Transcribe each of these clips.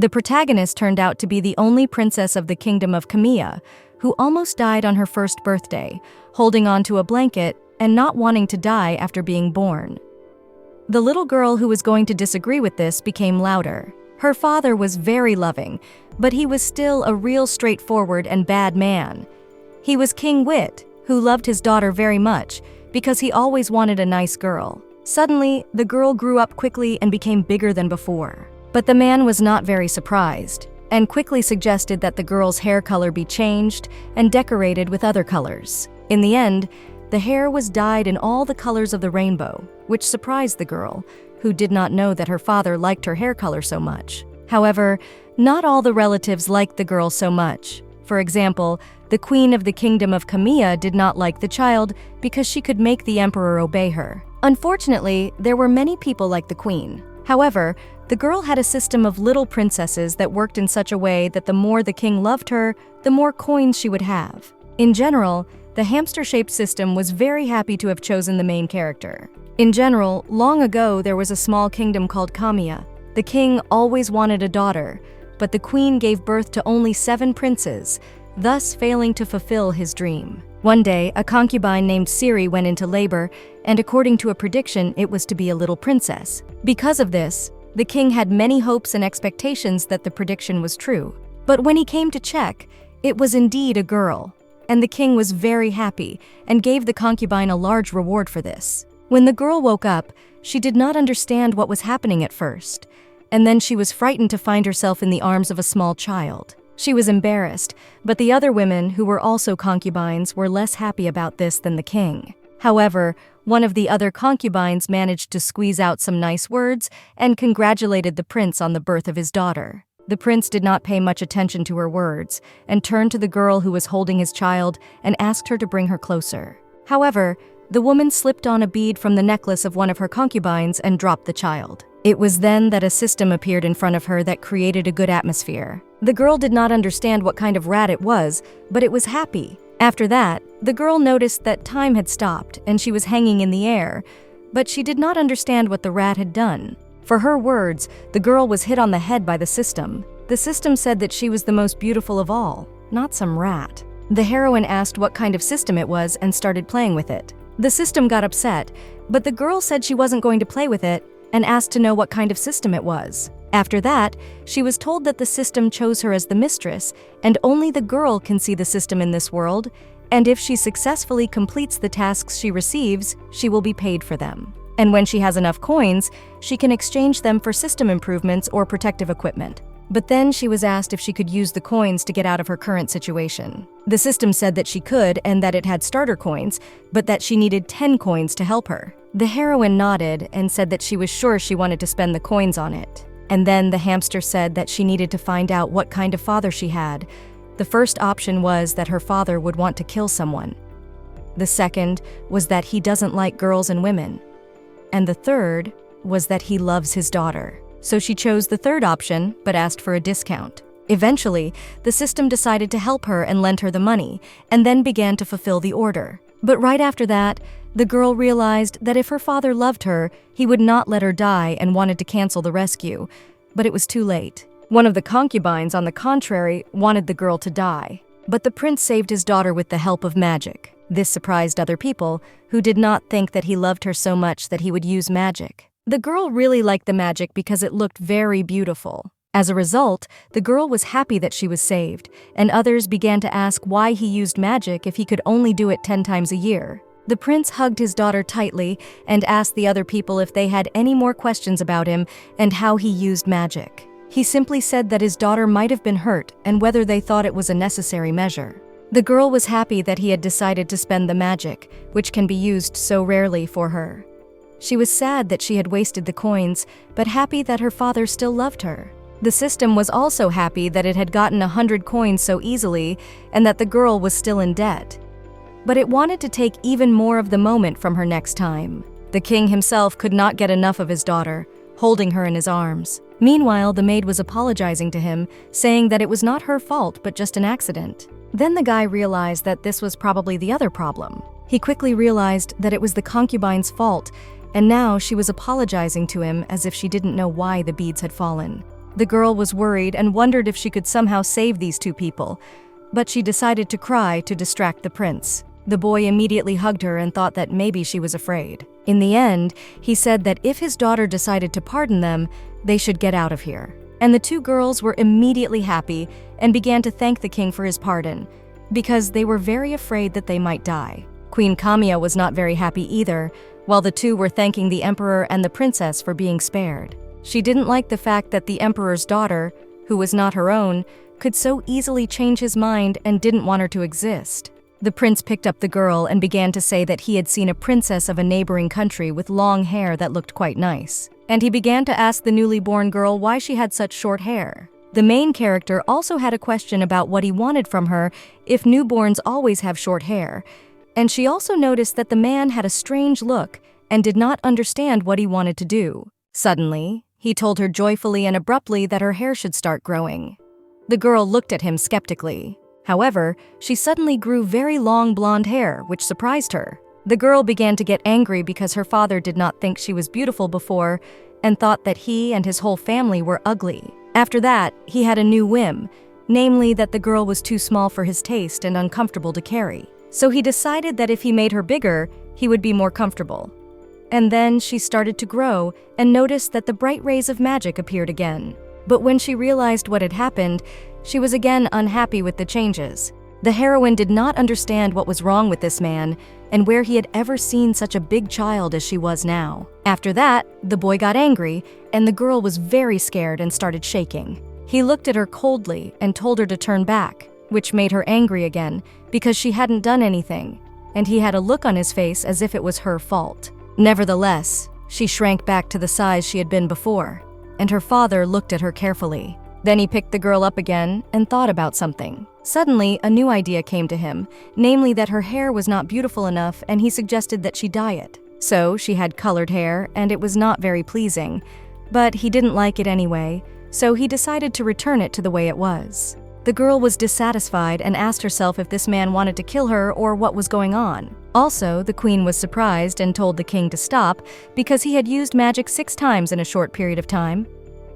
The protagonist turned out to be the only princess of the kingdom of Kamiya, who almost died on her first birthday, holding onto a blanket and not wanting to die after being born. The little girl who was going to disagree with this became louder. Her father was very loving, but he was still a real straightforward and bad man. He was King Wit, who loved his daughter very much because he always wanted a nice girl. Suddenly, the girl grew up quickly and became bigger than before. But the man was not very surprised, and quickly suggested that the girl's hair color be changed and decorated with other colors. In the end, the hair was dyed in all the colors of the rainbow, which surprised the girl, who did not know that her father liked her hair color so much. However, not all the relatives liked the girl so much. For example, the queen of the kingdom of Kamiya did not like the child because she could make the emperor obey her. Unfortunately, there were many people like the queen. However, the girl had a system of little princesses that worked in such a way that the more the king loved her, the more coins she would have. In general, the hamster-shaped system was very happy to have chosen the main character. In general, long ago there was a small kingdom called Kamiya. The king always wanted a daughter, but the queen gave birth to only 7 princes, thus failing to fulfill his dream. One day, a concubine named Siri went into labor, and according to a prediction, it was to be a little princess. Because of this, the king had many hopes and expectations that the prediction was true. But when he came to check, it was indeed a girl, and the king was very happy and gave the concubine a large reward for this. When the girl woke up, she did not understand what was happening at first, and then she was frightened to find herself in the arms of a small child. She was embarrassed, but the other women, who were also concubines, were less happy about this than the king. However, one of the other concubines managed to squeeze out some nice words and congratulated the prince on the birth of his daughter. The prince did not pay much attention to her words and turned to the girl who was holding his child and asked her to bring her closer. However, the woman slipped on a bead from the necklace of one of her concubines and dropped the child. It was then that a system appeared in front of her that created a good atmosphere. The girl did not understand what kind of rat it was, but it was happy. After that, the girl noticed that time had stopped and she was hanging in the air, but she did not understand what the rat had done. For her words, the girl was hit on the head by the system. The system said that she was the most beautiful of all, not some rat. The heroine asked what kind of system it was and started playing with it. The system got upset, but the girl said she wasn't going to play with it and asked to know what kind of system it was. After that, she was told that the system chose her as the mistress, and only the girl can see the system in this world, and if she successfully completes the tasks she receives, she will be paid for them. And when she has enough coins, she can exchange them for system improvements or protective equipment. But then she was asked if she could use the coins to get out of her current situation. The system said that she could and that it had starter coins, but that she needed 10 coins to help her. The heroine nodded and said that she was sure she wanted to spend the coins on it. And then the hamster said that she needed to find out what kind of father she had. The first option was that her father would want to kill someone. The second was that he doesn't like girls and women. And the third was that he loves his daughter. So she chose the third option, but asked for a discount. Eventually, the system decided to help her and lent her the money, and then began to fulfill the order. But right after that, the girl realized that if her father loved her, he would not let her die and wanted to cancel the rescue. But it was too late. One of the concubines, on the contrary, wanted the girl to die. But the prince saved his daughter with the help of magic. This surprised other people, who did not think that he loved her so much that he would use magic. The girl really liked the magic because it looked very beautiful. As a result, the girl was happy that she was saved, and others began to ask why he used magic if he could only do it 10 times a year. The prince hugged his daughter tightly and asked the other people if they had any more questions about him and how he used magic. He simply said that his daughter might have been hurt and whether they thought it was a necessary measure. The girl was happy that he had decided to spend the magic, which can be used so rarely, for her. She was sad that she had wasted the coins, but happy that her father still loved her. The system was also happy that it had gotten 100 coins so easily and that the girl was still in debt. But it wanted to take even more of the moment from her next time. The king himself could not get enough of his daughter, holding her in his arms. Meanwhile, the maid was apologizing to him, saying that it was not her fault but just an accident. Then the guy realized that this was probably the other problem. He quickly realized that it was the concubine's fault, and now she was apologizing to him as if she didn't know why the beads had fallen. The girl was worried and wondered if she could somehow save these two people, but she decided to cry to distract the prince. The boy immediately hugged her and thought that maybe she was afraid. In the end, he said that if his daughter decided to pardon them, they should get out of here. And the two girls were immediately happy and began to thank the king for his pardon, because they were very afraid that they might die. Queen Kamiya was not very happy either, while the two were thanking the emperor and the princess for being spared. She didn't like the fact that the emperor's daughter, who was not her own, could so easily change his mind and didn't want her to exist. The prince picked up the girl and began to say that he had seen a princess of a neighboring country with long hair that looked quite nice. And he began to ask the newly born girl why she had such short hair. The main character also had a question about what he wanted from her if newborns always have short hair, and she also noticed that the man had a strange look and did not understand what he wanted to do. Suddenly, he told her joyfully and abruptly that her hair should start growing. The girl looked at him skeptically. However, she suddenly grew very long blonde hair, which surprised her. The girl began to get angry because her father did not think she was beautiful before and thought that he and his whole family were ugly. After that, he had a new whim, namely that the girl was too small for his taste and uncomfortable to carry. So he decided that if he made her bigger, he would be more comfortable. And then she started to grow and noticed that the bright rays of magic appeared again. But when she realized what had happened, she was again unhappy with the changes. The heroine did not understand what was wrong with this man and where he had ever seen such a big child as she was now. After that, the boy got angry and the girl was very scared and started shaking. He looked at her coldly and told her to turn back, which made her angry again because she hadn't done anything, and he had a look on his face as if it was her fault. Nevertheless, she shrank back to the size she had been before, and her father looked at her carefully. Then he picked the girl up again and thought about something. Suddenly, a new idea came to him, namely that her hair was not beautiful enough and he suggested that she dye it. So she had colored hair and it was not very pleasing, but he didn't like it anyway, so he decided to return it to the way it was. The girl was dissatisfied and asked herself if this man wanted to kill her or what was going on. Also, the queen was surprised and told the king to stop because he had used magic 6 times in a short period of time.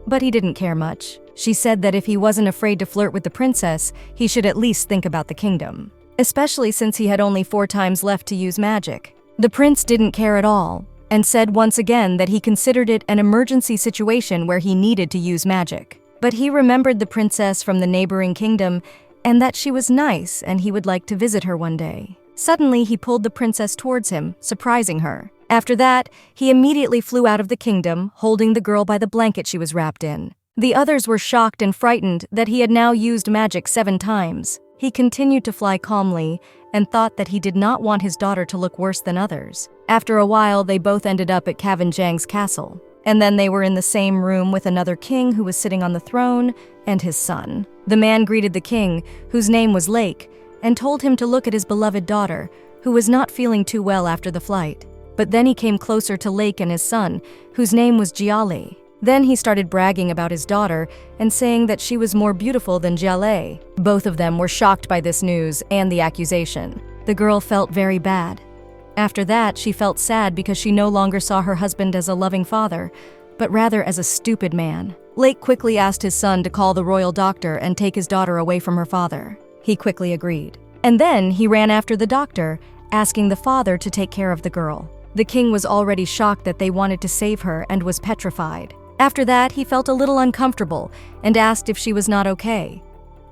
But he didn't care much. She said that if he wasn't afraid to flirt with the princess, he should at least think about the kingdom, especially since he had only 4 times left to use magic. The prince didn't care at all and said once again that he considered it an emergency situation where he needed to use magic. But he remembered the princess from the neighboring kingdom and that she was nice and he would like to visit her one day. Suddenly, he pulled the princess towards him, surprising her. After that, he immediately flew out of the kingdom, holding the girl by the blanket she was wrapped in. The others were shocked and frightened that he had now used magic 7 times. He continued to fly calmly and thought that he did not want his daughter to look worse than others. After a while, they both ended up at Kavanjang's castle. And then they were in the same room with another king who was sitting on the throne and his son. The man greeted the king, whose name was Lake, and told him to look at his beloved daughter, who was not feeling too well after the flight. But then he came closer to Lake and his son, whose name was Jiale. Then he started bragging about his daughter and saying that she was more beautiful than Jiale. Both of them were shocked by this news and the accusation. The girl felt very bad. After that, she felt sad because she no longer saw her husband as a loving father, but rather as a stupid man. Lake quickly asked his son to call the royal doctor and take his daughter away from her father. He quickly agreed. And then he ran after the doctor, asking the father to take care of the girl. The king was already shocked that they wanted to save her and was petrified. After that, he felt a little uncomfortable and asked if she was not okay.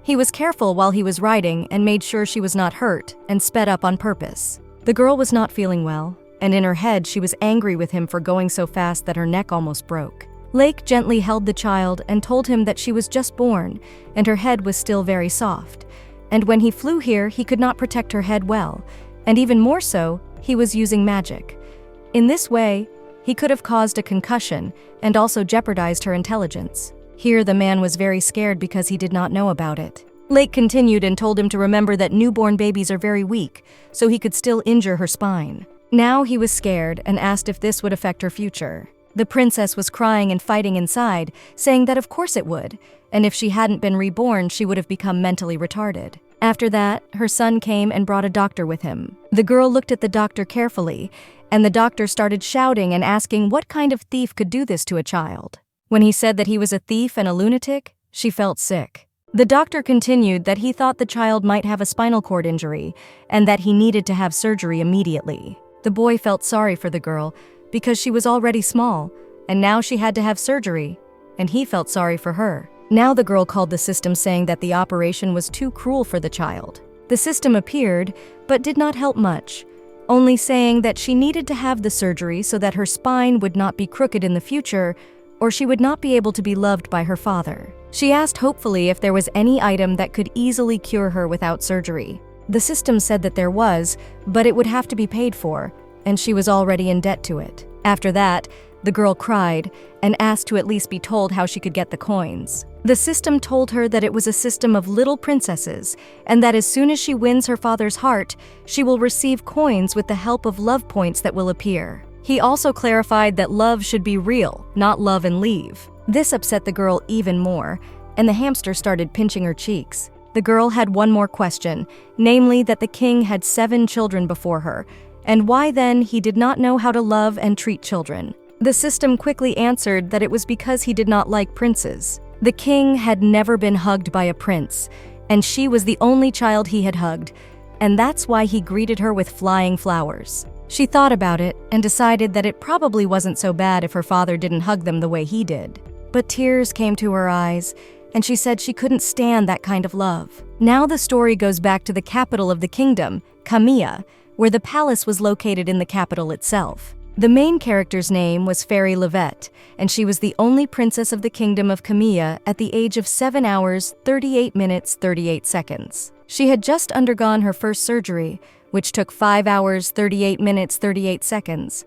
He was careful while he was riding and made sure she was not hurt and sped up on purpose. The girl was not feeling well, and in her head she was angry with him for going so fast that her neck almost broke. Lake gently held the child and told him that she was just born and her head was still very soft. And when he flew here, he could not protect her head well, and even more so, he was using magic. In this way, he could have caused a concussion and also jeopardized her intelligence. Here, the man was very scared because he did not know about it. Lake continued and told him to remember that newborn babies are very weak, so he could still injure her spine. Now he was scared and asked if this would affect her future. The princess was crying and fighting inside, saying that of course it would, and if she hadn't been reborn, she would have become mentally retarded. After that, her son came and brought a doctor with him. The girl looked at the doctor carefully, and the doctor started shouting and asking what kind of thief could do this to a child. When he said that he was a thief and a lunatic, she felt sick. The doctor continued that he thought the child might have a spinal cord injury and that he needed to have surgery immediately. The boy felt sorry for the girl because she was already small, and now she had to have surgery, and he felt sorry for her. Now the girl called the system saying that the operation was too cruel for the child. The system appeared, but did not help much, only saying that she needed to have the surgery so that her spine would not be crooked in the future, or she would not be able to be loved by her father. She asked hopefully if there was any item that could easily cure her without surgery. The system said that there was, but it would have to be paid for, and she was already in debt to it. After that, the girl cried and asked to at least be told how she could get the coins. The system told her that it was a system of little princesses, and that as soon as she wins her father's heart, she will receive coins with the help of love points that will appear. He also clarified that love should be real, not love and leave. This upset the girl even more, and the hamster started pinching her cheeks. The girl had one more question, namely that the king had 7 children before her, and why then he did not know how to love and treat children. The system quickly answered that it was because he did not like princes. The king had never been hugged by a prince, and she was the only child he had hugged, and that's why he greeted her with flying flowers. She thought about it and decided that it probably wasn't so bad if her father didn't hug them the way he did. But tears came to her eyes, and she said she couldn't stand that kind of love. Now the story goes back to the capital of the kingdom, Kamiya, where the palace was located in the capital itself. The main character's name was Fairy Livette, and she was the only princess of the kingdom of Kamiya at the age of 7 hours, 38 minutes, 38 seconds. She had just undergone her first surgery, which took 5 hours, 38 minutes, 38 seconds.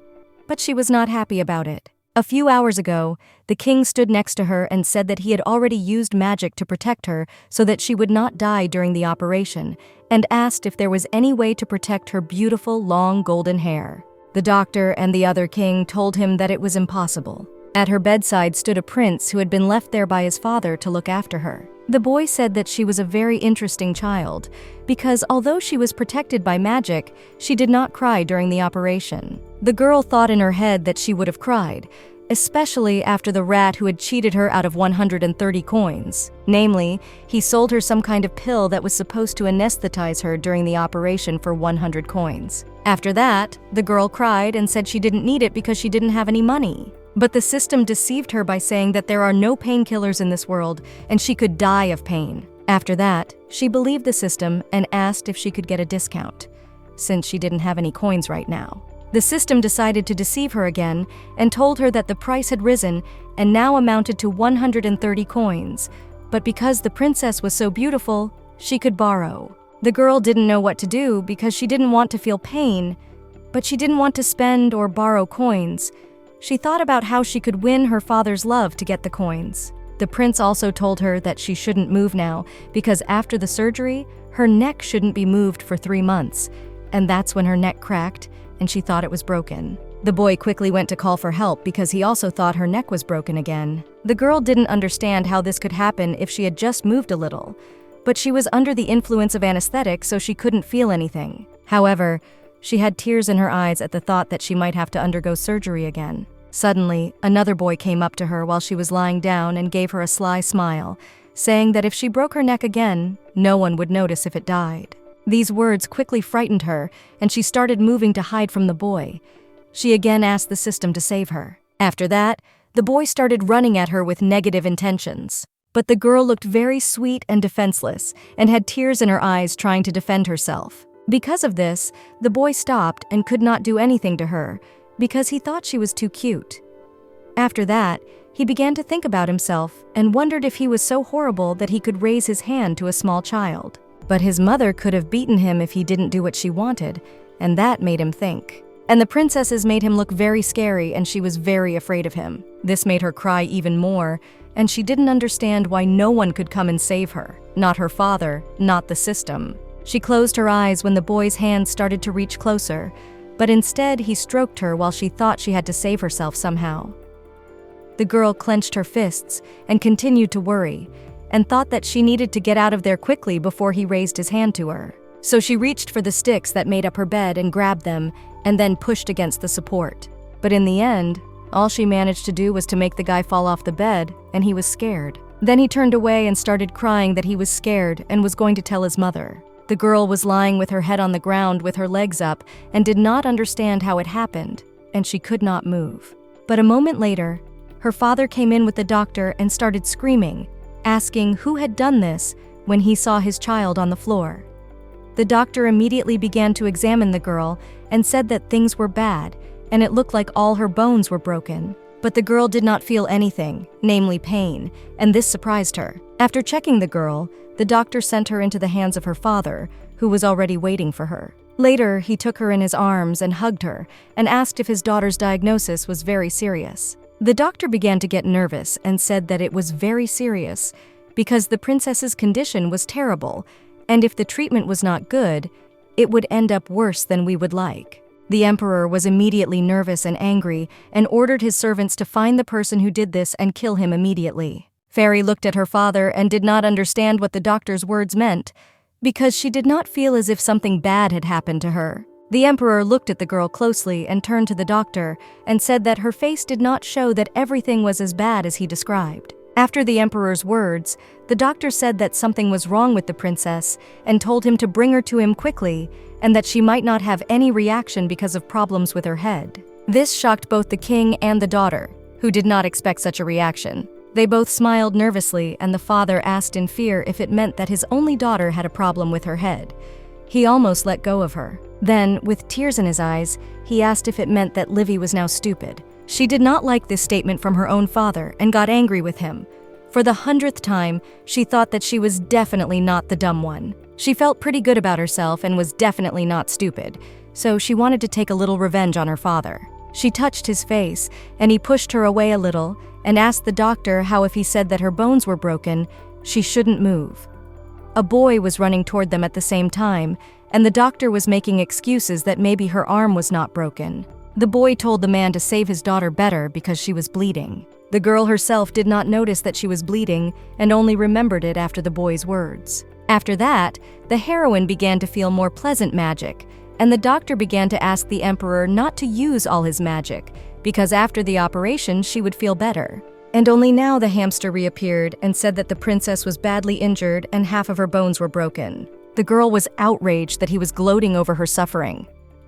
But she was not happy about it. A few hours ago, the king stood next to her and said that he had already used magic to protect her so that she would not die during the operation, and asked if there was any way to protect her beautiful, long golden hair. The doctor and the other king told him that it was impossible. At her bedside stood a prince who had been left there by his father to look after her. The boy said that she was a very interesting child, because although she was protected by magic, she did not cry during the operation. The girl thought in her head that she would have cried, especially after the rat who had cheated her out of 130 coins. Namely, he sold her some kind of pill that was supposed to anesthetize her during the operation for 100 coins. After that, the girl cried and said she didn't need it because she didn't have any money. But the system deceived her by saying that there are no painkillers in this world and she could die of pain. After that, she believed the system and asked if she could get a discount, since she didn't have any coins right now. The system decided to deceive her again and told her that the price had risen and now amounted to 130 coins, but because the princess was so beautiful, she could borrow. The girl didn't know what to do because she didn't want to feel pain, but she didn't want to spend or borrow coins. She thought about how she could win her father's love to get the coins. The prince also told her that she shouldn't move now because after the surgery, her neck shouldn't be moved for 3 months, and that's when her neck cracked and she thought it was broken. The boy quickly went to call for help because he also thought her neck was broken again. The girl didn't understand how this could happen if she had just moved a little, but she was under the influence of anesthetic, so she couldn't feel anything. However, she had tears in her eyes at the thought that she might have to undergo surgery again. Suddenly, another boy came up to her while she was lying down and gave her a sly smile, saying that if she broke her neck again, no one would notice if it died. These words quickly frightened her, and she started moving to hide from the boy. She again asked the system to save her. After that, the boy started running at her with negative intentions. But the girl looked very sweet and defenseless, and had tears in her eyes trying to defend herself. Because of this, the boy stopped and could not do anything to her, because he thought she was too cute. After that, he began to think about himself and wondered if he was so horrible that he could raise his hand to a small child. But his mother could have beaten him if he didn't do what she wanted, and that made him think. And the princesses made him look very scary, and she was very afraid of him. This made her cry even more, and she didn't understand why no one could come and save her. Not her father, not the system. She closed her eyes when the boy's hands started to reach closer, but instead he stroked her while she thought she had to save herself somehow. The girl clenched her fists and continued to worry, and thought that she needed to get out of there quickly before he raised his hand to her. So she reached for the sticks that made up her bed and grabbed them, and then pushed against the support. But in the end, All she managed to do was to make the guy fall off the bed, and he was scared. Then he turned away and started crying that he was scared and was going to tell his mother. The girl was lying with her head on the ground with her legs up and did not understand how it happened, and she could not move. But a moment later, her father came in with the doctor and started screaming, asking who had done this when he saw his child on the floor. The doctor immediately began to examine the girl and said that things were bad, and it looked like all her bones were broken. But the girl did not feel anything, namely pain, and this surprised her. After checking the girl, the doctor sent her into the hands of her father, who was already waiting for her. Later, he took her in his arms and hugged her and asked if his daughter's diagnosis was very serious. The doctor began to get nervous and said that it was very serious because the princess's condition was terrible, and if the treatment was not good, it would end up worse than we would like. The emperor was immediately nervous and angry and ordered his servants to find the person who did this and kill him immediately. Fairy looked at her father and did not understand what the doctor's words meant, because she did not feel as if something bad had happened to her. The emperor looked at the girl closely and turned to the doctor and said that her face did not show that everything was as bad as he described. After the emperor's words, the doctor said that something was wrong with the princess and told him to bring her to him quickly and that she might not have any reaction because of problems with her head. This shocked both the king and the daughter, who did not expect such a reaction. They both smiled nervously, and the father asked in fear if it meant that his only daughter had a problem with her head. He almost let go of her. Then, with tears in his eyes, he asked if it meant that Livy was now stupid. She did not like this statement from her own father and got angry with him. For the 100th time, she thought that she was definitely not the dumb one. She felt pretty good about herself and was definitely not stupid, so she wanted to take a little revenge on her father. She touched his face, and he pushed her away a little and asked the doctor how if he said that her bones were broken, she shouldn't move. A boy was running toward them at the same time, and the doctor was making excuses that maybe her arm was not broken. The boy told the man to save his daughter better because she was bleeding. The girl herself did not notice that she was bleeding and only remembered it after the boy's words. After that, the heroine began to feel more pleasant magic, and the doctor began to ask the emperor not to use all his magic, because after the operation she would feel better. And only now the hamster reappeared and said that the princess was badly injured and half of her bones were broken. The girl was outraged that he was gloating over her suffering.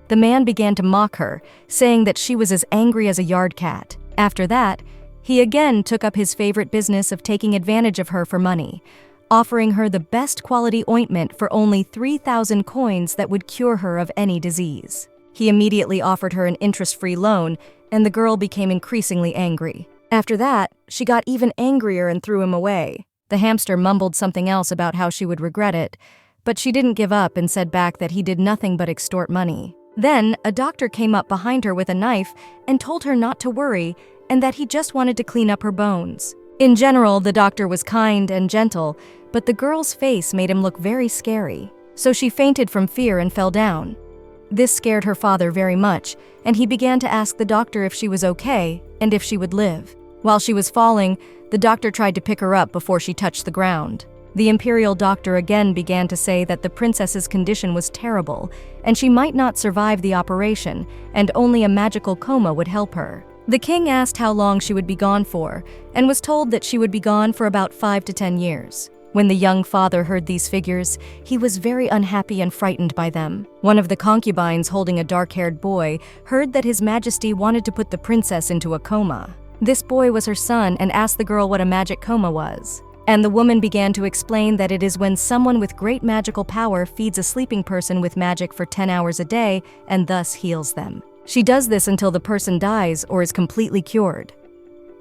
The man began to mock her, saying that she was as angry as a yard cat. After that, he again took up his favorite business of taking advantage of her for money, offering her the best quality ointment for only 3,000 coins that would cure her of any disease. He immediately offered her an interest-free loan, and the girl became increasingly angry. After that, she got even angrier and threw him away. The hamster mumbled something else about how she would regret it, but she didn't give up and said back that he did nothing but extort money. Then, a doctor came up behind her with a knife and told her not to worry and that he just wanted to clean up her bones. In general, the doctor was kind and gentle, but the girl's face made him look very scary. So she fainted from fear and fell down. This scared her father very much, and he began to ask the doctor if she was okay and if she would live. While she was falling, the doctor tried to pick her up before she touched the ground. The imperial doctor again began to say that the princess's condition was terrible, and she might not survive the operation, and only a magical coma would help her. The king asked how long she would be gone for, and was told that she would be gone for about 5 to 10 years. When the young father heard these figures, he was very unhappy and frightened by them. One of the concubines holding a dark-haired boy heard that His Majesty wanted to put the princess into a coma. This boy was her son and asked the girl what a magic coma was. And the woman began to explain that it is when someone with great magical power feeds a sleeping person with magic for 10 hours a day and thus heals them. She does this until the person dies or is completely cured.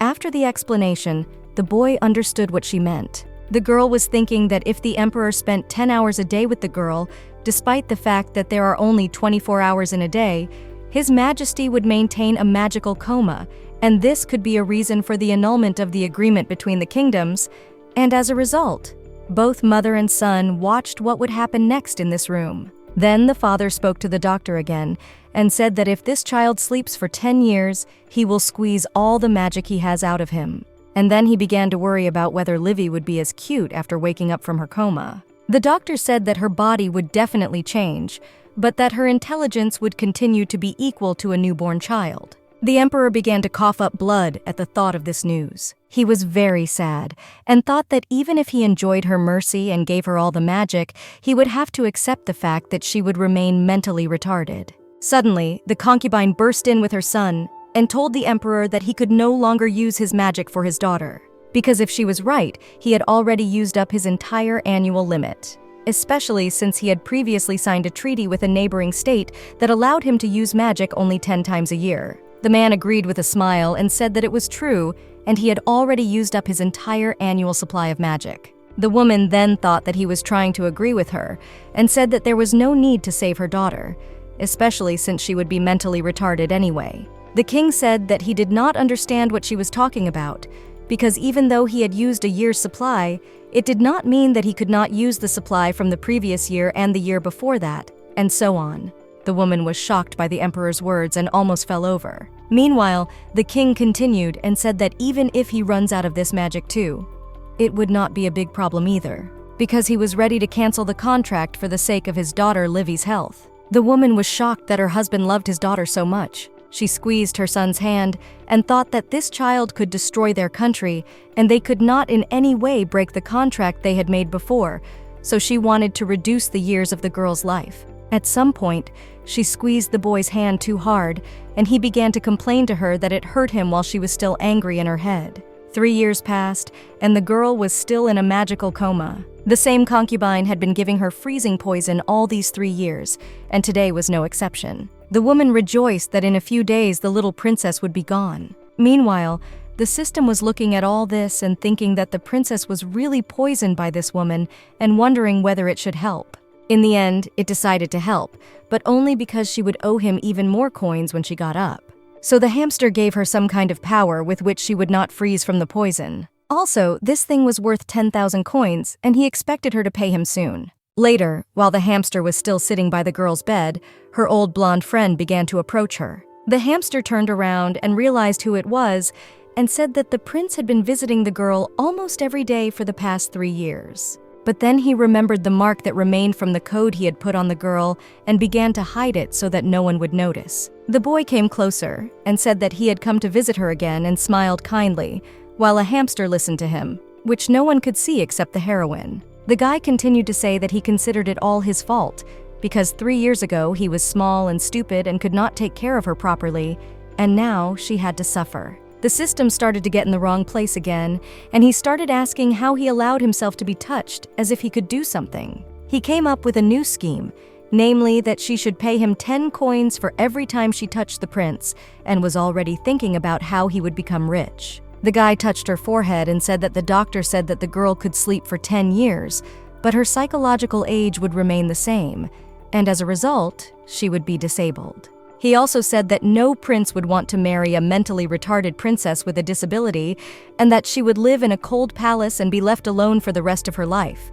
After the explanation, the boy understood what she meant. The girl was thinking that if the emperor spent 10 hours a day with the girl, despite the fact that there are only 24 hours in a day, His Majesty would maintain a magical coma, and this could be a reason for the annulment of the agreement between the kingdoms. And as a result, both mother and son watched what would happen next in this room. Then the father spoke to the doctor again and said that if this child sleeps for 10 years, he will squeeze all the magic he has out of him. And then he began to worry about whether Livy would be as cute after waking up from her coma. The doctor said that her body would definitely change, but that her intelligence would continue to be equal to a newborn child. The emperor began to cough up blood at the thought of this news. He was very sad and thought that even if he enjoyed her mercy and gave her all the magic, he would have to accept the fact that she would remain mentally retarded. Suddenly, the concubine burst in with her son and told the emperor that he could no longer use his magic for his daughter, because if she was right, he had already used up his entire annual limit, especially since he had previously signed a treaty with a neighboring state that allowed him to use magic only 10 times a year. The man agreed with a smile and said that it was true, and he had already used up his entire annual supply of magic. The woman then thought that he was trying to agree with her and said that there was no need to save her daughter, especially since she would be mentally retarded anyway. The king said that he did not understand what she was talking about, because even though he had used a year's supply, it did not mean that he could not use the supply from the previous year and the year before that, and so on. The woman was shocked by the emperor's words and almost fell over. Meanwhile, the king continued and said that even if he runs out of this magic too, it would not be a big problem either, because he was ready to cancel the contract for the sake of his daughter Livy's health. The woman was shocked that her husband loved his daughter so much. She squeezed her son's hand and thought that this child could destroy their country and they could not in any way break the contract they had made before, so she wanted to reduce the years of the girl's life. At some point, she squeezed the boy's hand too hard, and he began to complain to her that it hurt him while she was still angry in her head. 3 years passed, and the girl was still in a magical coma. The same concubine had been giving her freezing poison all these 3 years, and today was no exception. The woman rejoiced that in a few days the little princess would be gone. Meanwhile, the system was looking at all this and thinking that the princess was really poisoned by this woman and wondering whether it should help. In the end, it decided to help, but only because she would owe him even more coins when she got up. So the hamster gave her some kind of power with which she would not freeze from the poison. Also, this thing was worth 10,000 coins, and he expected her to pay him soon. Later, while the hamster was still sitting by the girl's bed, her old blonde friend began to approach her. The hamster turned around and realized who it was and said that the prince had been visiting the girl almost every day for the past 3 years. But then he remembered the mark that remained from the code he had put on the girl and began to hide it so that no one would notice. The boy came closer and said that he had come to visit her again and smiled kindly, while a hamster listened to him, which no one could see except the heroine. The guy continued to say that he considered it all his fault, because 3 years ago he was small and stupid and could not take care of her properly, and now she had to suffer. The system started to get in the wrong place again, and he started asking how he allowed himself to be touched, as if he could do something. He came up with a new scheme, namely that she should pay him 10 coins for every time she touched the prince, and was already thinking about how he would become rich. The guy touched her forehead and said that the doctor said that the girl could sleep for 10 years, but her psychological age would remain the same, and as a result, she would be disabled. He also said that no prince would want to marry a mentally retarded princess with a disability, and that she would live in a cold palace and be left alone for the rest of her life.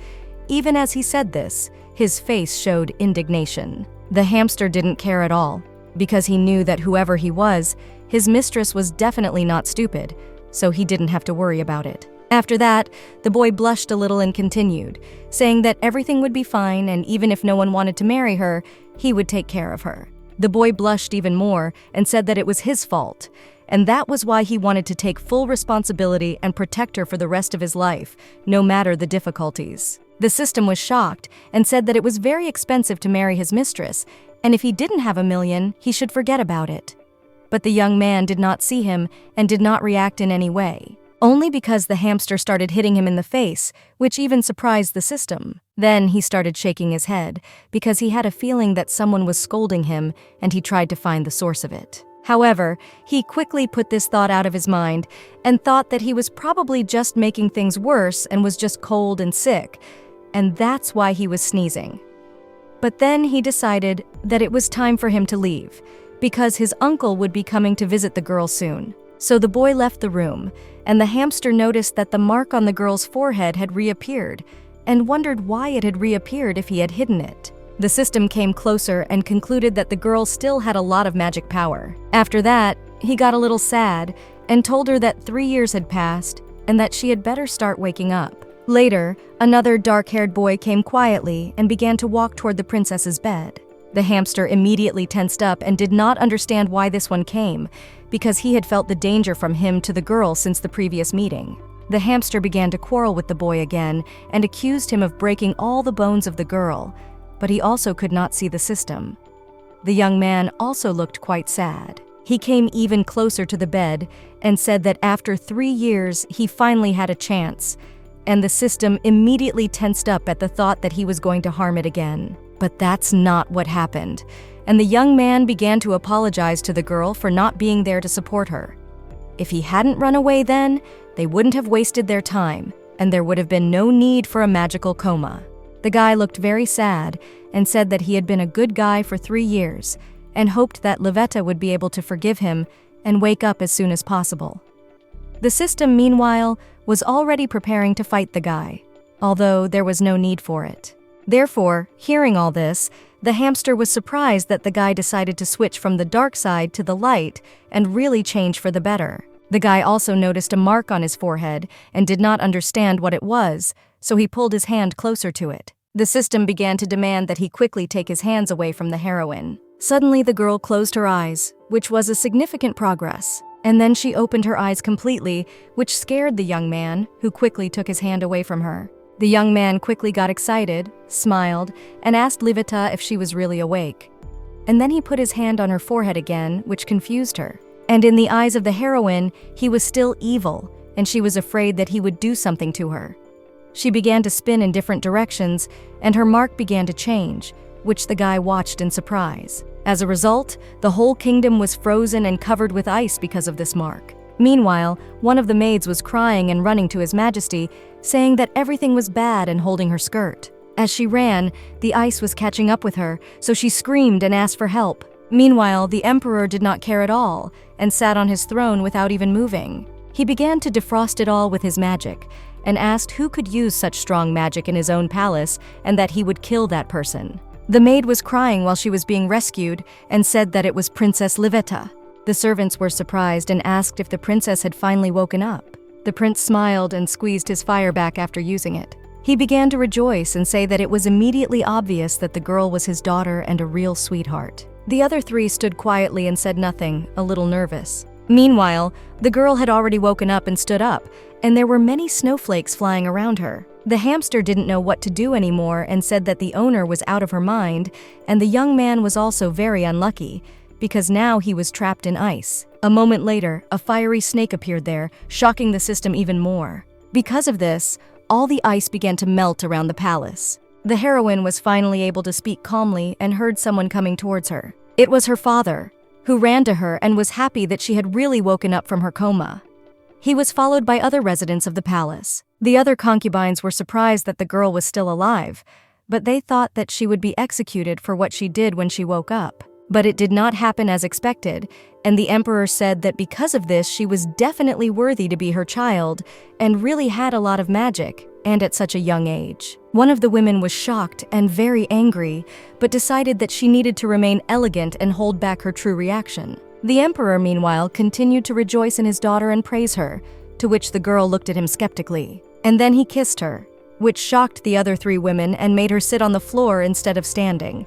Even as he said this, his face showed indignation. The hamster didn't care at all, because he knew that whoever he was, his mistress was definitely not stupid, so he didn't have to worry about it. After that, the boy blushed a little and continued, saying that everything would be fine, and even if no one wanted to marry her, he would take care of her. The boy blushed even more and said that it was his fault, and that was why he wanted to take full responsibility and protect her for the rest of his life, no matter the difficulties. The system was shocked and said that it was very expensive to marry his mistress, and if he didn't have 1,000,000, he should forget about it. But the young man did not see him and did not react in any way, only because the hamster started hitting him in the face, which even surprised the system. Then he started shaking his head, because he had a feeling that someone was scolding him, and he tried to find the source of it. However, he quickly put this thought out of his mind and thought that he was probably just making things worse and was just cold and sick, and that's why he was sneezing. But then he decided that it was time for him to leave, because his uncle would be coming to visit the girl soon. So the boy left the room, and the hamster noticed that the mark on the girl's forehead had reappeared, and wondered why it had reappeared if he had hidden it. The system came closer and concluded that the girl still had a lot of magic power. After that, he got a little sad and told her that 3 years had passed and that she had better start waking up. Later, another dark-haired boy came quietly and began to walk toward the princess's bed. The hamster immediately tensed up and did not understand why this one came, because he had felt the danger from him to the girl since the previous meeting. The hamster began to quarrel with the boy again and accused him of breaking all the bones of the girl, but he also could not see the system. The young man also looked quite sad. He came even closer to the bed and said that after 3 years he finally had a chance, and the system immediately tensed up at the thought that he was going to harm it again. But that's not what happened, and the young man began to apologize to the girl for not being there to support her. If he hadn't run away then, they wouldn't have wasted their time, and there would have been no need for a magical coma. The guy looked very sad and said that he had been a good guy for 3 years and hoped that Livetta would be able to forgive him and wake up as soon as possible. The system, meanwhile, was already preparing to fight the guy, although there was no need for it. Therefore, hearing all this, the hamster was surprised that the guy decided to switch from the dark side to the light and really change for the better. The guy also noticed a mark on his forehead and did not understand what it was, so he pulled his hand closer to it. The system began to demand that he quickly take his hands away from the heroine. Suddenly, the girl closed her eyes, which was a significant progress, and then she opened her eyes completely, which scared the young man, who quickly took his hand away from her. The young man quickly got excited, smiled, and asked Livetta if she was really awake. And then he put his hand on her forehead again, which confused her. And in the eyes of the heroine, he was still evil, and she was afraid that he would do something to her. She began to spin in different directions, and her mark began to change, which the guy watched in surprise. As a result, the whole kingdom was frozen and covered with ice because of this mark. Meanwhile, one of the maids was crying and running to His Majesty, saying that everything was bad and holding her skirt. As she ran, the ice was catching up with her, so she screamed and asked for help. Meanwhile, the emperor did not care at all and sat on his throne without even moving. He began to defrost it all with his magic and asked who could use such strong magic in his own palace and that he would kill that person. The maid was crying while she was being rescued and said that it was Princess Livetta. The servants were surprised and asked if the princess had finally woken up. The prince smiled and squeezed his fire back after using it. He began to rejoice and say that it was immediately obvious that the girl was his daughter and a real sweetheart. The other 3 stood quietly and said nothing, a little nervous. Meanwhile, the girl had already woken up and stood up, and there were many snowflakes flying around her. The hamster didn't know what to do anymore and said that the owner was out of her mind, and the young man was also very unlucky, because now he was trapped in ice. A moment later, a fiery snake appeared there, shocking the system even more. Because of this, all the ice began to melt around the palace. The heroine was finally able to speak calmly and heard someone coming towards her. It was her father, who ran to her and was happy that she had really woken up from her coma. He was followed by other residents of the palace. The other concubines were surprised that the girl was still alive, but they thought that she would be executed for what she did when she woke up. But it did not happen as expected, and the emperor said that because of this she was definitely worthy to be her child and really had a lot of magic, and at such a young age. One of the women was shocked and very angry, but decided that she needed to remain elegant and hold back her true reaction. The emperor, meanwhile, continued to rejoice in his daughter and praise her, to which the girl looked at him skeptically. And then he kissed her, which shocked the other 3 women and made her sit on the floor instead of standing.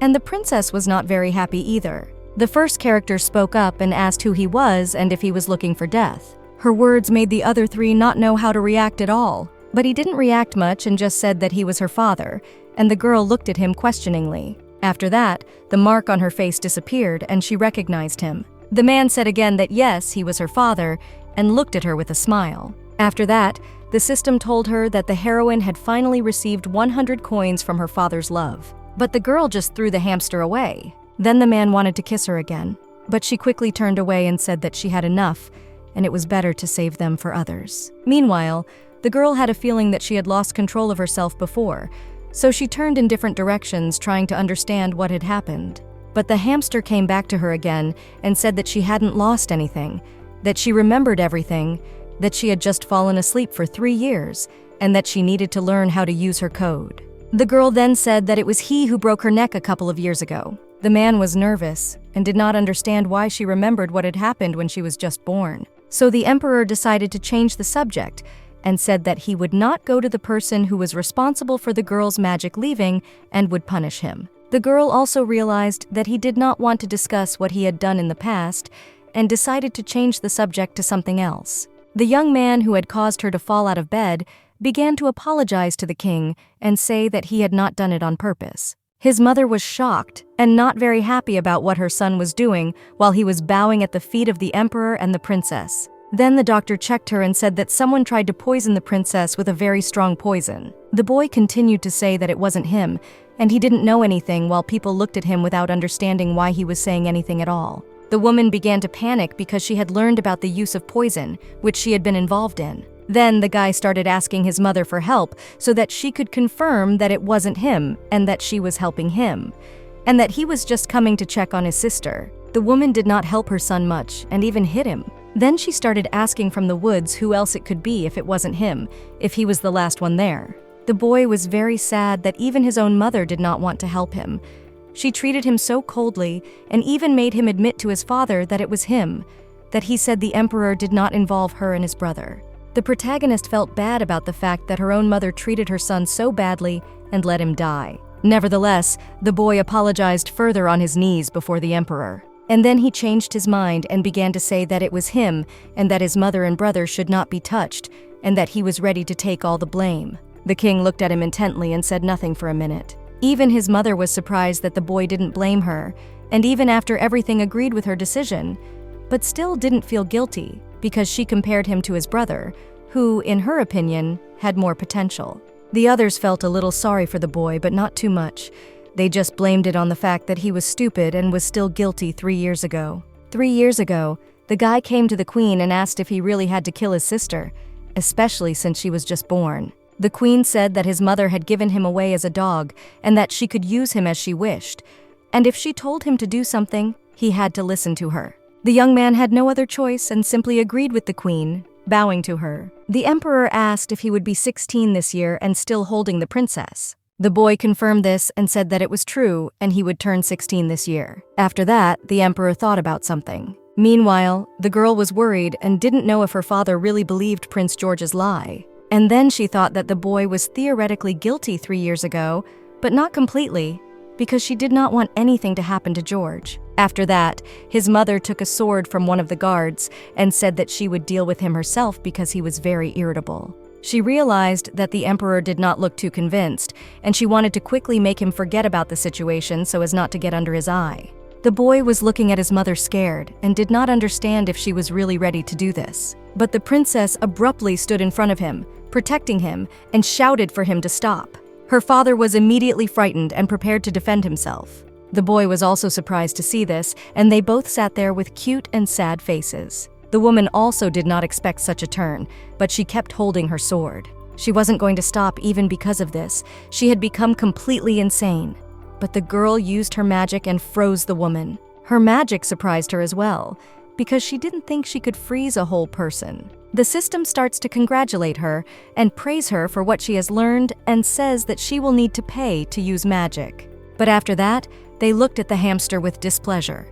And the princess was not very happy either. The first character spoke up and asked who he was and if he was looking for death. Her words made the other 3 not know how to react at all, but he didn't react much and just said that he was her father, and the girl looked at him questioningly. After that, the mark on her face disappeared and she recognized him. The man said again that yes, he was her father, and looked at her with a smile. After that, the system told her that the heroine had finally received 100 coins from her father's love. But the girl just threw the hamster away. Then the man wanted to kiss her again, but she quickly turned away and said that she had enough, and it was better to save them for others. Meanwhile, the girl had a feeling that she had lost control of herself before, so she turned in different directions trying to understand what had happened. But the hamster came back to her again and said that she hadn't lost anything, that she remembered everything, that she had just fallen asleep for 3 years, and that she needed to learn how to use her code. The girl then said that it was he who broke her neck a couple of years ago. The man was nervous and did not understand why she remembered what had happened when she was just born. So the emperor decided to change the subject and said that he would not go to the person who was responsible for the girl's magic leaving and would punish him. The girl also realized that he did not want to discuss what he had done in the past and decided to change the subject to something else. The young man who had caused her to fall out of bed began to apologize to the king and say that he had not done it on purpose. His mother was shocked and not very happy about what her son was doing while he was bowing at the feet of the emperor and the princess. Then the doctor checked her and said that someone tried to poison the princess with a very strong poison. The boy continued to say that it wasn't him, and he didn't know anything while people looked at him without understanding why he was saying anything at all. The woman began to panic because she had learned about the use of poison, which she had been involved in. Then the guy started asking his mother for help so that she could confirm that it wasn't him and that she was helping him, and that he was just coming to check on his sister. The woman did not help her son much and even hit him. Then she started asking from the woods who else it could be if it wasn't him, if he was the last one there. The boy was very sad that even his own mother did not want to help him. She treated him so coldly and even made him admit to his father that it was him, that he said the emperor did not involve her and his brother. The protagonist felt bad about the fact that her own mother treated her son so badly and let him die. Nevertheless, the boy apologized further on his knees before the emperor. And then he changed his mind and began to say that it was him and that his mother and brother should not be touched and that he was ready to take all the blame. The king looked at him intently and said nothing for a minute. Even his mother was surprised that the boy didn't blame her, and even after everything agreed with her decision, but still didn't feel guilty because she compared him to his brother, who, in her opinion, had more potential. The others felt a little sorry for the boy, but not too much. They just blamed it on the fact that he was stupid and was still guilty 3 years ago. 3 years ago, the guy came to the queen and asked if he really had to kill his sister, especially since she was just born. The queen said that his mother had given him away as a dog and that she could use him as she wished, and if she told him to do something, he had to listen to her. The young man had no other choice and simply agreed with the queen, bowing to her. The emperor asked if he would be 16 this year and still holding the princess. The boy confirmed this and said that it was true and he would turn 16 this year. After that, the emperor thought about something. Meanwhile, the girl was worried and didn't know if her father really believed Prince George's lie. And then she thought that the boy was theoretically guilty 3 years ago, but not completely, because she did not want anything to happen to George. After that, his mother took a sword from one of the guards and said that she would deal with him herself because he was very irritable. She realized that the emperor did not look too convinced, and she wanted to quickly make him forget about the situation so as not to get under his eye. The boy was looking at his mother scared and did not understand if she was really ready to do this. But the princess abruptly stood in front of him, protecting him, and shouted for him to stop. Her father was immediately frightened and prepared to defend himself. The boy was also surprised to see this, and they both sat there with cute and sad faces. The woman also did not expect such a turn, but she kept holding her sword. She wasn't going to stop even because of this. She had become completely insane. But the girl used her magic and froze the woman. Her magic surprised her as well, because she didn't think she could freeze a whole person. The system starts to congratulate her and praise her for what she has learned and says that she will need to pay to use magic. But after that, they looked at the hamster with displeasure,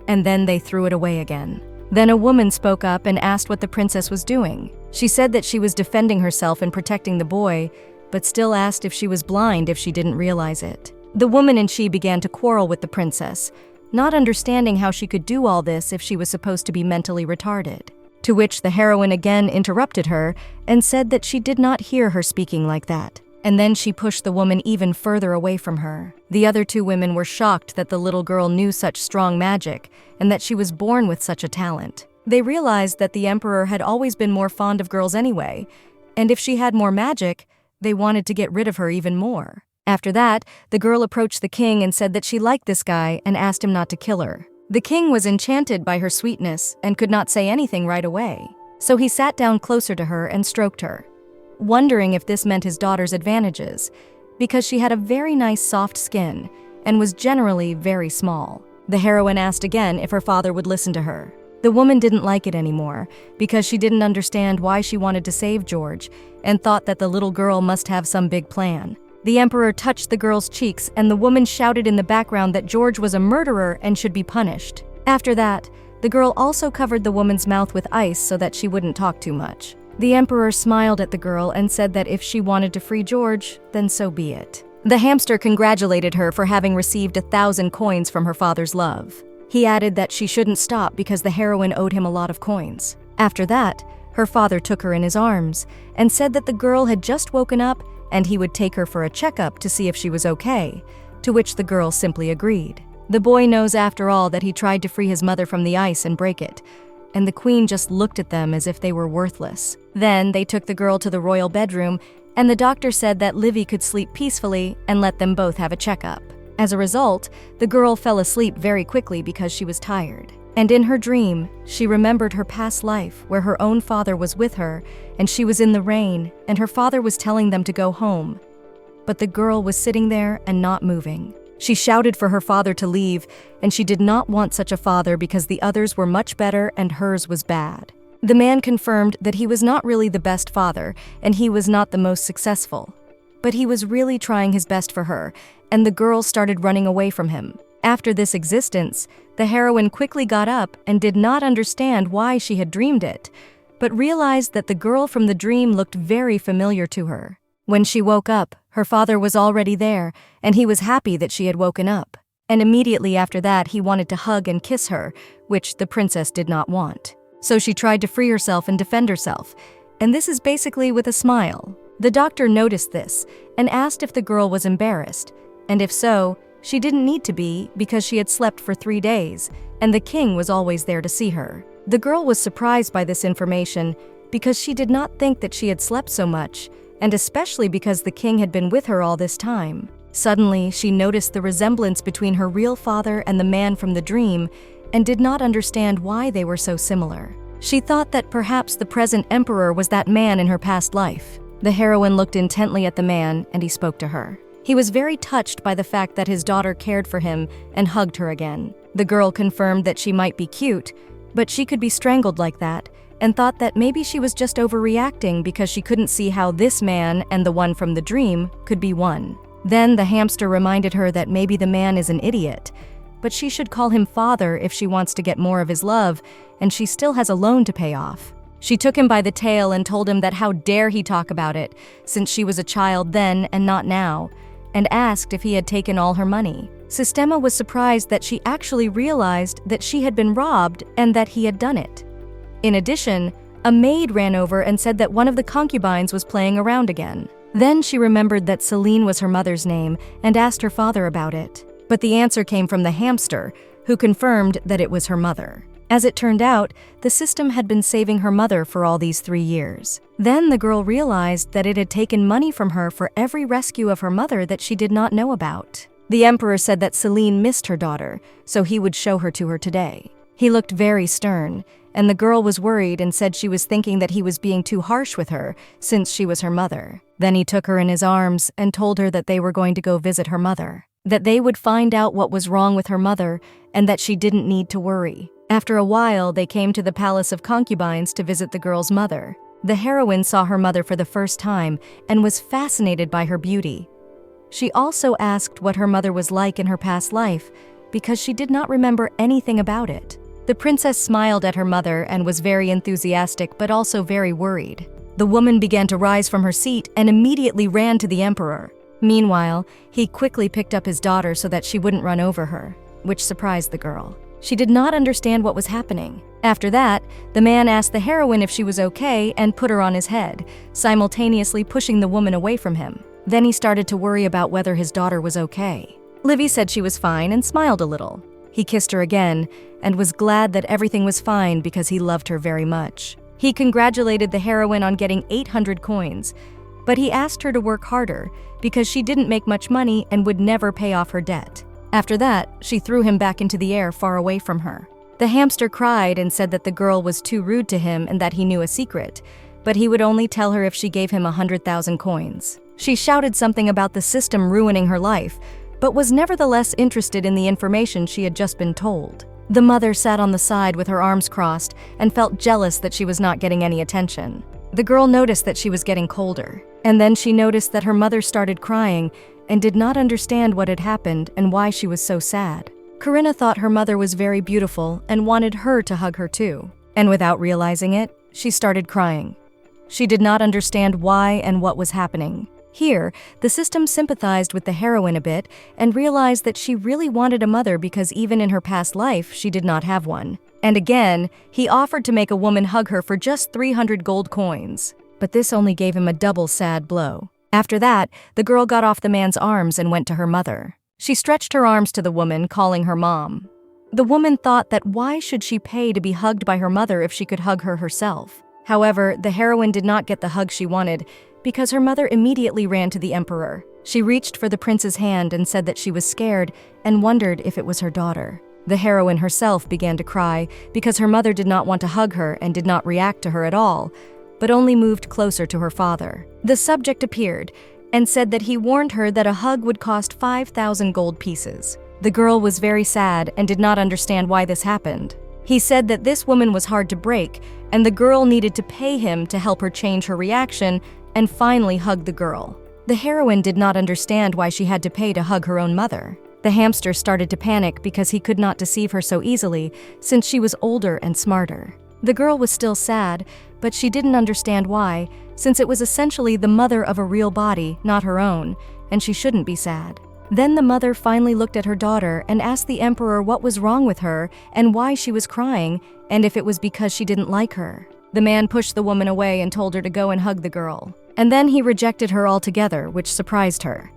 and then they threw it away again. Then a woman spoke up and asked what the princess was doing. She said that she was defending herself and protecting the boy, but still asked if she was blind if she didn't realize it. The woman and she began to quarrel with the princess, not understanding how she could do all this if she was supposed to be mentally retarded. To which the heroine again interrupted her and said that she did not hear her speaking like that. And then she pushed the woman even further away from her. The other two women were shocked that the little girl knew such strong magic and that she was born with such a talent. They realized that the emperor had always been more fond of girls anyway, and if she had more magic, they wanted to get rid of her even more. After that, the girl approached the king and said that she liked this guy and asked him not to kill her. The king was enchanted by her sweetness and could not say anything right away. So he sat down closer to her and stroked her, wondering if this meant his daughter's advantages, because she had a very nice soft skin and was generally very small. The heroine asked again if her father would listen to her. The woman didn't like it anymore because she didn't understand why she wanted to save George and thought that the little girl must have some big plan. The emperor touched the girl's cheeks and the woman shouted in the background that George was a murderer and should be punished. After that, the girl also covered the woman's mouth with ice so that she wouldn't talk too much. The emperor smiled at the girl and said that if she wanted to free George, then so be it. The hamster congratulated her for having received 1,000 coins from her father's love. He added that she shouldn't stop because the heroine owed him a lot of coins. After that, her father took her in his arms and said that the girl had just woken up and he would take her for a checkup to see if she was okay, to which the girl simply agreed. The boy knows after all that he tried to free his mother from the ice and break it, and the queen just looked at them as if they were worthless. Then they took the girl to the royal bedroom, and the doctor said that Livy could sleep peacefully and let them both have a checkup. As a result, the girl fell asleep very quickly because she was tired. And in her dream, she remembered her past life where her own father was with her and she was in the rain and her father was telling them to go home. But the girl was sitting there and not moving. She shouted for her father to leave, and she did not want such a father because the others were much better and hers was bad. The man confirmed that he was not really the best father and he was not the most successful. But he was really trying his best for her, and the girl started running away from him. After this existence, the heroine quickly got up and did not understand why she had dreamed it, but realized that the girl from the dream looked very familiar to her. When she woke up, her father was already there, and he was happy that she had woken up. And immediately after that, he wanted to hug and kiss her, which the princess did not want. So she tried to free herself and defend herself, and this is basically with a smile. The doctor noticed this and asked if the girl was embarrassed, and if so, she didn't need to be because she had slept for 3 days, and the king was always there to see her. The girl was surprised by this information because she did not think that she had slept so much, and especially because the king had been with her all this time. Suddenly, she noticed the resemblance between her real father and the man from the dream and did not understand why they were so similar. She thought that perhaps the present emperor was that man in her past life. The heroine looked intently at the man and he spoke to her. He was very touched by the fact that his daughter cared for him and hugged her again. The girl confirmed that she might be cute, but she could be strangled like that, and thought that maybe she was just overreacting because she couldn't see how this man and the one from the dream could be one. Then the hamster reminded her that maybe the man is an idiot, but she should call him father if she wants to get more of his love, and she still has a loan to pay off. She took him by the tail and told him that how dare he talk about it, since she was a child then and not now, and asked if he had taken all her money. Sistema was surprised that she actually realized that she had been robbed and that he had done it. In addition, a maid ran over and said that one of the concubines was playing around again. Then she remembered that Celine was her mother's name and asked her father about it. But the answer came from the hamster, who confirmed that it was her mother. As it turned out, the system had been saving her mother for all these 3 years. Then the girl realized that it had taken money from her for every rescue of her mother that she did not know about. The emperor said that Celine missed her daughter, so he would show her to her today. He looked very stern, and the girl was worried and said she was thinking that he was being too harsh with her since she was her mother. Then he took her in his arms and told her that they were going to go visit her mother, that they would find out what was wrong with her mother, and that she didn't need to worry. After a while, they came to the palace of concubines to visit the girl's mother. The heroine saw her mother for the first time and was fascinated by her beauty. She also asked what her mother was like in her past life because she did not remember anything about it. The princess smiled at her mother and was very enthusiastic but also very worried. The woman began to rise from her seat and immediately ran to the emperor. Meanwhile, he quickly picked up his daughter so that she wouldn't run over her, which surprised the girl. She did not understand what was happening. After that, the man asked the heroine if she was okay and put her on his head, simultaneously pushing the woman away from him. Then he started to worry about whether his daughter was okay. Livy said she was fine and smiled a little. He kissed her again and was glad that everything was fine because he loved her very much. He congratulated the heroine on getting 800 coins, but he asked her to work harder because she didn't make much money and would never pay off her debt. After that, she threw him back into the air far away from her. The hamster cried and said that the girl was too rude to him and that he knew a secret, but he would only tell her if she gave him 100,000 coins. She shouted something about the system ruining her life, but was nevertheless interested in the information she had just been told. The mother sat on the side with her arms crossed and felt jealous that she was not getting any attention. The girl noticed that she was getting colder, and then she noticed that her mother started crying and did not understand what had happened and why she was so sad. Corinna thought her mother was very beautiful and wanted her to hug her too. And without realizing it, she started crying. She did not understand why and what was happening. Here, the system sympathized with the heroine a bit and realized that she really wanted a mother because even in her past life, she did not have one. And again, he offered to make a woman hug her for just 300 gold coins. But this only gave him a double sad blow. After that, the girl got off the man's arms and went to her mother. She stretched her arms to the woman, calling her mom. The woman thought that why should she pay to be hugged by her mother if she could hug her herself? However, the heroine did not get the hug she wanted because her mother immediately ran to the emperor. She reached for the prince's hand and said that she was scared and wondered if it was her daughter. The heroine herself began to cry because her mother did not want to hug her and did not react to her at all, but only moved closer to her father. The subject appeared and said that he warned her that a hug would cost 5,000 gold pieces. The girl was very sad and did not understand why this happened. He said that this woman was hard to break, and the girl needed to pay him to help her change her reaction and finally hug the girl. The heroine did not understand why she had to pay to hug her own mother. The hamster started to panic because he could not deceive her so easily since she was older and smarter. The girl was still sad, but she didn't understand why, since it was essentially the mother of a real body, not her own, and she shouldn't be sad. Then the mother finally looked at her daughter and asked the emperor what was wrong with her and why she was crying, and if it was because she didn't like her. The man pushed the woman away and told her to go and hug the girl. And then he rejected her altogether, which surprised her.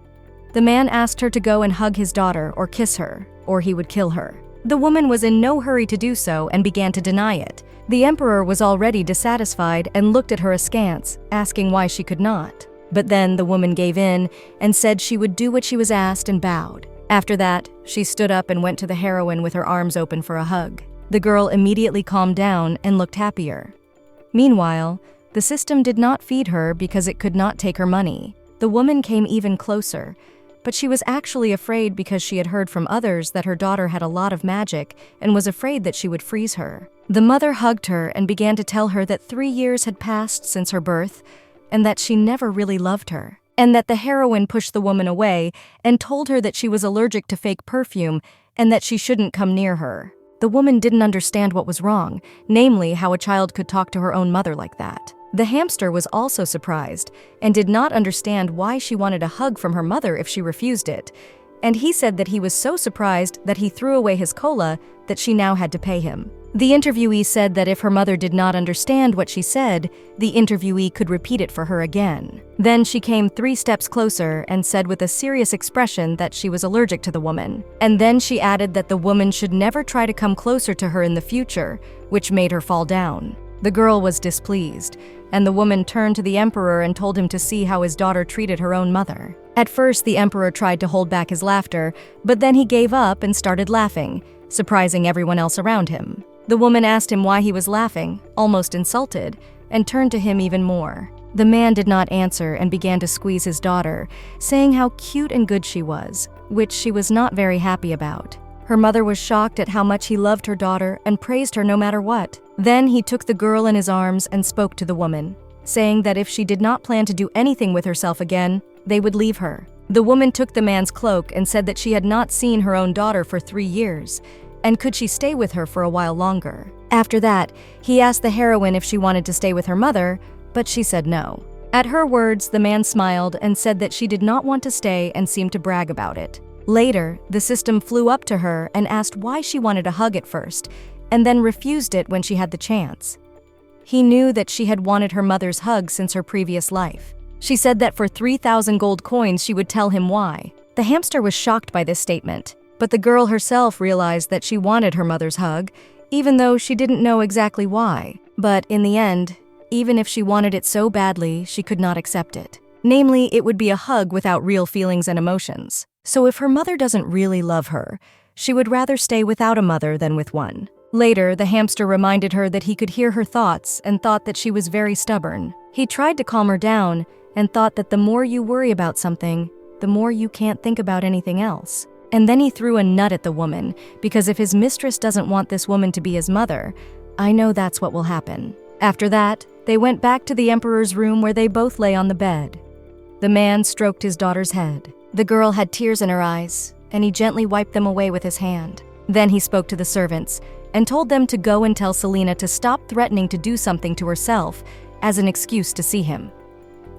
The man asked her to go and hug his daughter or kiss her, or he would kill her. The woman was in no hurry to do so and began to deny it. The emperor was already dissatisfied and looked at her askance, asking why she could not. But then the woman gave in and said she would do what she was asked and bowed. After that, she stood up and went to the heroine with her arms open for a hug. The girl immediately calmed down and looked happier. Meanwhile, the system did not feed her because it could not take her money. The woman came even closer, but she was actually afraid because she had heard from others that her daughter had a lot of magic and was afraid that she would freeze her. The mother hugged her and began to tell her that 3 years had passed since her birth and that she never really loved her, and that the heroine pushed the woman away and told her that she was allergic to fake perfume and that she shouldn't come near her. The woman didn't understand what was wrong, namely how a child could talk to her own mother like that. The hamster was also surprised and did not understand why she wanted a hug from her mother if she refused it, and he said that he was so surprised that he threw away his cola that she now had to pay him. The interviewee said that if her mother did not understand what she said, the interviewee could repeat it for her again. Then she came 3 steps closer and said with a serious expression that she was allergic to the woman. And then she added that the woman should never try to come closer to her in the future, which made her fall down. The girl was displeased, and the woman turned to the emperor and told him to see how his daughter treated her own mother. At first, the emperor tried to hold back his laughter, but then he gave up and started laughing, surprising everyone else around him. The woman asked him why he was laughing, almost insulted, and turned to him even more. The man did not answer and began to squeeze his daughter, saying how cute and good she was, which she was not very happy about. Her mother was shocked at how much he loved her daughter and praised her no matter what. Then he took the girl in his arms and spoke to the woman, saying that if she did not plan to do anything with herself again, they would leave her. The woman took the man's cloak and said that she had not seen her own daughter for 3 years, and could she stay with her for a while longer. After that, he asked the heroine if she wanted to stay with her mother, but she said no. At her words, the man smiled and said that she did not want to stay and seemed to brag about it. Later, the system flew up to her and asked why she wanted a hug at first, and then refused it when she had the chance. He knew that she had wanted her mother's hug since her previous life. She said that for 3,000 gold coins she would tell him why. The hamster was shocked by this statement, but the girl herself realized that she wanted her mother's hug, even though she didn't know exactly why. But in the end, even if she wanted it so badly, she could not accept it. Namely, it would be a hug without real feelings and emotions. So if her mother doesn't really love her, she would rather stay without a mother than with one. Later, the hamster reminded her that he could hear her thoughts and thought that she was very stubborn. He tried to calm her down and thought that the more you worry about something, the more you can't think about anything else. And then he threw a nut at the woman, because if his mistress doesn't want this woman to be his mother, I know that's what will happen. After that, they went back to the emperor's room where they both lay on the bed. The man stroked his daughter's head. The girl had tears in her eyes, and he gently wiped them away with his hand. Then he spoke to the servants and told them to go and tell Selena to stop threatening to do something to herself as an excuse to see him.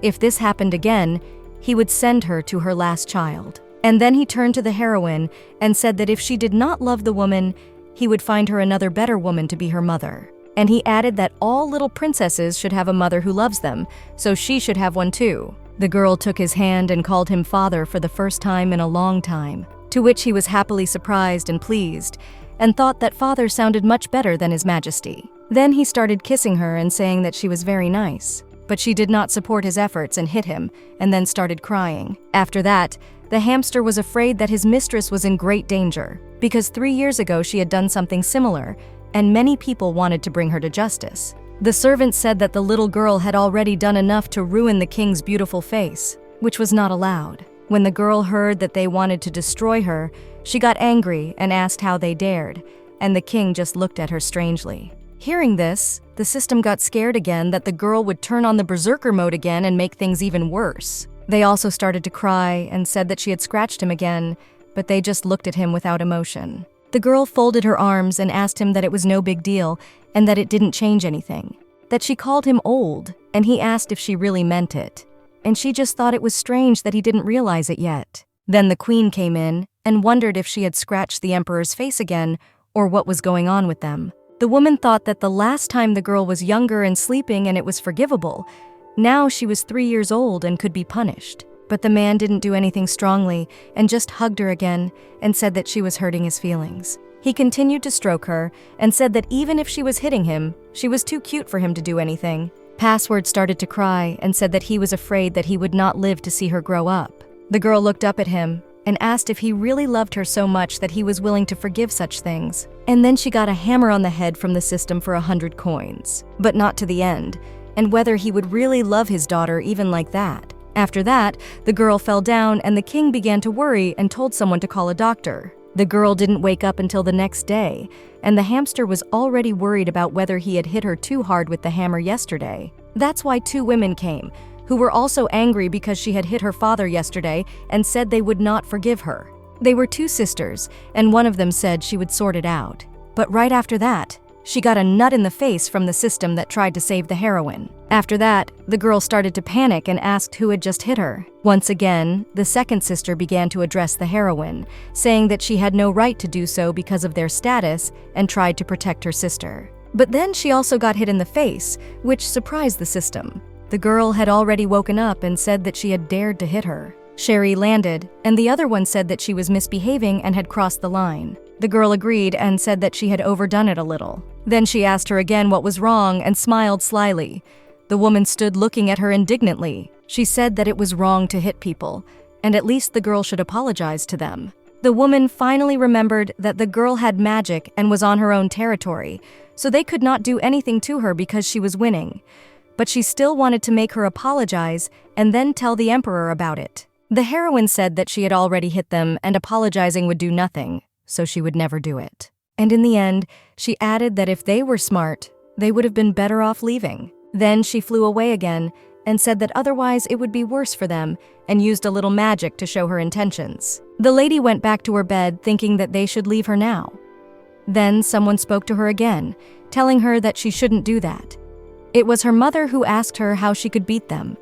If this happened again, he would send her to her last child. And then he turned to the heroine and said that if she did not love the woman, he would find her another better woman to be her mother. And he added that all little princesses should have a mother who loves them, so she should have one too. The girl took his hand and called him father for the first time in a long time, to which he was happily surprised and pleased, and thought that father sounded much better than his majesty. Then he started kissing her and saying that she was very nice. But she did not support his efforts and hit him, and then started crying. After that, the hamster was afraid that his mistress was in great danger, because 3 years ago she had done something similar, and many people wanted to bring her to justice. The servant said that the little girl had already done enough to ruin the king's beautiful face, which was not allowed. When the girl heard that they wanted to destroy her, she got angry and asked how they dared, and the king just looked at her strangely. Hearing this, the system got scared again that the girl would turn on the berserker mode again and make things even worse. They also started to cry and said that she had scratched him again, but they just looked at him without emotion. The girl folded her arms and asked him that it was no big deal and that it didn't change anything. That she called him old, and he asked if she really meant it. And she just thought it was strange that he didn't realize it yet. Then the queen came in and wondered if she had scratched the emperor's face again or what was going on with them. The woman thought that the last time the girl was younger and sleeping and it was forgivable. Now she was 3 years old and could be punished. But the man didn't do anything strongly and just hugged her again and said that she was hurting his feelings. He continued to stroke her and said that even if she was hitting him, she was too cute for him to do anything. Password started to cry and said that he was afraid that he would not live to see her grow up. The girl looked up at him and asked if he really loved her so much that he was willing to forgive such things. And then she got a hammer on the head from the system for 100 coins, but not to the end, and whether he would really love his daughter even like that. After that, the girl fell down and the king began to worry and told someone to call a doctor. The girl didn't wake up until the next day, and the hamster was already worried about whether he had hit her too hard with the hammer yesterday. That's why 2 women came, who were also angry because she had hit her father yesterday and said they would not forgive her. They were 2 sisters, and one of them said she would sort it out. But right after that, she got a nut in the face from the system that tried to save the heroine. After that, the girl started to panic and asked who had just hit her. Once again, the second sister began to address the heroine, saying that she had no right to do so because of their status and tried to protect her sister. But then she also got hit in the face, which surprised the system. The girl had already woken up and said that she had dared to hit her. Sherry landed, and the other one said that she was misbehaving and had crossed the line. The girl agreed and said that she had overdone it a little. Then she asked her again what was wrong and smiled slyly. The woman stood looking at her indignantly. She said that it was wrong to hit people, and at least the girl should apologize to them. The woman finally remembered that the girl had magic and was on her own territory, so they could not do anything to her because she was winning. But she still wanted to make her apologize and then tell the emperor about it. The heroine said that she had already hit them and apologizing would do nothing, so she would never do it. And in the end, she added that if they were smart, they would have been better off leaving. Then she flew away again and said that otherwise it would be worse for them and used a little magic to show her intentions. The lady went back to her bed thinking that they should leave her now. Then someone spoke to her again, telling her that she shouldn't do that. It was her mother who asked her how she could beat them,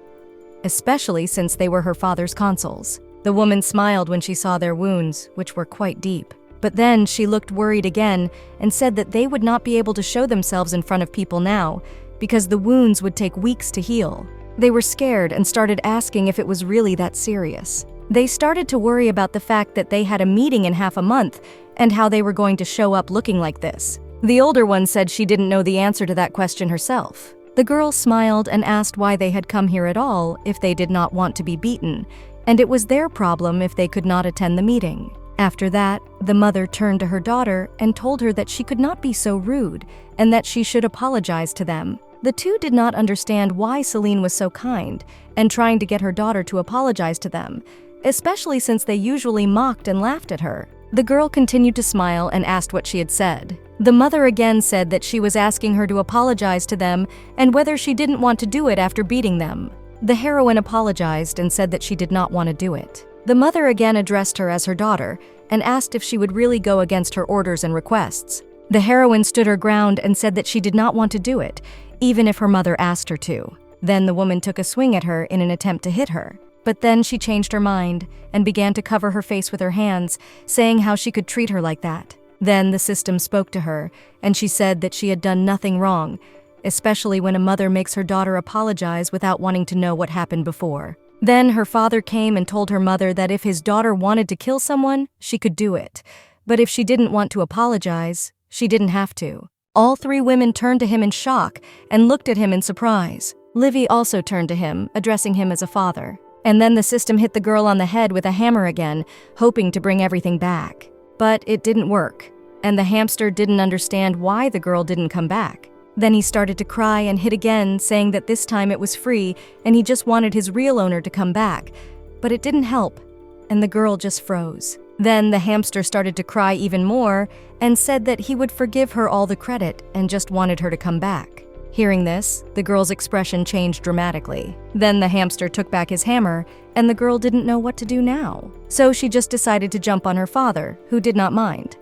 especially since they were her father's consuls. The woman smiled when she saw their wounds, which were quite deep. But then she looked worried again and said that they would not be able to show themselves in front of people now because the wounds would take weeks to heal. They were scared and started asking if it was really that serious. They started to worry about the fact that they had a meeting in half a month and how they were going to show up looking like this. The older one said she didn't know the answer to that question herself. The girl smiled and asked why they had come here at all if they did not want to be beaten, and it was their problem if they could not attend the meeting. After that, the mother turned to her daughter and told her that she could not be so rude and that she should apologize to them. The two did not understand why Celine was so kind and trying to get her daughter to apologize to them, especially since they usually mocked and laughed at her. The girl continued to smile and asked what she had said. The mother again said that she was asking her to apologize to them and whether she didn't want to do it after beating them. The heroine apologized and said that she did not want to do it. The mother again addressed her as her daughter and asked if she would really go against her orders and requests. The heroine stood her ground and said that she did not want to do it, even if her mother asked her to. Then the woman took a swing at her in an attempt to hit her. But then she changed her mind and began to cover her face with her hands, saying how she could treat her like that. Then the system spoke to her, and she said that she had done nothing wrong, especially when a mother makes her daughter apologize without wanting to know what happened before. Then her father came and told her mother that if his daughter wanted to kill someone, she could do it. But if she didn't want to apologize, she didn't have to. All three women turned to him in shock and looked at him in surprise. Livy also turned to him, addressing him as a father. And then the system hit the girl on the head with a hammer again, hoping to bring everything back. But it didn't work, and the hamster didn't understand why the girl didn't come back. Then he started to cry and hit again, saying that this time it was free and he just wanted his real owner to come back. But it didn't help, and the girl just froze. Then the hamster started to cry even more and said that he would forgive her all the credit and just wanted her to come back. Hearing this, the girl's expression changed dramatically. Then the hamster took back his hammer, and the girl didn't know what to do now. So she just decided to jump on her father, who did not mind.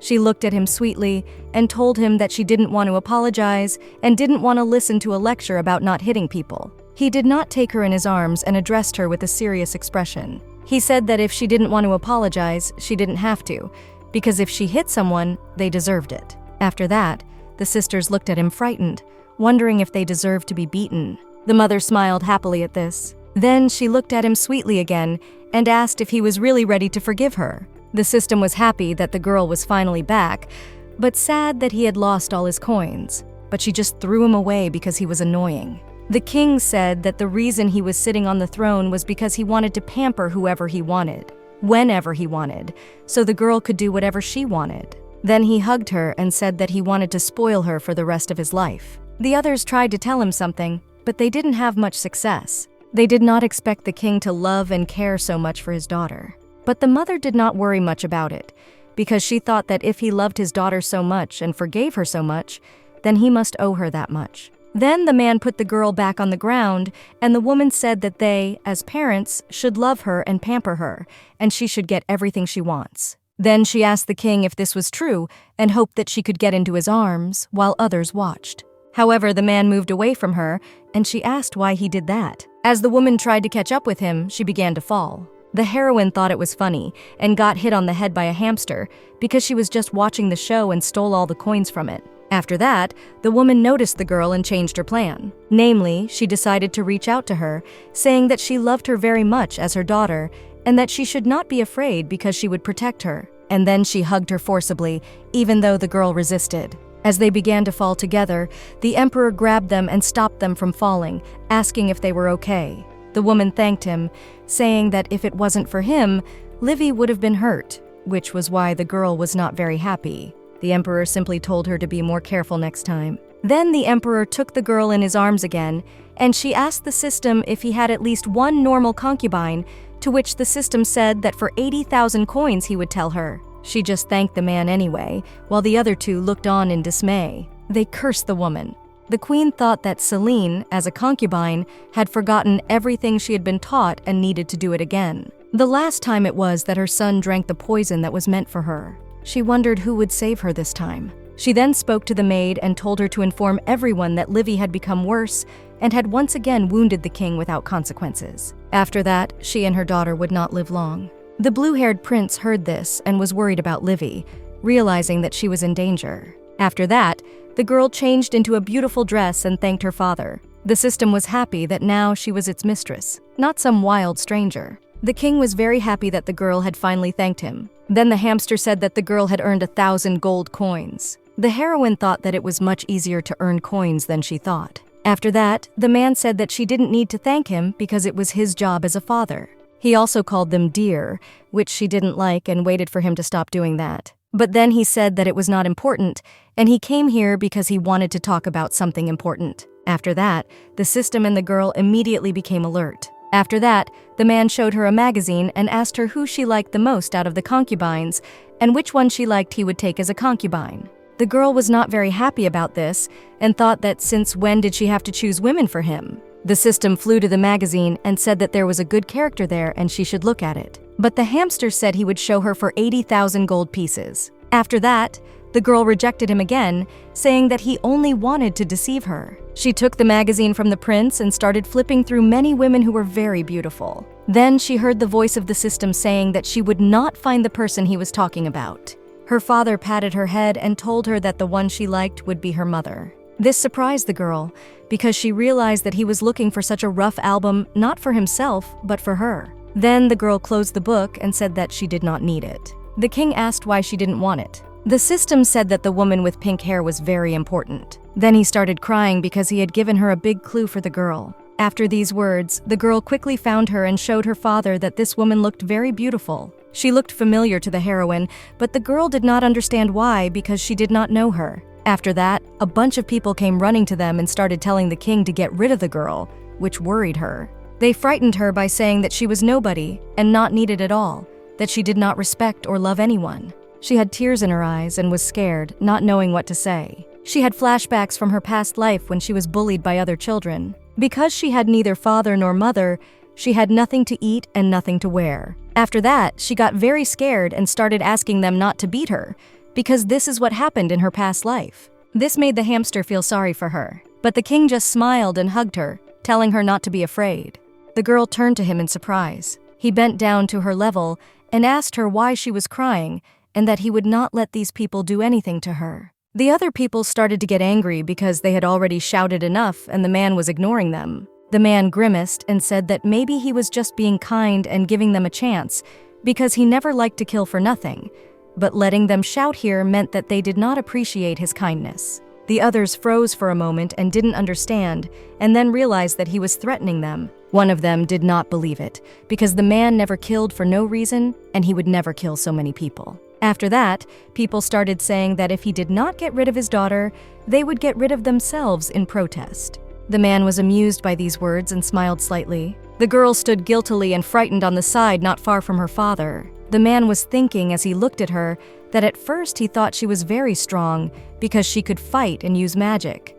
She looked at him sweetly and told him that she didn't want to apologize and didn't want to listen to a lecture about not hitting people. He did not take her in his arms and addressed her with a serious expression. He said that if she didn't want to apologize, she didn't have to, because if she hit someone, they deserved it. After that, the sisters looked at him frightened, wondering if they deserved to be beaten. The mother smiled happily at this. Then she looked at him sweetly again and asked if he was really ready to forgive her. The system was happy that the girl was finally back, but sad that he had lost all his coins. But she just threw him away because he was annoying. The king said that the reason he was sitting on the throne was because he wanted to pamper whoever he wanted, whenever he wanted, so the girl could do whatever she wanted. Then he hugged her and said that he wanted to spoil her for the rest of his life. The others tried to tell him something, but they didn't have much success. They did not expect the king to love and care so much for his daughter. But the mother did not worry much about it, because she thought that if he loved his daughter so much and forgave her so much, then he must owe her that much. Then the man put the girl back on the ground, and the woman said that they, as parents, should love her and pamper her, and she should get everything she wants. Then she asked the king if this was true and hoped that she could get into his arms while others watched. However, the man moved away from her, and she asked why he did that. As the woman tried to catch up with him, she began to fall. The heroine thought it was funny and got hit on the head by a hamster because she was just watching the show and stole all the coins from it. After that, the woman noticed the girl and changed her plan. Namely, she decided to reach out to her, saying that she loved her very much as her daughter and that she should not be afraid because she would protect her. And then she hugged her forcibly, even though the girl resisted. As they began to fall together, the emperor grabbed them and stopped them from falling, asking if they were okay. The woman thanked him, saying that if it wasn't for him, Livy would have been hurt, which was why the girl was not very happy. The emperor simply told her to be more careful next time. Then the emperor took the girl in his arms again, and she asked the system if he had at least one normal concubine, to which the system said that for 80,000 coins he would tell her. She just thanked the man anyway, while the other two looked on in dismay. They cursed the woman. The queen thought that Celine, as a concubine, had forgotten everything she had been taught and needed to do it again. The last time it was that her son drank the poison that was meant for her. She wondered who would save her this time. She then spoke to the maid and told her to inform everyone that Livy had become worse and had once again wounded the king without consequences. After that, she and her daughter would not live long. The blue-haired prince heard this and was worried about Livy, realizing that she was in danger. After that, the girl changed into a beautiful dress and thanked her father. The system was happy that now she was its mistress, not some wild stranger. The king was very happy that the girl had finally thanked him. Then the hamster said that the girl had earned 1,000 gold coins. The heroine thought that it was much easier to earn coins than she thought. After that, the man said that she didn't need to thank him because it was his job as a father. He also called them dear, which she didn't like and waited for him to stop doing that. But then he said that it was not important, and he came here because he wanted to talk about something important. After that, the system and the girl immediately became alert. After that, the man showed her a magazine and asked her who she liked the most out of the concubines and which one she liked he would take as a concubine. The girl was not very happy about this and thought that since when did she have to choose women for him? The system flew to the magazine and said that there was a good character there and she should look at it. But the hamster said he would show her for 80,000 gold pieces. After that, the girl rejected him again, saying that he only wanted to deceive her. She took the magazine from the prince and started flipping through many women who were very beautiful. Then she heard the voice of the system saying that she would not find the person he was talking about. Her father patted her head and told her that the one she liked would be her mother. This surprised the girl, because she realized that he was looking for such a rough album not for himself, but for her. Then the girl closed the book and said that she did not need it. The king asked why she didn't want it. The system said that the woman with pink hair was very important. Then he started crying because he had given her a big clue for the girl. After these words, the girl quickly found her and showed her father that this woman looked very beautiful. She looked familiar to the heroine, but the girl did not understand why because she did not know her. After that, a bunch of people came running to them and started telling the king to get rid of the girl, which worried her. They frightened her by saying that she was nobody and not needed at all, that she did not respect or love anyone. She had tears in her eyes and was scared, not knowing what to say. She had flashbacks from her past life when she was bullied by other children. Because she had neither father nor mother, she had nothing to eat and nothing to wear. After that, she got very scared and started asking them not to beat her, because this is what happened in her past life. This made the hamster feel sorry for her, but the king just smiled and hugged her, telling her not to be afraid. The girl turned to him in surprise. He bent down to her level and asked her why she was crying and that he would not let these people do anything to her. The other people started to get angry because they had already shouted enough and the man was ignoring them. The man grimaced and said that maybe he was just being kind and giving them a chance because he never liked to kill for nothing, but letting them shout here meant that they did not appreciate his kindness. The others froze for a moment and didn't understand, and then realized that he was threatening them. One of them did not believe it, because the man never killed for no reason, and he would never kill so many people. After that, people started saying that if he did not get rid of his daughter, they would get rid of themselves in protest. The man was amused by these words and smiled slightly. The girl stood guiltily and frightened on the side not far from her father. The man was thinking as he looked at her that at first he thought she was very strong because she could fight and use magic.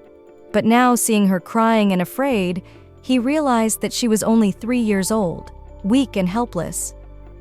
But now, seeing her crying and afraid, he realized that she was only 3 years old, weak and helpless,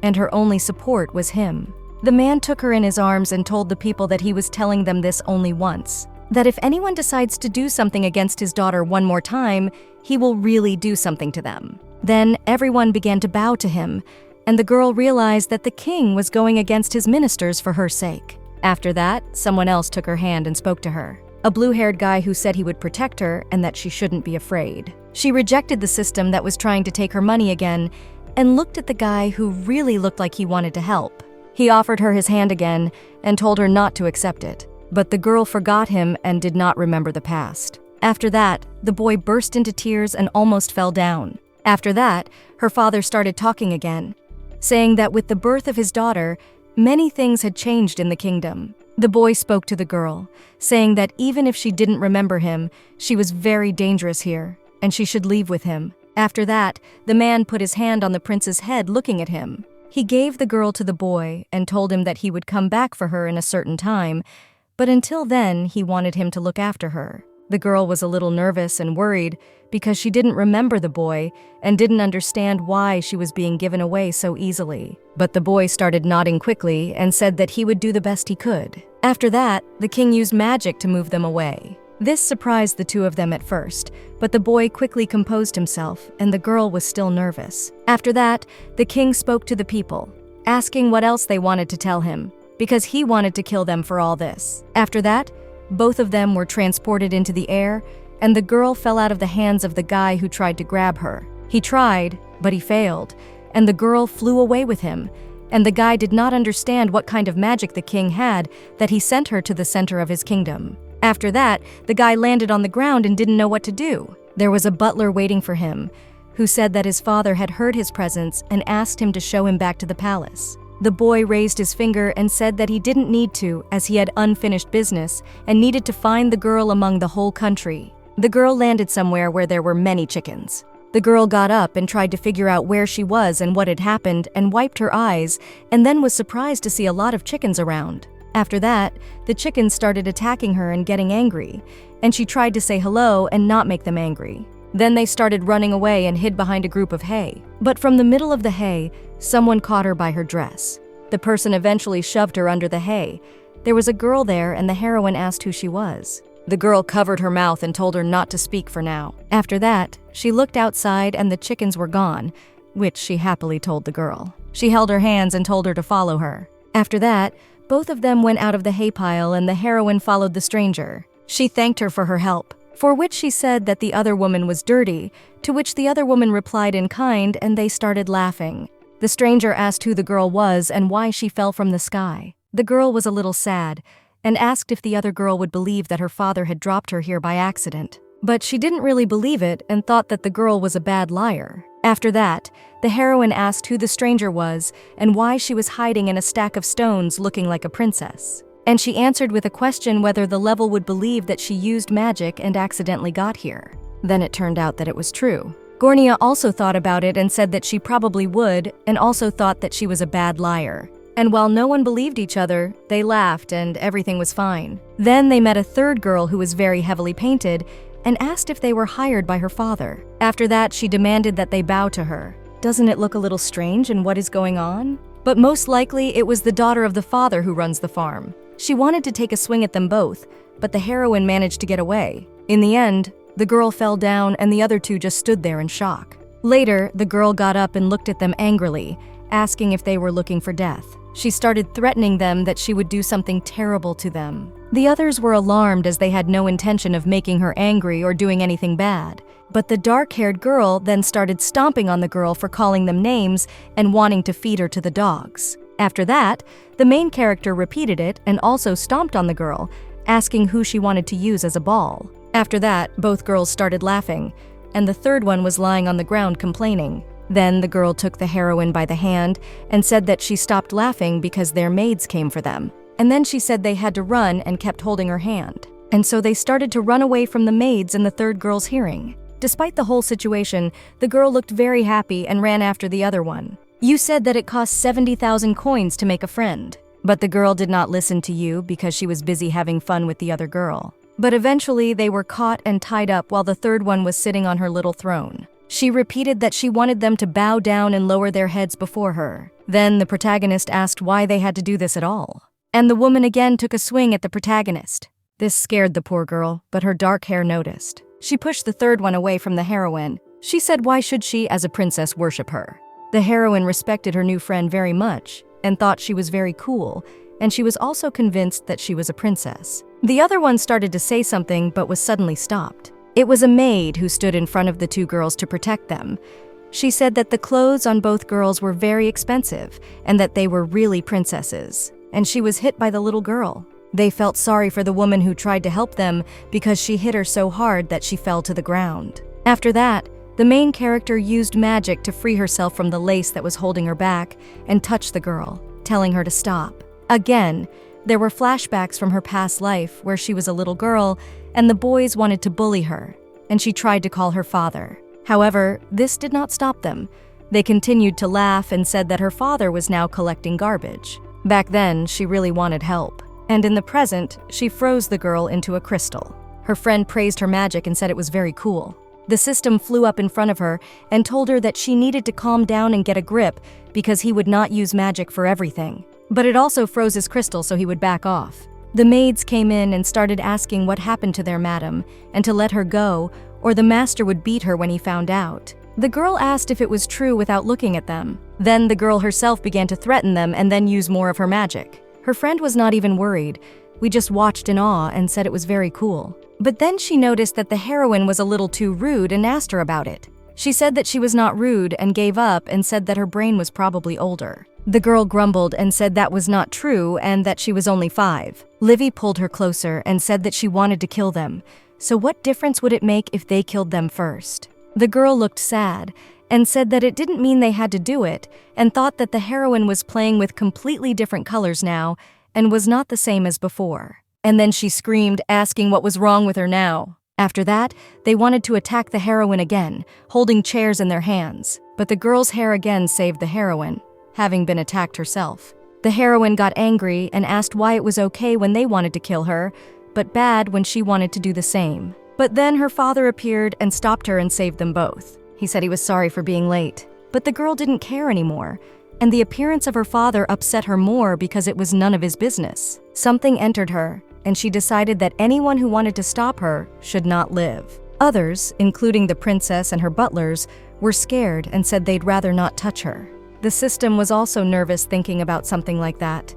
and her only support was him. The man took her in his arms and told the people that he was telling them this only once, that if anyone decides to do something against his daughter one more time, he will really do something to them. Then everyone began to bow to him, and the girl realized that the king was going against his ministers for her sake. After that, someone else took her hand and spoke to her, a blue-haired guy who said he would protect her and that she shouldn't be afraid. She rejected the system that was trying to take her money again and looked at the guy who really looked like he wanted to help. He offered her his hand again and told her not to accept it, but the girl forgot him and did not remember the past. After that, the boy burst into tears and almost fell down. After that, her father started talking again, saying that with the birth of his daughter, many things had changed in the kingdom. The boy spoke to the girl, saying that even if she didn't remember him, she was very dangerous here, and she should leave with him. After that, the man put his hand on the prince's head, looking at him. He gave the girl to the boy and told him that he would come back for her in a certain time, but until then, he wanted him to look after her. The girl was a little nervous and worried because she didn't remember the boy and didn't understand why she was being given away so easily. But the boy started nodding quickly and said that he would do the best he could. After that, the king used magic to move them away. This surprised the two of them at first, but the boy quickly composed himself and the girl was still nervous. After that, the king spoke to the people, asking what else they wanted to tell him, because he wanted to kill them for all this. After that, both of them were transported into the air, and the girl fell out of the hands of the guy who tried to grab her. He tried, but he failed, and the girl flew away with him, and the guy did not understand what kind of magic the king had that he sent her to the center of his kingdom. After that, the guy landed on the ground and didn't know what to do. There was a butler waiting for him, who said that his father had heard his presence and asked him to show him back to the palace. The boy raised his finger and said that he didn't need to, as he had unfinished business and needed to find the girl among the whole country. The girl landed somewhere where there were many chickens. The girl got up and tried to figure out where she was and what had happened and wiped her eyes, and then was surprised to see a lot of chickens around. After that, the chickens started attacking her and getting angry, and she tried to say hello and not make them angry. Then they started running away and hid behind a group of hay. But from the middle of the hay, someone caught her by her dress. The person eventually shoved her under the hay, There was a girl there and the heroine asked who she was. The girl covered her mouth and told her not to speak for now. After that, she looked outside and the chickens were gone, which she happily told the girl. She held her hands and told her to follow her. After that, both of them went out of the hay pile and the heroine followed the stranger. She thanked her for her help, for which she said that the other woman was dirty, to which the other woman replied in kind and they started laughing. The stranger asked who the girl was and why she fell from the sky. The girl was a little sad and asked if the other girl would believe that her father had dropped her here by accident. But she didn't really believe it and thought that the girl was a bad liar. After that, the heroine asked who the stranger was and why she was hiding in a stack of stones looking like a princess. And she answered with a question whether the level would believe that she used magic and accidentally got here. Then it turned out that it was true. Gornia also thought about it and said that she probably would, and also thought that she was a bad liar. And while no one believed each other, they laughed and everything was fine. Then they met a third girl who was very heavily painted and asked if they were hired by her father. After that, she demanded that they bow to her. Doesn't it look a little strange and what is going on? But most likely it was the daughter of the father who runs the farm. She wanted to take a swing at them both, but the heroine managed to get away. In the end, the girl fell down and the other two just stood there in shock. Later, the girl got up and looked at them angrily, asking if they were looking for death. She started threatening them that she would do something terrible to them. The others were alarmed as they had no intention of making her angry or doing anything bad. But the dark-haired girl then started stomping on the girl for calling them names and wanting to feed her to the dogs. After that, the main character repeated it and also stomped on the girl, asking who she wanted to use as a ball. After that, both girls started laughing, and the third one was lying on the ground complaining. Then the girl took the heroine by the hand and said that she stopped laughing because their maids came for them. And then she said they had to run and kept holding her hand. And so they started to run away from the maids in the third girl's hearing. Despite the whole situation, the girl looked very happy and ran after the other one. You said that it cost 70,000 coins to make a friend. But the girl did not listen to you because she was busy having fun with the other girl. But eventually they were caught and tied up while the third one was sitting on her little throne. She repeated that she wanted them to bow down and lower their heads before her. Then the protagonist asked why they had to do this at all. And the woman again took a swing at the protagonist. This scared the poor girl, but her dark hair noticed. She pushed the third one away from the heroine. She said why should she, as a princess, worship her? The heroine respected her new friend very much and thought she was very cool, and she was also convinced that she was a princess. The other one started to say something but was suddenly stopped. It was a maid who stood in front of the two girls to protect them. She said that the clothes on both girls were very expensive and that they were really princesses, and she was hit by the little girl. They felt sorry for the woman who tried to help them because she hit her so hard that she fell to the ground. After that, the main character used magic to free herself from the lace that was holding her back and touched the girl, telling her to stop. Again, there were flashbacks from her past life where she was a little girl and the boys wanted to bully her, and she tried to call her father. However, this did not stop them. They continued to laugh and said that her father was now collecting garbage. Back then, she really wanted help. And in the present, she froze the girl into a crystal. Her friend praised her magic and said it was very cool. The system flew up in front of her and told her that she needed to calm down and get a grip because he would not use magic for everything. But it also froze his crystal so he would back off. The maids came in and started asking what happened to their madam and to let her go, or the master would beat her when he found out. The girl asked if it was true without looking at them. Then the girl herself began to threaten them and then use more of her magic. Her friend was not even worried. We just watched in awe and said it was very cool. But then she noticed that the heroine was a little too rude and asked her about it. She said that she was not rude and gave up and said that her brain was probably older. The girl grumbled and said that was not true and that she was only 5. Livy pulled her closer and said that she wanted to kill them. So what difference would it make if they killed them first? The girl looked sad and said that it didn't mean they had to do it and thought that the heroine was playing with completely different colors now and was not the same as before. And then she screamed, asking what was wrong with her now. After that, they wanted to attack the heroine again, holding chairs in their hands. But the girl's hair again saved the heroine, having been attacked herself. The heroine got angry and asked why it was okay when they wanted to kill her, but bad when she wanted to do the same. But then her father appeared and stopped her and saved them both. He said he was sorry for being late. But the girl didn't care anymore. and the appearance of her father upset her more because it was none of his business. Something entered her, and she decided that anyone who wanted to stop her should not live. Others, including the princess and her butlers, were scared and said they'd rather not touch her. The system was also nervous thinking about something like that,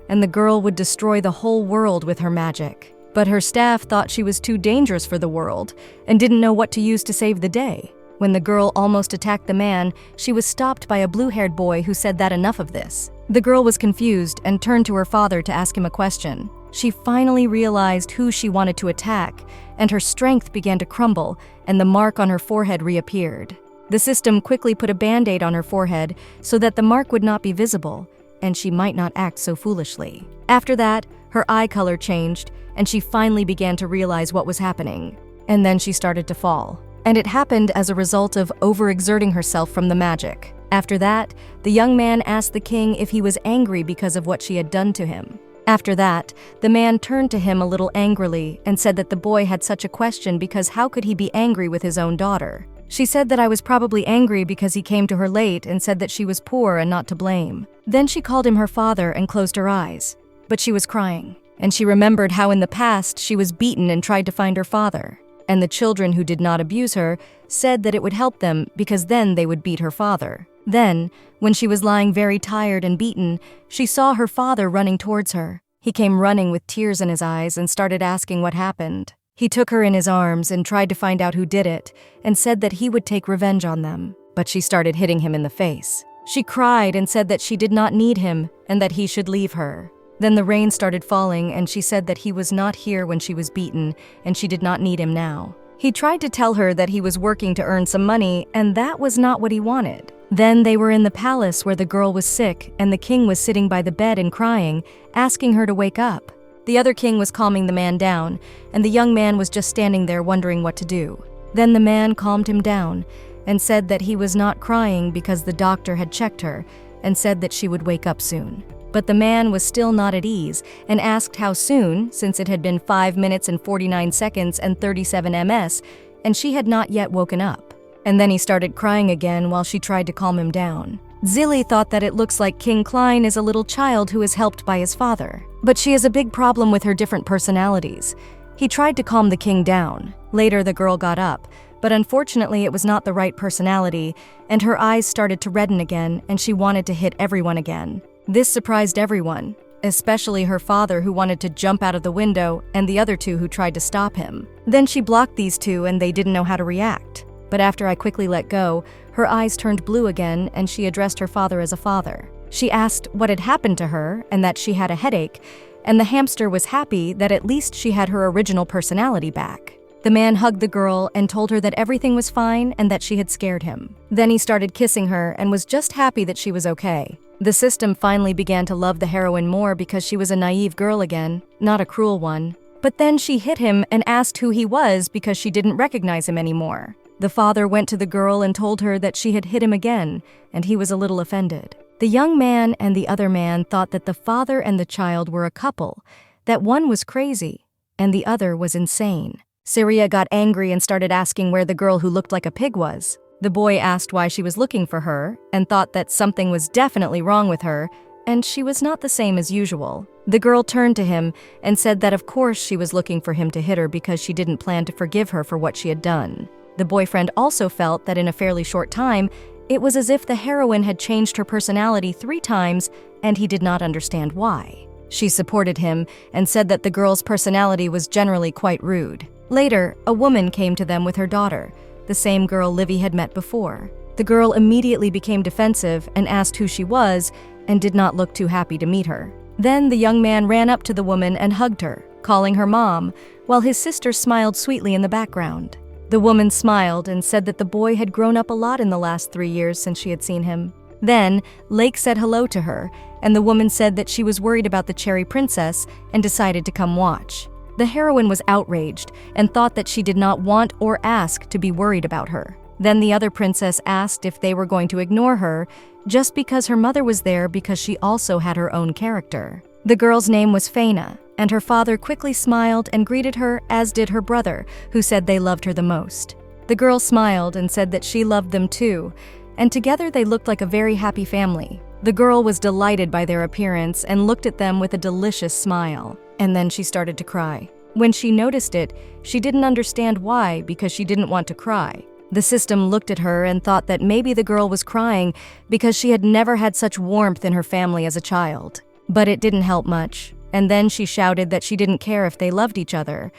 and the girl would destroy the whole world with her magic. But her staff thought she was too dangerous for the world and didn't know what to use to save the day. When the girl almost attacked the man, she was stopped by a blue-haired boy who said that enough of this. The girl was confused and turned to her father to ask him a question. She finally realized who she wanted to attack, and her strength began to crumble, and the mark on her forehead reappeared. The system quickly put a band-aid on her forehead so that the mark would not be visible, and she might not act so foolishly. After that, her eye color changed, and she finally began to realize what was happening. And then she started to fall. And it happened as a result of overexerting herself from the magic. After that, the young man asked the king if he was angry because of what she had done to him. After that, the man turned to him a little angrily and said that the boy had such a question because how could he be angry with his own daughter? She said that I was probably angry because he came to her late and said that she was poor and not to blame. Then she called him her father and closed her eyes. But she was crying, and she remembered how in the past she was beaten and tried to find her father. And the children who did not abuse her said that it would help them because then they would beat her father. Then, when she was lying very tired and beaten, she saw her father running towards her. He came running with tears in his eyes and started asking what happened. He took her in his arms and tried to find out who did it and said that he would take revenge on them. But she started hitting him in the face. She cried and said that she did not need him and that he should leave her. Then the rain started falling and she said that he was not here when she was beaten and she did not need him now. He tried to tell her that he was working to earn some money and that was not what he wanted. Then they were in the palace where the girl was sick and the king was sitting by the bed and crying, asking her to wake up. The other king was calming the man down, and the young man was just standing there wondering what to do. Then the man calmed him down and said that he was not crying because the doctor had checked her and said that she would wake up soon. But the man was still not at ease and asked how soon, since it had been 5 minutes and 49 seconds and 37 ms, and she had not yet woken up. And then he started crying again while she tried to calm him down. Zilly thought that it looks like King Klein is a little child who is helped by his father. But she has a big problem with her different personalities. He tried to calm the king down. Later, the girl got up, but unfortunately it was not the right personality, and her eyes started to redden again, and she wanted to hit everyone again. This surprised everyone, especially her father who wanted to jump out of the window and the other two who tried to stop him. Then she blocked these two and they didn't know how to react. But after I quickly let go, her eyes turned blue again and she addressed her father as a father. She asked what had happened to her and that she had a headache, and the hamster was happy that at least she had her original personality back. The man hugged the girl and told her that everything was fine and that she had scared him. Then he started kissing her and was just happy that she was okay. The system finally began to love the heroine more because she was a naive girl again, not a cruel one. But then she hit him and asked who he was because she didn't recognize him anymore. The father went to the girl and told her that she had hit him again, and he was a little offended. The young man and the other man thought that the father and the child were a couple, that one was crazy, and the other was insane. Syria got angry and started asking where the girl who looked like a pig was. The boy asked why she was looking for her, and thought that something was definitely wrong with her, and she was not the same as usual. The girl turned to him and said that of course she was looking for him to hit her because she didn't plan to forgive her for what she had done. The boyfriend also felt that in a fairly short time, it was as if the heroine had changed her personality 3 times, and he did not understand why. She supported him and said that the girl's personality was generally quite rude. Later, a woman came to them with her daughter, the same girl Livy had met before. The girl immediately became defensive and asked who she was and did not look too happy to meet her. Then the young man ran up to the woman and hugged her, calling her mom, while his sister smiled sweetly in the background. The woman smiled and said that the boy had grown up a lot in the last 3 years since she had seen him. Then, Lake said hello to her, and the woman said that she was worried about the cherry princess and decided to come watch. The heroine was outraged and thought that she did not want or ask to be worried about her. Then the other princess asked if they were going to ignore her just because her mother was there because she also had her own character. The girl's name was Faina, and her father quickly smiled and greeted her, as did her brother, who said they loved her the most. The girl smiled and said that she loved them too, and together they looked like a very happy family. The girl was delighted by their appearance and looked at them with a delicious smile. And then she started to cry. When she noticed it, she didn't understand why because she didn't want to cry. The system looked at her and thought that maybe the girl was crying because she had never had such warmth in her family as a child. But it didn't help much. And then she shouted that she didn't care if they loved each other,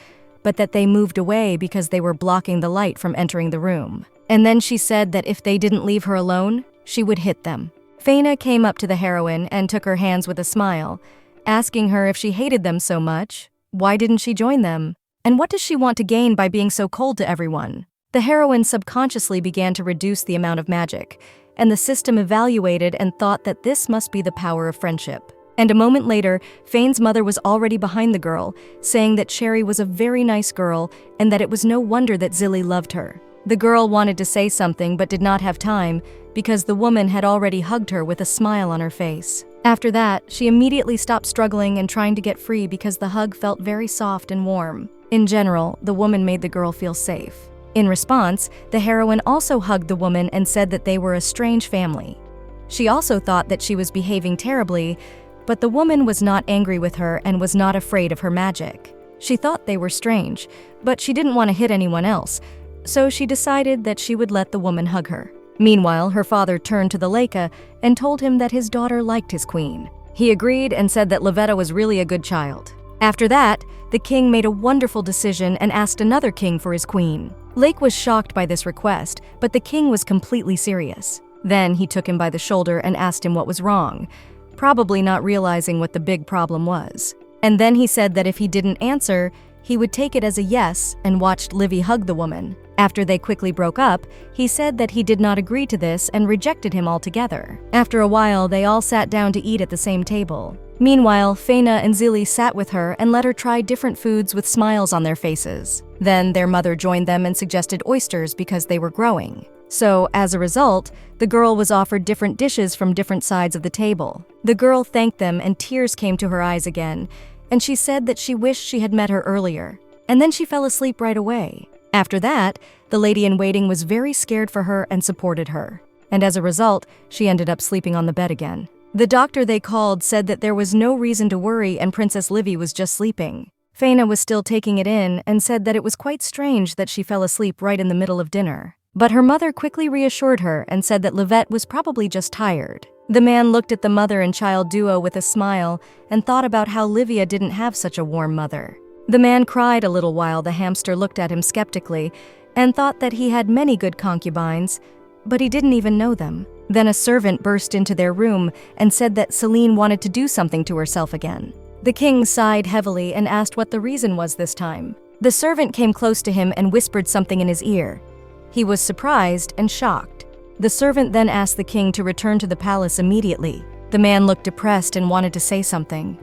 but that they moved away because they were blocking the light from entering the room. And then she said that if they didn't leave her alone, she would hit them. Faina came up to the heroine and took her hands with a smile, asking her if she hated them so much, why didn't she join them? And what does she want to gain by being so cold to everyone? The heroine subconsciously began to reduce the amount of magic, and the system evaluated and thought that this must be the power of friendship. And a moment later, Fane's mother was already behind the girl, saying that Cherry was a very nice girl and that it was no wonder that Zilly loved her. The girl wanted to say something but did not have time because the woman had already hugged her with a smile on her face. After that, she immediately stopped struggling and trying to get free because the hug felt very soft and warm. In general, the woman made the girl feel safe. In response, the heroine also hugged the woman and said that they were a strange family. She also thought that she was behaving terribly, but the woman was not angry with her and was not afraid of her magic. She thought they were strange, but she didn't want to hit anyone else, so she decided that she would let the woman hug her. Meanwhile, her father turned to the Leica and told him that his daughter liked his queen. He agreed and said that Lavetta was really a good child. After that, the king made a wonderful decision and asked another king for his queen. Lake was shocked by this request, but the king was completely serious. Then he took him by the shoulder and asked him what was wrong, probably not realizing what the big problem was. And then he said that if he didn't answer, he would take it as a yes and watched Livy hug the woman. After they quickly broke up, he said that he did not agree to this and rejected him altogether. After a while, they all sat down to eat at the same table. Meanwhile, Faina and Zilly sat with her and let her try different foods with smiles on their faces. Then their mother joined them and suggested oysters because they were growing. So, as a result, the girl was offered different dishes from different sides of the table. The girl thanked them and tears came to her eyes again, and she said that she wished she had met her earlier. And then she fell asleep right away. After that, the lady-in-waiting was very scared for her and supported her. And as a result, she ended up sleeping on the bed again. The doctor they called said that there was no reason to worry and Princess Livy was just sleeping. Faina was still taking it in and said that it was quite strange that she fell asleep right in the middle of dinner. But her mother quickly reassured her and said that Livette was probably just tired. The man looked at the mother and child duo with a smile and thought about how Livia didn't have such a warm mother. The man cried a little while the hamster looked at him skeptically and thought that he had many good concubines, but he didn't even know them. Then a servant burst into their room and said that Celine wanted to do something to herself again. The king sighed heavily and asked what the reason was this time. The servant came close to him and whispered something in his ear. He was surprised and shocked. The servant then asked the king to return to the palace immediately. The man looked depressed and wanted to say something.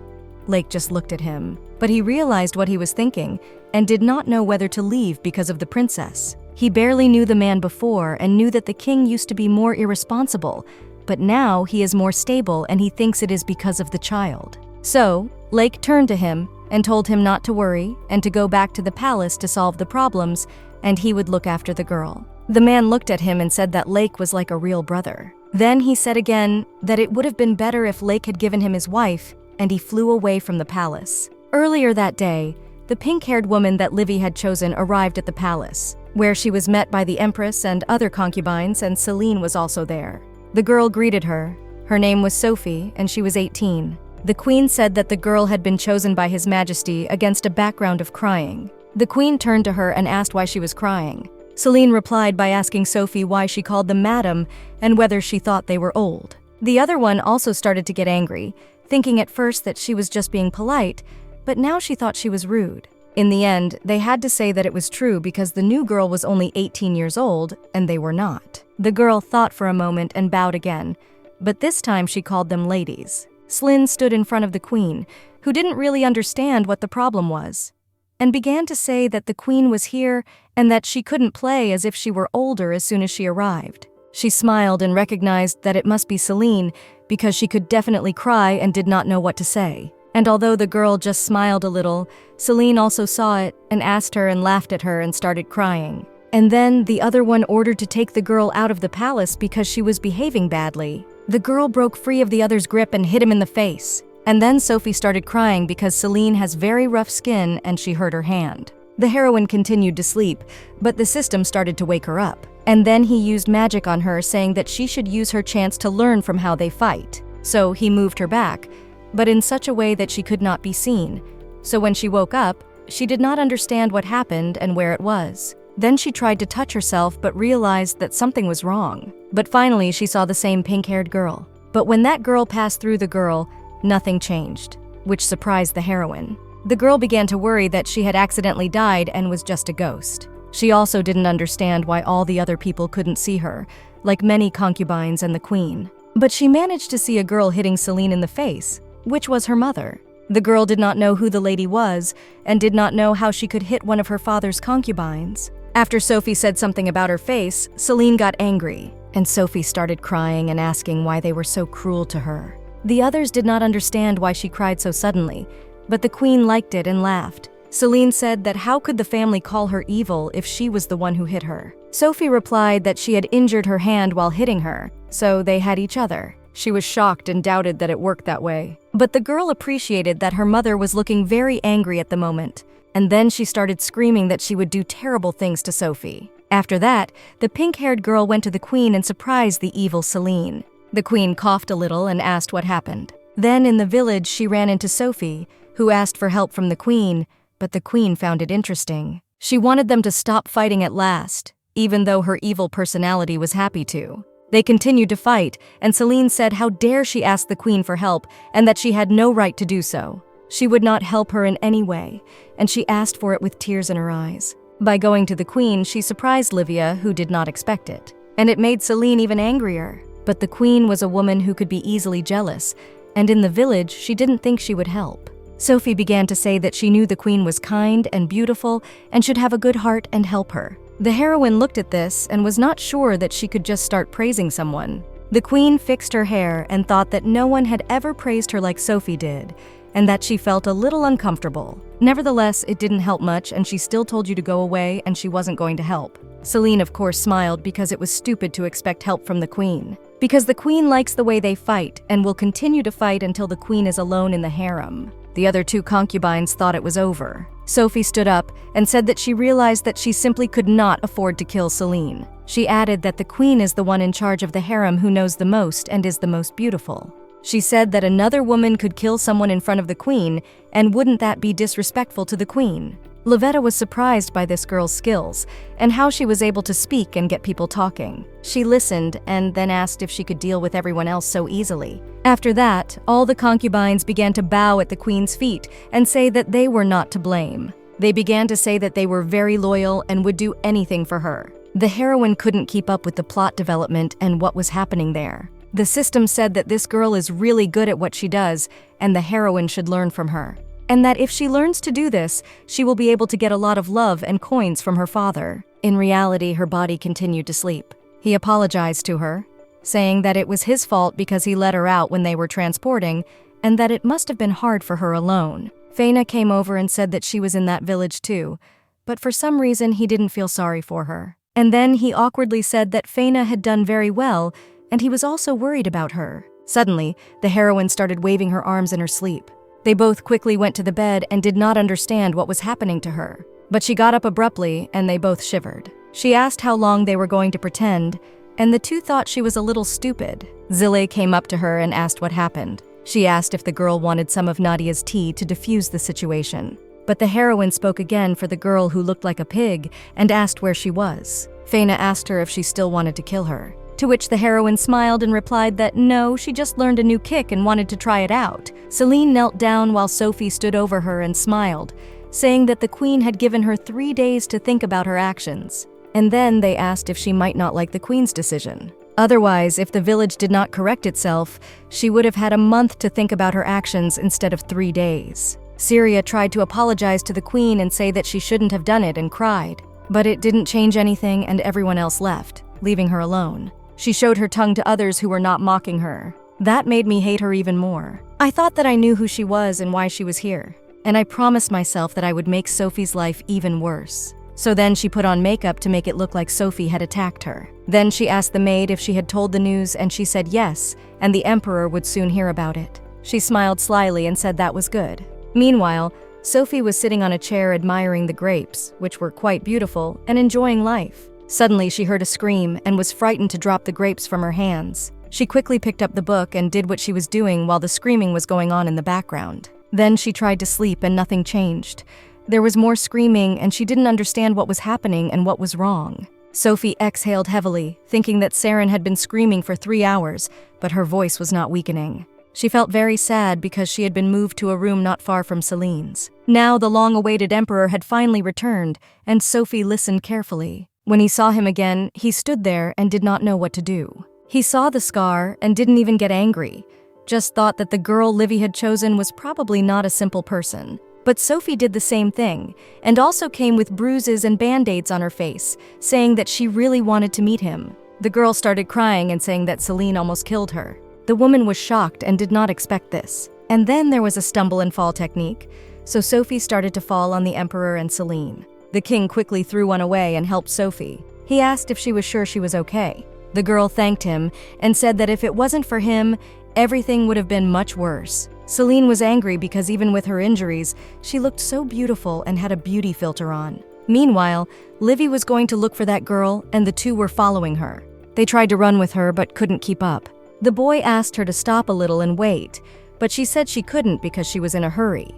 Lake just looked at him, but he realized what he was thinking and did not know whether to leave because of the princess. He barely knew the man before and knew that the king used to be more irresponsible, but now he is more stable and he thinks it is because of the child. So, Lake turned to him and told him not to worry and to go back to the palace to solve the problems, and he would look after the girl. The man looked at him and said that Lake was like a real brother. Then he said again that it would have been better if Lake had given him his wife, and he flew away from the palace. Earlier that day, the pink-haired woman that Livy had chosen arrived at the palace, where she was met by the empress and other concubines, and Celine was also there. The girl greeted her. Her name was Sophie, and she was 18. The queen said that the girl had been chosen by His Majesty against a background of crying. The queen turned to her and asked why she was crying. Celine replied by asking Sophie why she called them madam and whether she thought they were old. The other one also started to get angry, thinking at first that she was just being polite, but now she thought she was rude. In the end, they had to say that it was true because the new girl was only 18 years old and they were not. The girl thought for a moment and bowed again, but this time she called them ladies. Slyn stood in front of the queen, who didn't really understand what the problem was, and began to say that the queen was here and that she couldn't play as if she were older as soon as she arrived. She smiled and recognized that it must be Celine because she could definitely cry and did not know what to say. And although the girl just smiled a little, Celine also saw it and asked her and laughed at her and started crying. And then the other one ordered to take the girl out of the palace because she was behaving badly. The girl broke free of the other's grip and hit him in the face. And then Sophie started crying because Celine has very rough skin and she hurt her hand. The heroine continued to sleep, but the system started to wake her up. And then he used magic on her, saying that she should use her chance to learn from how they fight. So he moved her back, but in such a way that she could not be seen. So when she woke up, she did not understand what happened and where it was. Then she tried to touch herself but realized that something was wrong. But finally she saw the same pink-haired girl. But when that girl passed through the girl, nothing changed, which surprised the heroine. The girl began to worry that she had accidentally died and was just a ghost. She also didn't understand why all the other people couldn't see her, like many concubines and the queen. But she managed to see a girl hitting Celine in the face, which was her mother. The girl did not know who the lady was and did not know how she could hit one of her father's concubines. After Sophie said something about her face, Celine got angry, and Sophie started crying and asking why they were so cruel to her. The others did not understand why she cried so suddenly, but the queen liked it and laughed. Celine said that how could the family call her evil if she was the one who hit her? Sophie replied that she had injured her hand while hitting her, so they had each other. She was shocked and doubted that it worked that way. But the girl appreciated that her mother was looking very angry at the moment, and then she started screaming that she would do terrible things to Sophie. After that, the pink-haired girl went to the queen and surprised the evil Celine. The queen coughed a little and asked what happened. Then in the village she ran into Sophie, who asked for help from the queen, but the queen found it interesting. She wanted them to stop fighting at last, even though her evil personality was happy to. They continued to fight, and Celine said how dare she ask the queen for help and that she had no right to do so. She would not help her in any way, and she asked for it with tears in her eyes. By going to the queen, she surprised Livia, who did not expect it. And it made Celine even angrier. But the queen was a woman who could be easily jealous, and in the village, she didn't think she would help. Sophie began to say that she knew the queen was kind and beautiful and should have a good heart and help her. The heroine looked at this and was not sure that she could just start praising someone. The queen fixed her hair and thought that no one had ever praised her like Sophie did, and that she felt a little uncomfortable. Nevertheless, it didn't help much, and she still told you to go away and she wasn't going to help. Celine, of course, smiled because it was stupid to expect help from the queen. Because the queen likes the way they fight and will continue to fight until the queen is alone in the harem. The other two concubines thought it was over. Sophie stood up and said that she realized that she simply could not afford to kill Celine. She added that the queen is the one in charge of the harem who knows the most and is the most beautiful. She said that another woman could kill someone in front of the queen, and wouldn't that be disrespectful to the queen? Livetta was surprised by this girl's skills and how she was able to speak and get people talking. She listened and then asked if she could deal with everyone else so easily. After that, all the concubines began to bow at the queen's feet and say that they were not to blame. They began to say that they were very loyal and would do anything for her. The heroine couldn't keep up with the plot development and what was happening there. The system said that this girl is really good at what she does and the heroine should learn from her. And that if she learns to do this, she will be able to get a lot of love and coins from her father. In reality, her body continued to sleep. He apologized to her, saying that it was his fault because he let her out when they were transporting, and that it must have been hard for her alone. Faina came over and said that she was in that village too, but for some reason he didn't feel sorry for her. And then he awkwardly said that Faina had done very well, and he was also worried about her. Suddenly, the heroine started waving her arms in her sleep. They both quickly went to the bed and did not understand what was happening to her. But she got up abruptly and they both shivered. She asked how long they were going to pretend, and the two thought she was a little stupid. Zille came up to her and asked what happened. She asked if the girl wanted some of Nadia's tea to defuse the situation. But the heroine spoke again for the girl who looked like a pig and asked where she was. Faina asked her if she still wanted to kill her. To which the heroine smiled and replied that no, she just learned a new kick and wanted to try it out. Celine knelt down while Sophie stood over her and smiled, saying that the queen had given her 3 days to think about her actions. And then they asked if she might not like the queen's decision. Otherwise, if the village did not correct itself, she would have had a month to think about her actions instead of 3 days. Syria tried to apologize to the queen and say that she shouldn't have done it and cried. But it didn't change anything and everyone else left, leaving her alone. She showed her tongue to others who were not mocking her. That made me hate her even more. I thought that I knew who she was and why she was here, and I promised myself that I would make Sophie's life even worse. So then she put on makeup to make it look like Sophie had attacked her. Then she asked the maid if she had told the news, and she said yes, and the emperor would soon hear about it. She smiled slyly and said that was good. Meanwhile, Sophie was sitting on a chair admiring the grapes, which were quite beautiful, and enjoying life. Suddenly she heard a scream and was frightened to drop the grapes from her hands. She quickly picked up the book and did what she was doing while the screaming was going on in the background. Then she tried to sleep and nothing changed. There was more screaming and she didn't understand what was happening and what was wrong. Sophie exhaled heavily, thinking that Saren had been screaming for 3 hours, but her voice was not weakening. She felt very sad because she had been moved to a room not far from Celine's. Now the long-awaited emperor had finally returned, and Sophie listened carefully. When he saw him again, he stood there and did not know what to do. He saw the scar and didn't even get angry, just thought that the girl Livy had chosen was probably not a simple person. But Sophie did the same thing, and also came with bruises and band-aids on her face, saying that she really wanted to meet him. The girl started crying and saying that Celine almost killed her. The woman was shocked and did not expect this. And then there was a stumble and fall technique, so Sophie started to fall on the emperor and Celine. The king quickly threw one away and helped Sophie. He asked if she was sure she was okay. The girl thanked him and said that if it wasn't for him, everything would have been much worse. Celine was angry because even with her injuries, she looked so beautiful and had a beauty filter on. Meanwhile, Livy was going to look for that girl and the two were following her. They tried to run with her but couldn't keep up. The boy asked her to stop a little and wait, but she said she couldn't because she was in a hurry.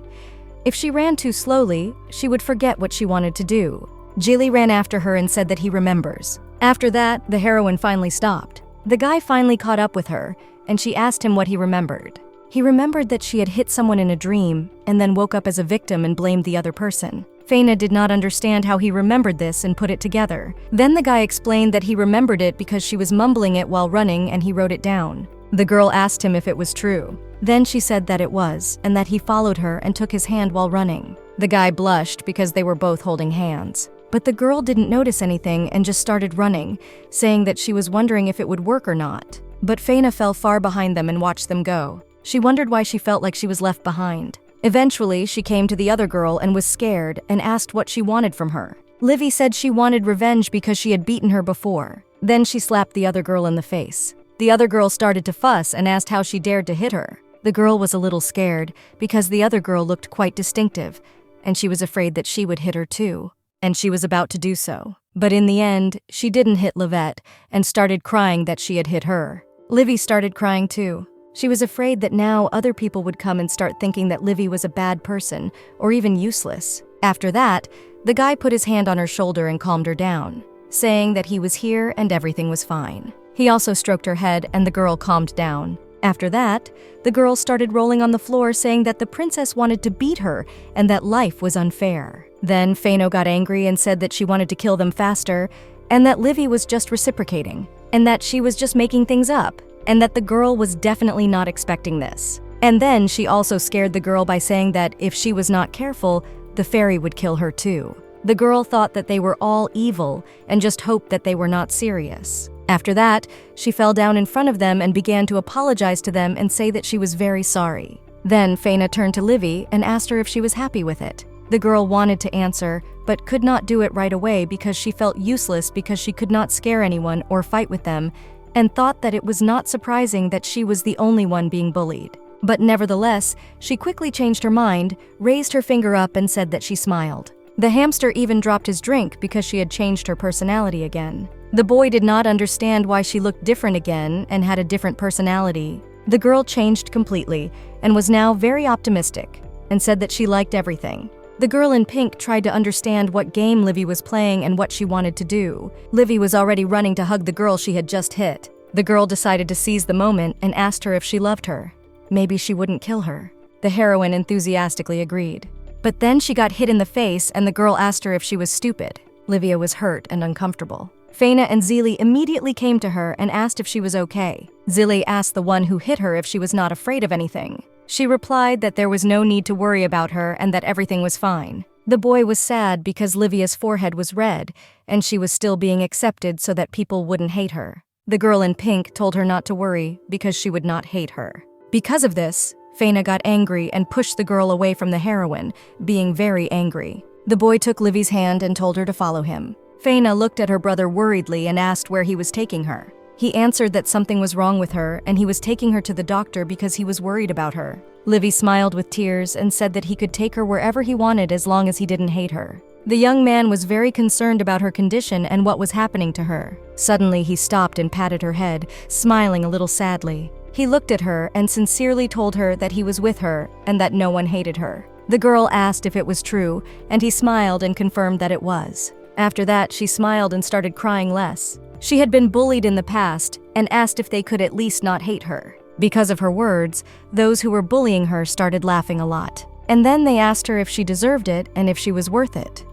If she ran too slowly, she would forget what she wanted to do. Jilly ran after her and said that he remembers. After that, the heroine finally stopped. The guy finally caught up with her, and she asked him what he remembered. He remembered that she had hit someone in a dream and then woke up as a victim and blamed the other person. Feina did not understand how he remembered this and put it together. Then the guy explained that he remembered it because she was mumbling it while running and he wrote it down. The girl asked him if it was true. Then she said that it was, and that he followed her and took his hand while running. The guy blushed because they were both holding hands. But the girl didn't notice anything and just started running, saying that she was wondering if it would work or not. But Feina fell far behind them and watched them go. She wondered why she felt like she was left behind. Eventually, she came to the other girl and was scared and asked what she wanted from her. Livy said she wanted revenge because she had beaten her before. Then she slapped the other girl in the face. The other girl started to fuss and asked how she dared to hit her. The girl was a little scared because the other girl looked quite distinctive, and she was afraid that she would hit her too. And she was about to do so. But in the end, she didn't hit Livette and started crying that she had hit her. Livy started crying too. She was afraid that now other people would come and start thinking that Livy was a bad person or even useless. After that, the guy put his hand on her shoulder and calmed her down, saying that he was here and everything was fine. He also stroked her head and the girl calmed down. After that, the girl started rolling on the floor saying that the princess wanted to beat her and that life was unfair. Then Feino got angry and said that she wanted to kill them faster and that Livy was just reciprocating and that she was just making things up and that the girl was definitely not expecting this. And then she also scared the girl by saying that if she was not careful, the fairy would kill her too. The girl thought that they were all evil and just hoped that they were not serious. After that, she fell down in front of them and began to apologize to them and say that she was very sorry. Then Feina turned to Livy and asked her if she was happy with it. The girl wanted to answer, but could not do it right away because she felt useless because she could not scare anyone or fight with them, and thought that it was not surprising that she was the only one being bullied. But nevertheless, she quickly changed her mind, raised her finger up and said that she smiled. The hamster even dropped his drink because she had changed her personality again. The boy did not understand why she looked different again and had a different personality. The girl changed completely and was now very optimistic and said that she liked everything. The girl in pink tried to understand what game Livy was playing and what she wanted to do. Livy was already running to hug the girl she had just hit. The girl decided to seize the moment and asked her if she loved her. Maybe she wouldn't kill her. The heroine enthusiastically agreed. But then she got hit in the face and the girl asked her if she was stupid. Livia was hurt and uncomfortable. Feina and Zili immediately came to her and asked if she was okay. Zili asked the one who hit her if she was not afraid of anything. She replied that there was no need to worry about her and that everything was fine. The boy was sad because Livia's forehead was red and she was still being accepted so that people wouldn't hate her. The girl in pink told her not to worry because she would not hate her. Because of this, Feina got angry and pushed the girl away from the heroine, being very angry. The boy took Livy's hand and told her to follow him. Faina looked at her brother worriedly and asked where he was taking her. He answered that something was wrong with her and he was taking her to the doctor because he was worried about her. Livy smiled with tears and said that he could take her wherever he wanted as long as he didn't hate her. The young man was very concerned about her condition and what was happening to her. Suddenly, he stopped and patted her head, smiling a little sadly. He looked at her and sincerely told her that he was with her and that no one hated her. The girl asked if it was true, and he smiled and confirmed that it was. After that, she smiled and started crying less. She had been bullied in the past and asked if they could at least not hate her. Because of her words, those who were bullying her started laughing a lot. And then they asked her if she deserved it and if she was worth it.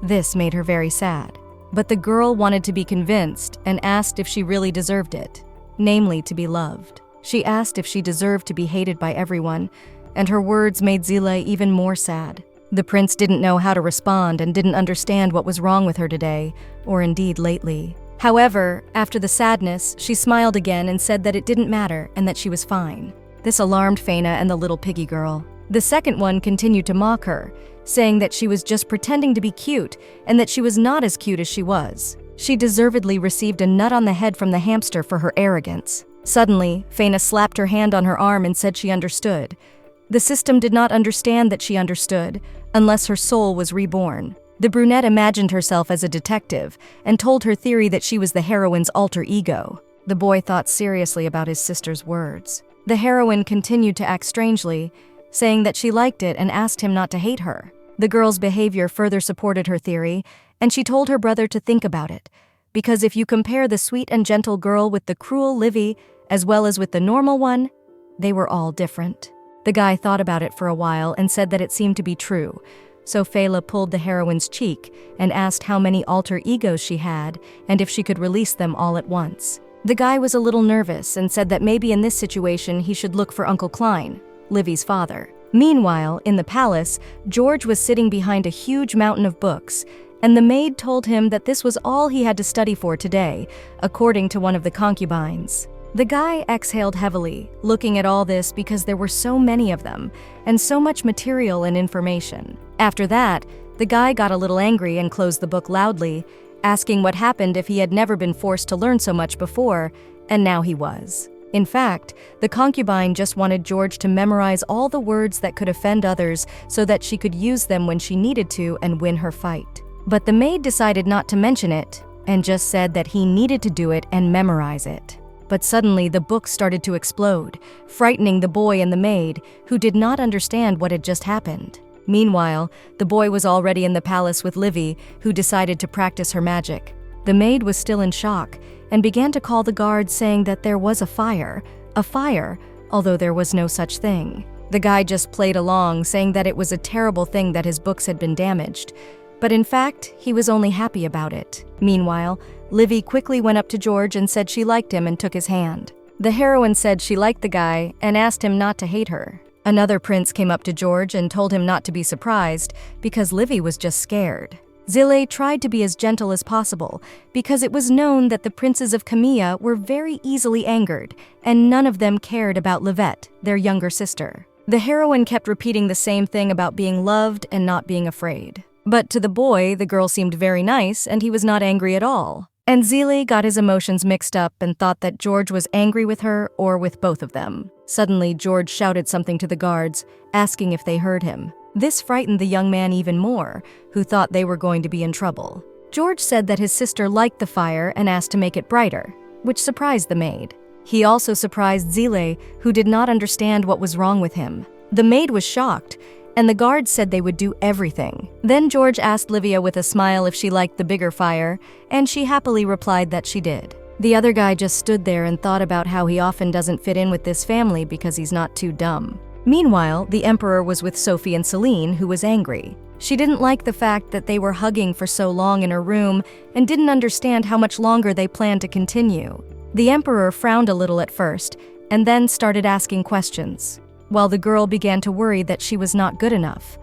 This made her very sad. But the girl wanted to be convinced and asked if she really deserved it, namely to be loved. She asked if she deserved to be hated by everyone, and her words made Zile even more sad. The prince didn't know how to respond and didn't understand what was wrong with her today, or indeed lately. However, after the sadness, she smiled again and said that it didn't matter and that she was fine. This alarmed Faina and the little piggy girl. The second one continued to mock her, saying that she was just pretending to be cute and that she was not as cute as she was. She deservedly received a nut on the head from the hamster for her arrogance. Suddenly, Faina slapped her hand on her arm and said she understood. The system did not understand that she understood, unless her soul was reborn. The brunette imagined herself as a detective and told her theory that she was the heroine's alter ego. The boy thought seriously about his sister's words. The heroine continued to act strangely, saying that she liked it and asked him not to hate her. The girl's behavior further supported her theory, and she told her brother to think about it, because if you compare the sweet and gentle girl with the cruel Livy, as well as with the normal one, they were all different. The guy thought about it for a while and said that it seemed to be true, so Fela pulled the heroine's cheek and asked how many alter egos she had and if she could release them all at once. The guy was a little nervous and said that maybe in this situation he should look for Uncle Klein, Livy's father. Meanwhile, in the palace, George was sitting behind a huge mountain of books, and the maid told him that this was all he had to study for today, according to one of the concubines. The guy exhaled heavily, looking at all this because there were so many of them, and so much material and information. After that, the guy got a little angry and closed the book loudly, asking what happened if he had never been forced to learn so much before, and now he was. In fact, the concubine just wanted George to memorize all the words that could offend others so that she could use them when she needed to and win her fight. But the maid decided not to mention it, and just said that he needed to do it and memorize it. But suddenly the book started to explode, frightening the boy and the maid, who did not understand what had just happened. Meanwhile, the boy was already in the palace with Livy, who decided to practice her magic. The maid was still in shock, and began to call the guards saying that there was a fire, although there was no such thing. The guy just played along, saying that it was a terrible thing that his books had been damaged, but in fact, he was only happy about it. Meanwhile, Livy quickly went up to George and said she liked him and took his hand. The heroine said she liked the guy and asked him not to hate her. Another prince came up to George and told him not to be surprised because Livy was just scared. Zile tried to be as gentle as possible because it was known that the princes of Camilla were very easily angered, and none of them cared about Livette, their younger sister. The heroine kept repeating the same thing about being loved and not being afraid. But to the boy, the girl seemed very nice and he was not angry at all. And Zile got his emotions mixed up and thought that George was angry with her or with both of them. Suddenly, George shouted something to the guards, asking if they heard him. This frightened the young man even more, who thought they were going to be in trouble. George said that his sister liked the fire and asked to make it brighter, which surprised the maid. He also surprised Zile, who did not understand what was wrong with him. The maid was shocked, and the guards said they would do everything. Then George asked Livia with a smile if she liked the bigger fire, and she happily replied that she did. The other guy just stood there and thought about how he often doesn't fit in with this family because he's not too dumb. Meanwhile, the emperor was with Sophie and Celine, who was angry. She didn't like the fact that they were hugging for so long in her room and didn't understand how much longer they planned to continue. The emperor frowned a little at first and then started asking questions, while the girl began to worry that she was not good enough.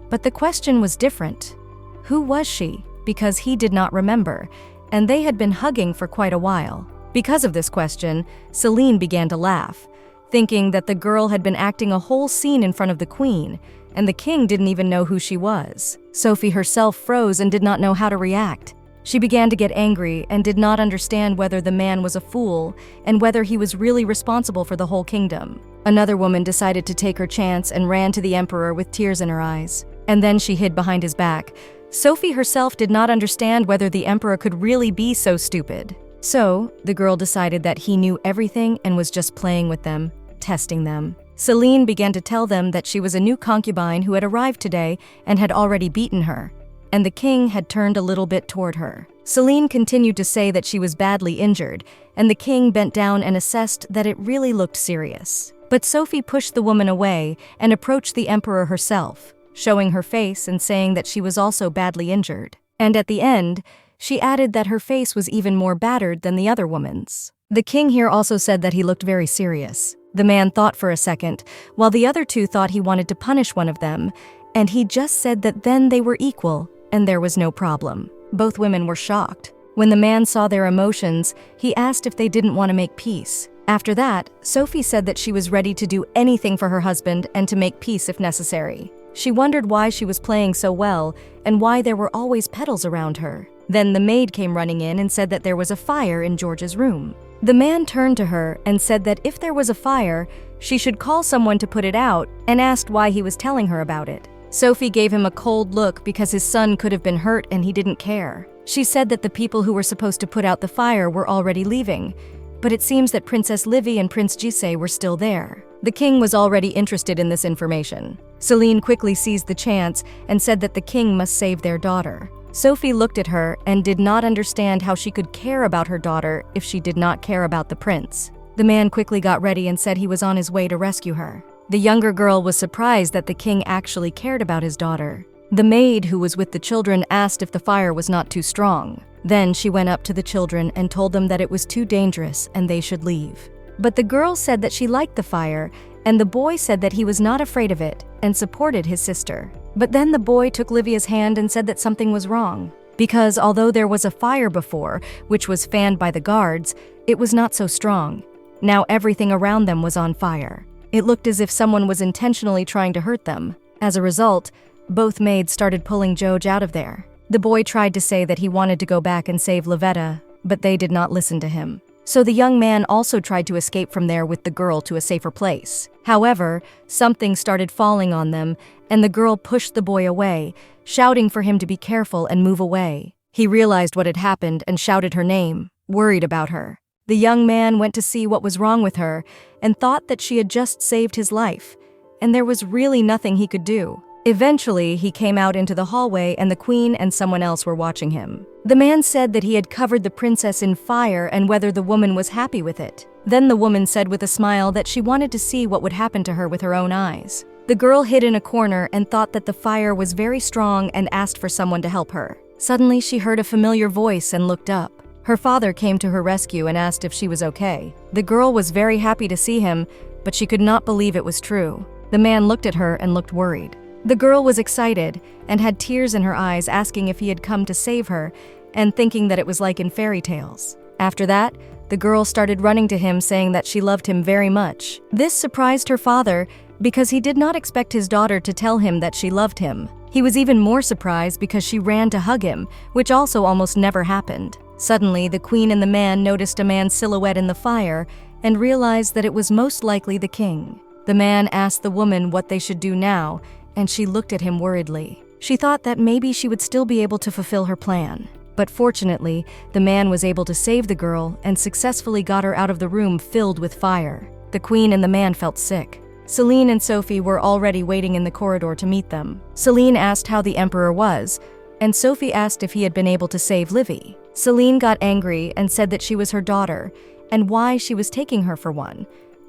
But the question was different. Who was she? Because he did not remember, and they had been hugging for quite a while. Because of this question, Celine began to laugh, thinking that the girl had been acting a whole scene in front of the queen, and the king didn't even know who she was. Sophie herself froze and did not know how to react. She began to get angry and did not understand whether the man was a fool and whether he was really responsible for the whole kingdom. Another woman decided to take her chance and ran to the emperor with tears in her eyes. And then she hid behind his back. Sophie herself did not understand whether the emperor could really be so stupid. So, the girl decided that he knew everything and was just playing with them, testing them. Celine began to tell them that she was a new concubine who had arrived today and had already beaten her, and the king had turned a little bit toward her. Celine continued to say that she was badly injured, and the king bent down and assessed that it really looked serious. But Sophie pushed the woman away and approached the emperor herself, showing her face and saying that she was also badly injured. And at the end, she added that her face was even more battered than the other woman's. The king here also said that he looked very serious. The man thought for a second, while the other two thought he wanted to punish one of them, and he just said that then they were equal, and there was no problem. Both women were shocked. When the man saw their emotions, he asked if they didn't want to make peace. After that, Sophie said that she was ready to do anything for her husband and to make peace if necessary. She wondered why she was playing so well and why there were always petals around her. Then the maid came running in and said that there was a fire in George's room. The man turned to her and said that if there was a fire, she should call someone to put it out, and asked why he was telling her about it. Sophie gave him a cold look because his son could have been hurt and he didn't care. She said that the people who were supposed to put out the fire were already leaving, but it seems that Princess Livy and Prince Jisei were still there. The king was already interested in this information. Celine quickly seized the chance and said that the king must save their daughter. Sophie looked at her and did not understand how she could care about her daughter if she did not care about the prince. The man quickly got ready and said he was on his way to rescue her. The younger girl was surprised that the king actually cared about his daughter. The maid who was with the children asked if the fire was not too strong. Then she went up to the children and told them that it was too dangerous and they should leave. But the girl said that she liked the fire, and the boy said that he was not afraid of it and supported his sister. But then the boy took Livia's hand and said that something was wrong. Because although there was a fire before, which was fanned by the guards, it was not so strong. Now everything around them was on fire. It looked as if someone was intentionally trying to hurt them. As a result, both maids started pulling George out of there. The boy tried to say that he wanted to go back and save Livetta, but they did not listen to him. So the young man also tried to escape from there with the girl to a safer place. However, something started falling on them, and the girl pushed the boy away, shouting for him to be careful and move away. He realized what had happened and shouted her name, worried about her. The young man went to see what was wrong with her and thought that she had just saved his life, and there was really nothing he could do. Eventually, he came out into the hallway and the queen and someone else were watching him. The man said that he had covered the princess in fire and whether the woman was happy with it. Then the woman said with a smile that she wanted to see what would happen to her with her own eyes. The girl hid in a corner and thought that the fire was very strong and asked for someone to help her. Suddenly, she heard a familiar voice and looked up. Her father came to her rescue and asked if she was okay. The girl was very happy to see him, but she could not believe it was true. The man looked at her and looked worried. The girl was excited and had tears in her eyes, asking if he had come to save her and thinking that it was like in fairy tales. After that, the girl started running to him saying that she loved him very much. This surprised her father because he did not expect his daughter to tell him that she loved him. He was even more surprised because she ran to hug him, which also almost never happened. Suddenly, the queen and the man noticed a man's silhouette in the fire and realized that it was most likely the king. The man asked the woman what they should do now, and she looked at him worriedly. She thought that maybe she would still be able to fulfill her plan. But fortunately, the man was able to save the girl and successfully got her out of the room filled with fire. The queen and the man felt sick. Celine and Sophie were already waiting in the corridor to meet them. Celine asked how the emperor was, and Sophie asked if he had been able to save Livy. Celine got angry and said that she was her daughter and why she was taking her for one,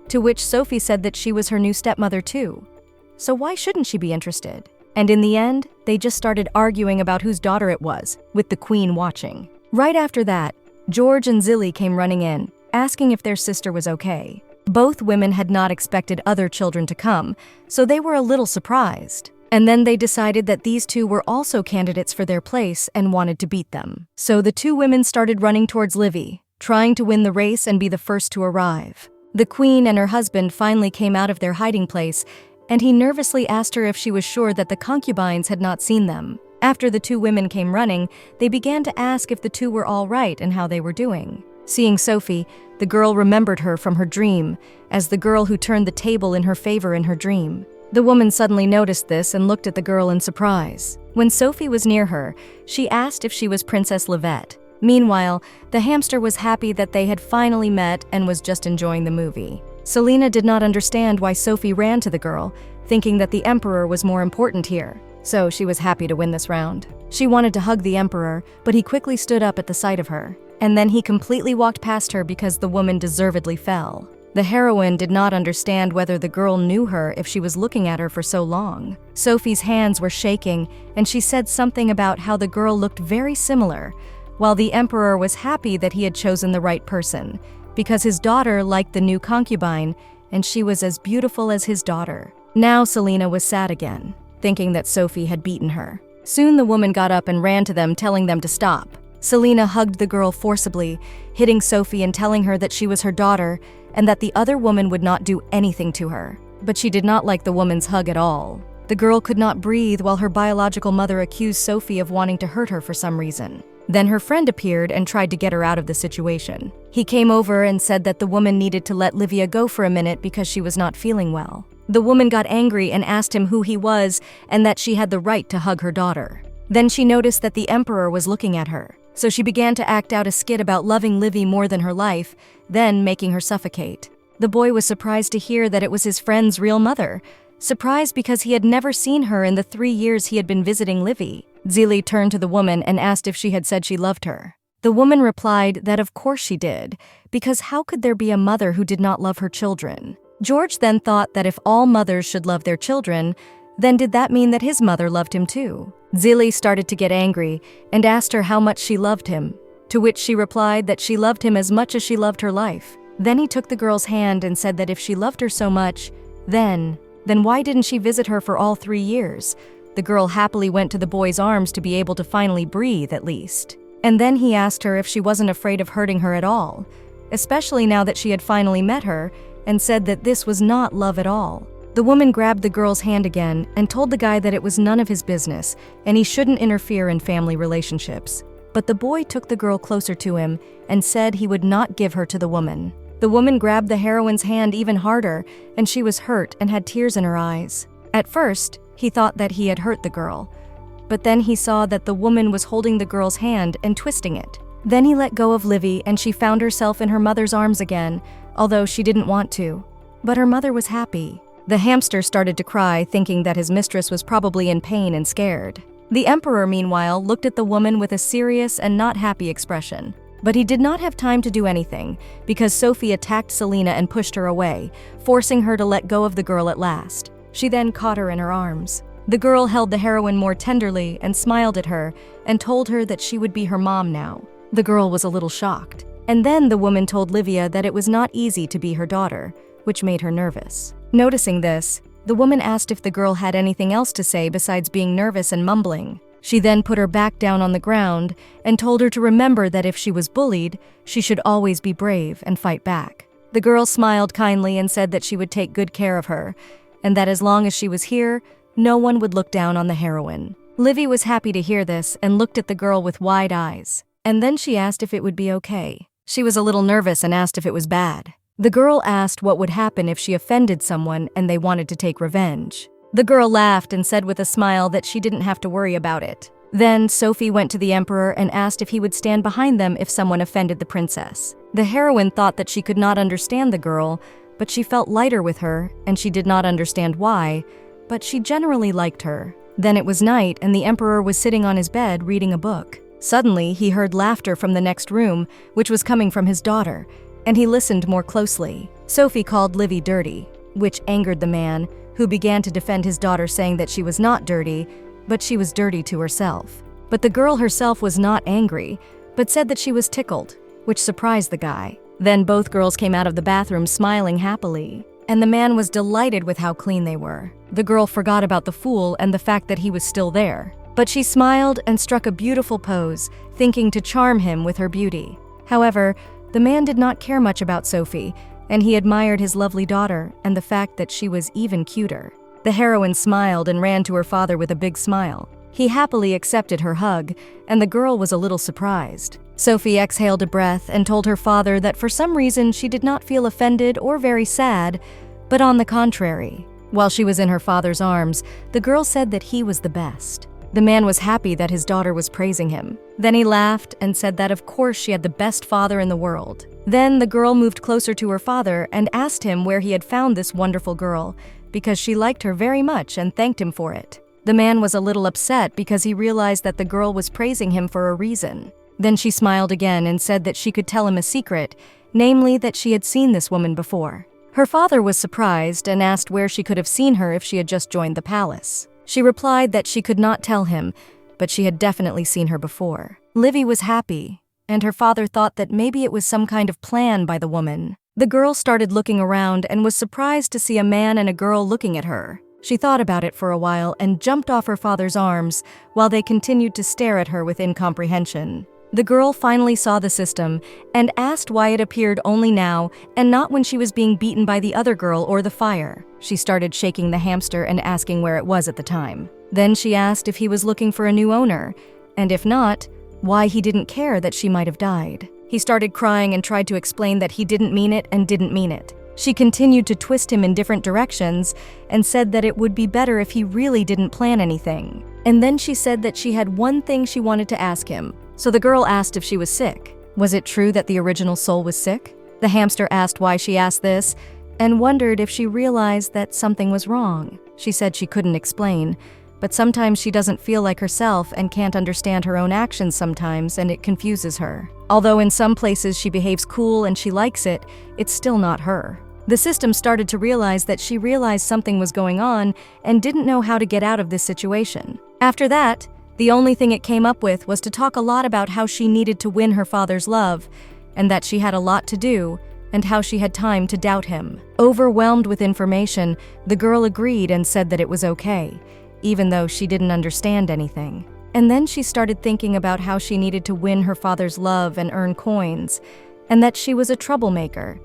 to which Sophie said that she was her new stepmother too. So why shouldn't she be interested? And in the end, they just started arguing about whose daughter it was, with the queen watching. Right after that, George and Zilly came running in, asking if their sister was okay. Both women had not expected other children to come, so they were a little surprised. And then they decided that these two were also candidates for their place and wanted to beat them. So the two women started running towards Livy, trying to win the race and be the first to arrive. The queen and her husband finally came out of their hiding place and he nervously asked her if she was sure that the concubines had not seen them. After the two women came running, they began to ask if the two were all right and how they were doing. Seeing Sophie, the girl remembered her from her dream as the girl who turned the table in her favor in her dream. The woman suddenly noticed this and looked at the girl in surprise. When Sophie was near her, she asked if she was Princess Livette. Meanwhile, the hamster was happy that they had finally met and was just enjoying the movie. Selena did not understand why Sophie ran to the girl, thinking that the emperor was more important here. So she was happy to win this round. She wanted to hug the emperor, but he quickly stood up at the sight of her. And then he completely walked past her because the woman deservedly fell. The heroine did not understand whether the girl knew her if she was looking at her for so long. Sophie's hands were shaking, and she said something about how the girl looked very similar, while the emperor was happy that he had chosen the right person, because his daughter liked the new concubine, and she was as beautiful as his daughter. Now Selena was sad again, thinking that Sophie had beaten her. Soon the woman got up and ran to them, telling them to stop. Selena hugged the girl forcibly, hitting Sophie and telling her that she was her daughter and that the other woman would not do anything to her. But she did not like the woman's hug at all. The girl could not breathe while her biological mother accused Sophie of wanting to hurt her for some reason. Then her friend appeared and tried to get her out of the situation. He came over and said that the woman needed to let Livia go for a minute because she was not feeling well. The woman got angry and asked him who he was and that she had the right to hug her daughter. Then she noticed that the emperor was looking at her. So she began to act out a skit about loving Livy more than her life, then making her suffocate. The boy was surprised to hear that it was his friend's real mother, surprised because he had never seen her in the 3 years he had been visiting Livy. Zili turned to the woman and asked if she had said she loved her. The woman replied that of course she did, because how could there be a mother who did not love her children? George then thought that if all mothers should love their children, then did that mean that his mother loved him too? Zili started to get angry and asked her how much she loved him, to which she replied that she loved him as much as she loved her life. Then he took the girl's hand and said that if she loved her so much, then why didn't she visit her for all 3 years? The girl happily went to the boy's arms to be able to finally breathe at least. And then he asked her if she wasn't afraid of hurting her at all, especially now that she had finally met her, and said that this was not love at all. The woman grabbed the girl's hand again and told the guy that it was none of his business and he shouldn't interfere in family relationships. But the boy took the girl closer to him and said he would not give her to the woman. The woman grabbed the heroine's hand even harder, and she was hurt and had tears in her eyes. At first, he thought that he had hurt the girl, but then he saw that the woman was holding the girl's hand and twisting it. Then he let go of Livy and she found herself in her mother's arms again, although she didn't want to. But her mother was happy. The hamster started to cry, thinking that his mistress was probably in pain and scared. The emperor, meanwhile, looked at the woman with a serious and not happy expression. But he did not have time to do anything, because Sophie attacked Selena and pushed her away, forcing her to let go of the girl at last. She then caught her in her arms. The girl held the heroine more tenderly and smiled at her and told her that she would be her mom now. The girl was a little shocked. And then the woman told Livia that it was not easy to be her daughter, which made her nervous. Noticing this, the woman asked if the girl had anything else to say besides being nervous and mumbling. She then put her back down on the ground and told her to remember that if she was bullied, she should always be brave and fight back. The girl smiled kindly and said that she would take good care of her, and that as long as she was here, no one would look down on the heroine. Livy was happy to hear this and looked at the girl with wide eyes. And then she asked if it would be okay. She was a little nervous and asked if it was bad. The girl asked what would happen if she offended someone and they wanted to take revenge. The girl laughed and said with a smile that she didn't have to worry about it. Then Sophie went to the emperor and asked if he would stand behind them if someone offended the princess. The heroine thought that she could not understand the girl, but she felt lighter with her, and she did not understand why, but she generally liked her. Then it was night and the emperor was sitting on his bed reading a book. Suddenly, he heard laughter from the next room, which was coming from his daughter, and he listened more closely. Sophie called Livy dirty, which angered the man, who began to defend his daughter, saying that she was not dirty, but she was dirty to herself. But the girl herself was not angry, but said that she was tickled, which surprised the guy. Then both girls came out of the bathroom smiling happily, and the man was delighted with how clean they were. The girl forgot about the fool and the fact that he was still there, but she smiled and struck a beautiful pose, thinking to charm him with her beauty. However, the man did not care much about Sophie, and he admired his lovely daughter and the fact that she was even cuter. The heroine smiled and ran to her father with a big smile. He happily accepted her hug, and the girl was a little surprised. Sophie exhaled a breath and told her father that for some reason she did not feel offended or very sad, but on the contrary. While she was in her father's arms, the girl said that he was the best. The man was happy that his daughter was praising him. Then he laughed and said that of course she had the best father in the world. Then the girl moved closer to her father and asked him where he had found this wonderful girl, because she liked her very much and thanked him for it. The man was a little upset because he realized that the girl was praising him for a reason. Then she smiled again and said that she could tell him a secret, namely that she had seen this woman before. Her father was surprised and asked where she could have seen her if she had just joined the palace. She replied that she could not tell him, but she had definitely seen her before. Livy was happy, and her father thought that maybe it was some kind of plan by the woman. The girl started looking around and was surprised to see a man and a girl looking at her. She thought about it for a while and jumped off her father's arms while they continued to stare at her with incomprehension. The girl finally saw the system and asked why it appeared only now and not when she was being beaten by the other girl or the fire. She started shaking the hamster and asking where it was at the time. Then she asked if he was looking for a new owner, and if not, why he didn't care that she might have died. He started crying and tried to explain that he didn't mean it and didn't mean it. She continued to twist him in different directions and said that it would be better if he really didn't plan anything. And then she said that she had one thing she wanted to ask him. So the girl asked if she was sick. Was it true that the original soul was sick? The hamster asked why she asked this and wondered if she realized that something was wrong. She said she couldn't explain, but sometimes she doesn't feel like herself and can't understand her own actions sometimes, and it confuses her. Although in some places she behaves cool and she likes it, it's still not her. The system started to realize that she realized something was going on and didn't know how to get out of this situation. After that, the only thing it came up with was to talk a lot about how she needed to win her father's love, and that she had a lot to do, and how she had time to doubt him. Overwhelmed with information, the girl agreed and said that it was okay, even though she didn't understand anything. And then she started thinking about how she needed to win her father's love and earn coins, and that she was a troublemaker,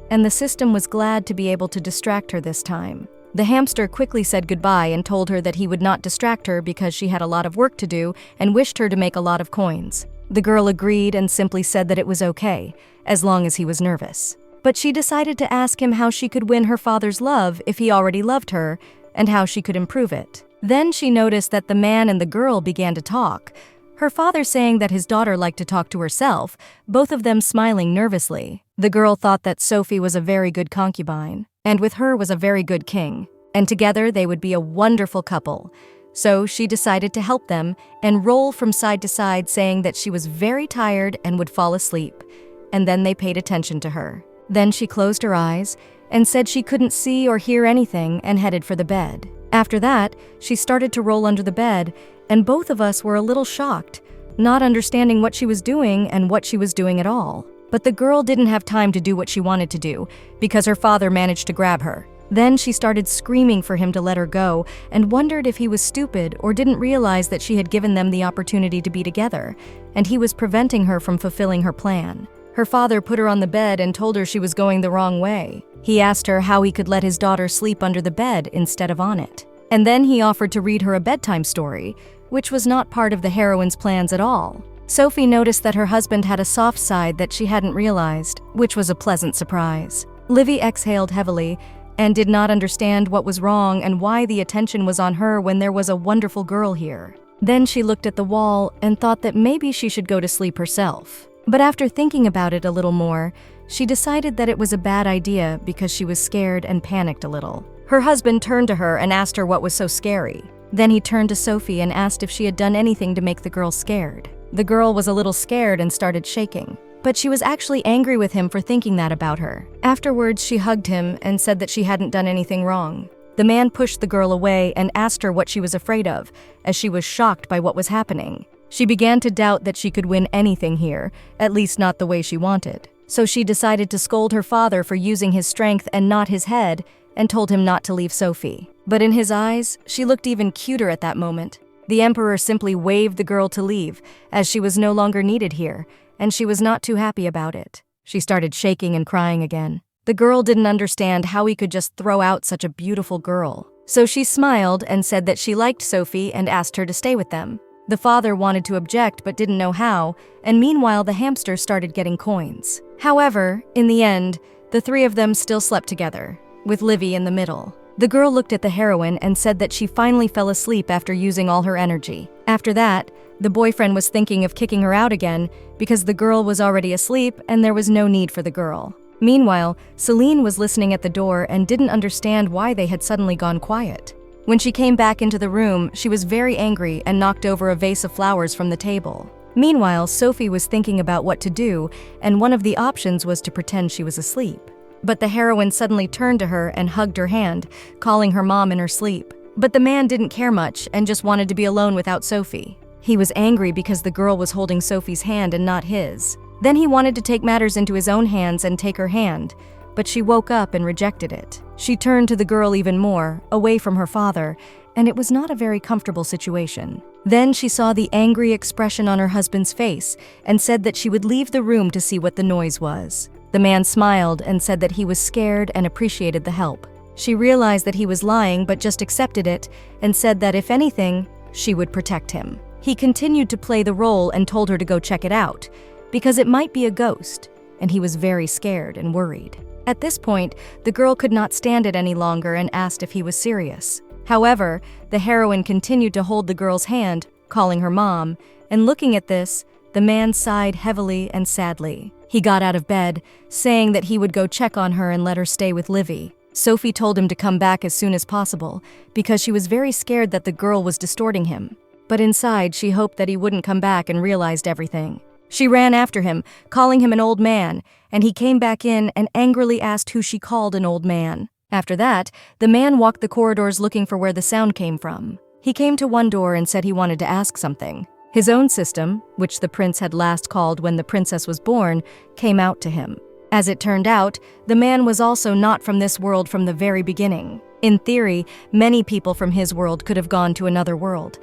and the system was glad to be able to distract her this time. The hamster quickly said goodbye and told her that he would not distract her because she had a lot of work to do and wished her to make a lot of coins. The girl agreed and simply said that it was okay, as long as he was nervous. But she decided to ask him how she could win her father's love if he already loved her, and how she could improve it. Then she noticed that the man and the girl began to talk, her father saying that his daughter liked to talk to herself, both of them smiling nervously. The girl thought that Sophie was a very good concubine, and with her was a very good king, and together they would be a wonderful couple. So she decided to help them and roll from side to side, saying that she was very tired and would fall asleep, and then they paid attention to her. Then she closed her eyes and said she couldn't see or hear anything and headed for the bed. After that, she started to roll under the bed, and both of us were a little shocked, not understanding what she was doing and what she was doing at all. But the girl didn't have time to do what she wanted to do because her father managed to grab her. Then she started screaming for him to let her go and wondered if he was stupid or didn't realize that she had given them the opportunity to be together, and he was preventing her from fulfilling her plan. Her father put her on the bed and told her she was going the wrong way. He asked her how he could let his daughter sleep under the bed instead of on it. And then he offered to read her a bedtime story, which was not part of the heroine's plans at all. Sophie noticed that her husband had a soft side that she hadn't realized, which was a pleasant surprise. Livy exhaled heavily and did not understand what was wrong and why the attention was on her when there was a wonderful girl here. Then she looked at the wall and thought that maybe she should go to sleep herself. But after thinking about it a little more, she decided that it was a bad idea because she was scared and panicked a little. Her husband turned to her and asked her what was so scary. Then he turned to Sophie and asked if she had done anything to make the girl scared. The girl was a little scared and started shaking, but she was actually angry with him for thinking that about her. Afterwards, she hugged him and said that she hadn't done anything wrong. The man pushed the girl away and asked her what she was afraid of, as she was shocked by what was happening. She began to doubt that she could win anything here, at least not the way she wanted. So she decided to scold her father for using his strength and not his head, and told him not to leave Sophie. But in his eyes, she looked even cuter at that moment. The emperor simply waved the girl to leave, as she was no longer needed here, and she was not too happy about it. She started shaking and crying again. The girl didn't understand how he could just throw out such a beautiful girl. So she smiled and said that she liked Sophie and asked her to stay with them. The father wanted to object but didn't know how, and meanwhile the hamster started getting coins. However, in the end, the three of them still slept together, with Livy in the middle. The girl looked at the heroine and said that she finally fell asleep after using all her energy. After that, the boyfriend was thinking of kicking her out again because the girl was already asleep and there was no need for the girl. Meanwhile, Celine was listening at the door and didn't understand why they had suddenly gone quiet. When she came back into the room, she was very angry and knocked over a vase of flowers from the table. Meanwhile, Sophie was thinking about what to do, and one of the options was to pretend she was asleep. But the heroine suddenly turned to her and hugged her hand, calling her mom in her sleep. But the man didn't care much and just wanted to be alone without Sophie. He was angry because the girl was holding Sophie's hand and not his. Then he wanted to take matters into his own hands and take her hand, but she woke up and rejected it. She turned to the girl even more, away from her father, and it was not a very comfortable situation. Then she saw the angry expression on her husband's face and said that she would leave the room to see what the noise was. The man smiled and said that he was scared and appreciated the help. She realized that he was lying but just accepted it and said that if anything, she would protect him. He continued to play the role and told her to go check it out, because it might be a ghost, and he was very scared and worried. At this point, the girl could not stand it any longer and asked if he was serious. However, the heroine continued to hold the girl's hand, calling her mom, and looking at this, the man sighed heavily and sadly. He got out of bed, saying that he would go check on her and let her stay with Livy. Sophie told him to come back as soon as possible, because she was very scared that the girl was distorting him. But inside, she hoped that he wouldn't come back and realized everything. She ran after him, calling him an old man, and he came back in and angrily asked who she called an old man. After that, the man walked the corridors looking for where the sound came from. He came to one door and said he wanted to ask something. His own system, which the prince had last called when the princess was born, came out to him. As it turned out, the man was also not from this world from the very beginning. In theory, many people from his world could have gone to another world,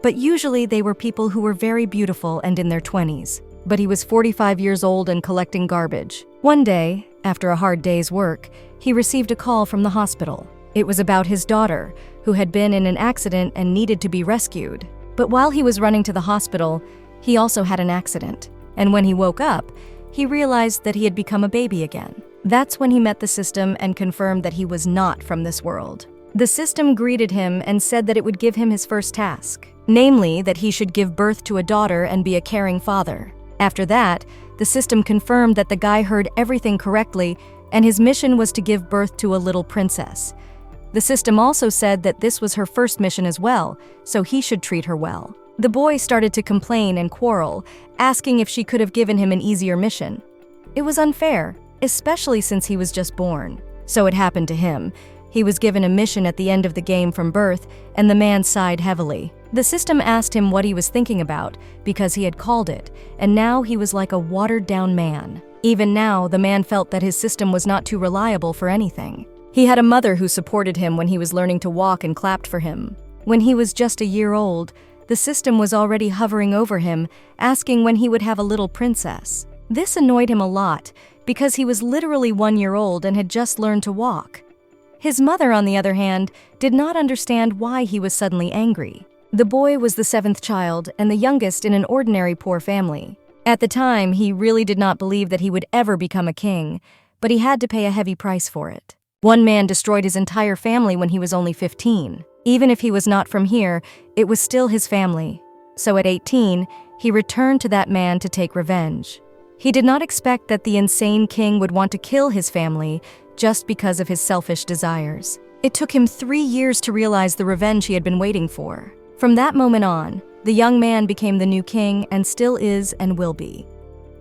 but usually they were people who were very beautiful and in their 20s. But he was 45 years old and collecting garbage. One day, after a hard day's work, he received a call from the hospital. It was about his daughter, who had been in an accident and needed to be rescued. But while he was running to the hospital, he also had an accident. And when he woke up, he realized that he had become a baby again. That's when he met the system and confirmed that he was not from this world. The system greeted him and said that it would give him his first task, namely that he should give birth to a daughter and be a caring father. After that, the system confirmed that the guy heard everything correctly and his mission was to give birth to a little princess. The system also said that this was her first mission as well, so he should treat her well. The boy started to complain and quarrel, asking if she could have given him an easier mission. It was unfair, especially since he was just born. So it happened to him. He was given a mission at the end of the game from birth, and the man sighed heavily. The system asked him what he was thinking about, because he had called it, and now he was like a watered-down man. Even now, the man felt that his system was not too reliable for anything. He had a mother who supported him when he was learning to walk and clapped for him. When he was just a year old, the system was already hovering over him, asking when he would have a little princess. This annoyed him a lot, because he was literally 1 year old and had just learned to walk. His mother, on the other hand, did not understand why he was suddenly angry. The boy was the 7th child and the youngest in an ordinary poor family. At the time, he really did not believe that he would ever become a king, but he had to pay a heavy price for it. One man destroyed his entire family when he was only 15. Even if he was not from here, it was still his family. So at 18, he returned to that man to take revenge. He did not expect that the insane king would want to kill his family just because of his selfish desires. It took him 3 years to realize the revenge he had been waiting for. From that moment on, the young man became the new king and still is and will be.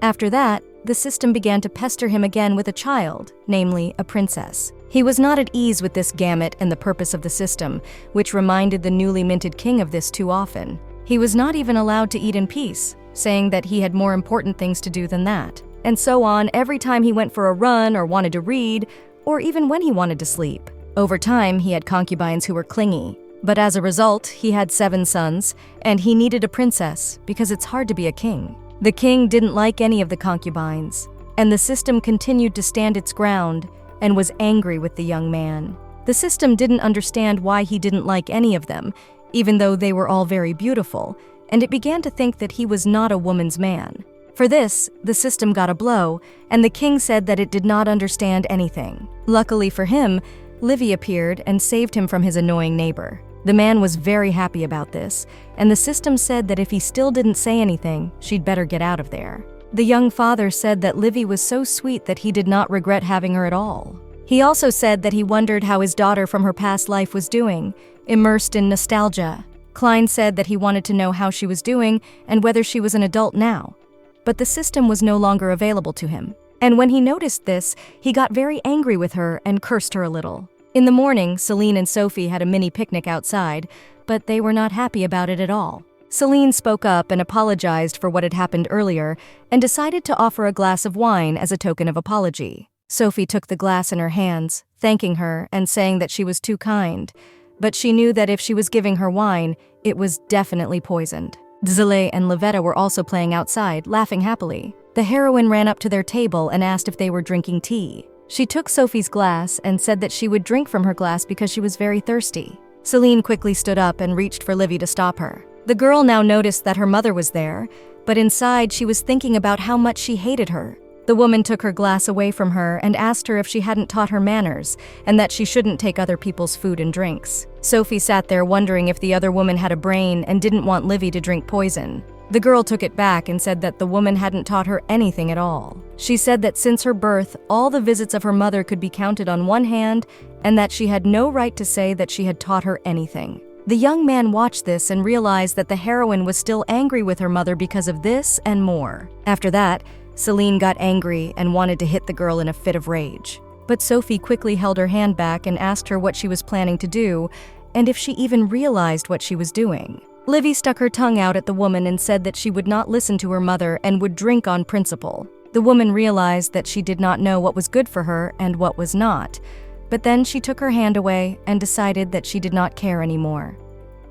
After that, the system began to pester him again with a child, namely a princess. He was not at ease with this gamut and the purpose of the system, which reminded the newly minted king of this too often. He was not even allowed to eat in peace, saying that he had more important things to do than that. And so on every time he went for a run or wanted to read, or even when he wanted to sleep. Over time, he had concubines who were clingy. But as a result, he had 7 sons, and he needed a princess because it's hard to be a king. The king didn't like any of the concubines, and the system continued to stand its ground and was angry with the young man. The system didn't understand why he didn't like any of them, even though they were all very beautiful, and it began to think that he was not a woman's man. For this, the system got a blow, and the king said that it did not understand anything. Luckily for him, Livy appeared and saved him from his annoying neighbor. The man was very happy about this, and the system said that if he still didn't say anything, she'd better get out of there. The young father said that Livy was so sweet that he did not regret having her at all. He also said that he wondered how his daughter from her past life was doing, immersed in nostalgia. Klein said that he wanted to know how she was doing and whether she was an adult now. But the system was no longer available to him. And when he noticed this, he got very angry with her and cursed her a little. In the morning, Celine and Sophie had a mini picnic outside, but they were not happy about it at all. Celine spoke up and apologized for what had happened earlier and decided to offer a glass of wine as a token of apology. Sophie took the glass in her hands, thanking her and saying that she was too kind, but she knew that if she was giving her wine, it was definitely poisoned. Dzile and Livetta were also playing outside, laughing happily. The heroine ran up to their table and asked if they were drinking tea. She took Sophie's glass and said that she would drink from her glass because she was very thirsty. Celine quickly stood up and reached for Livy to stop her. The girl now noticed that her mother was there, but inside she was thinking about how much she hated her. The woman took her glass away from her and asked her if she hadn't taught her manners and that she shouldn't take other people's food and drinks. Sophie sat there wondering if the other woman had a brain and didn't want Livy to drink poison. The girl took it back and said that the woman hadn't taught her anything at all. She said that since her birth, all the visits of her mother could be counted on one hand and that she had no right to say that she had taught her anything. The young man watched this and realized that the heroine was still angry with her mother because of this and more. After that, Celine got angry and wanted to hit the girl in a fit of rage. But Sophie quickly held her hand back and asked her what she was planning to do and if she even realized what she was doing. Livy stuck her tongue out at the woman and said that she would not listen to her mother and would drink on principle. The woman realized that she did not know what was good for her and what was not, but then she took her hand away and decided that she did not care anymore.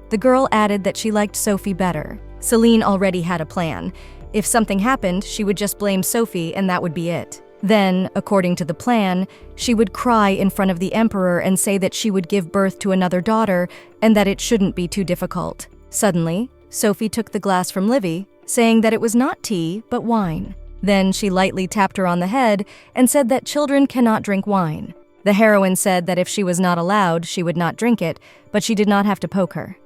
The girl added that she liked Sophie better. Celine already had a plan. If something happened, she would just blame Sophie and that would be it. Then, according to the plan, she would cry in front of the emperor and say that she would give birth to another daughter and that it shouldn't be too difficult. Suddenly, Sophie took the glass from Livy, saying that it was not tea, but wine. Then she lightly tapped her on the head and said that children cannot drink wine. The heroine said that if she was not allowed, she would not drink it, but she did not have to poke her.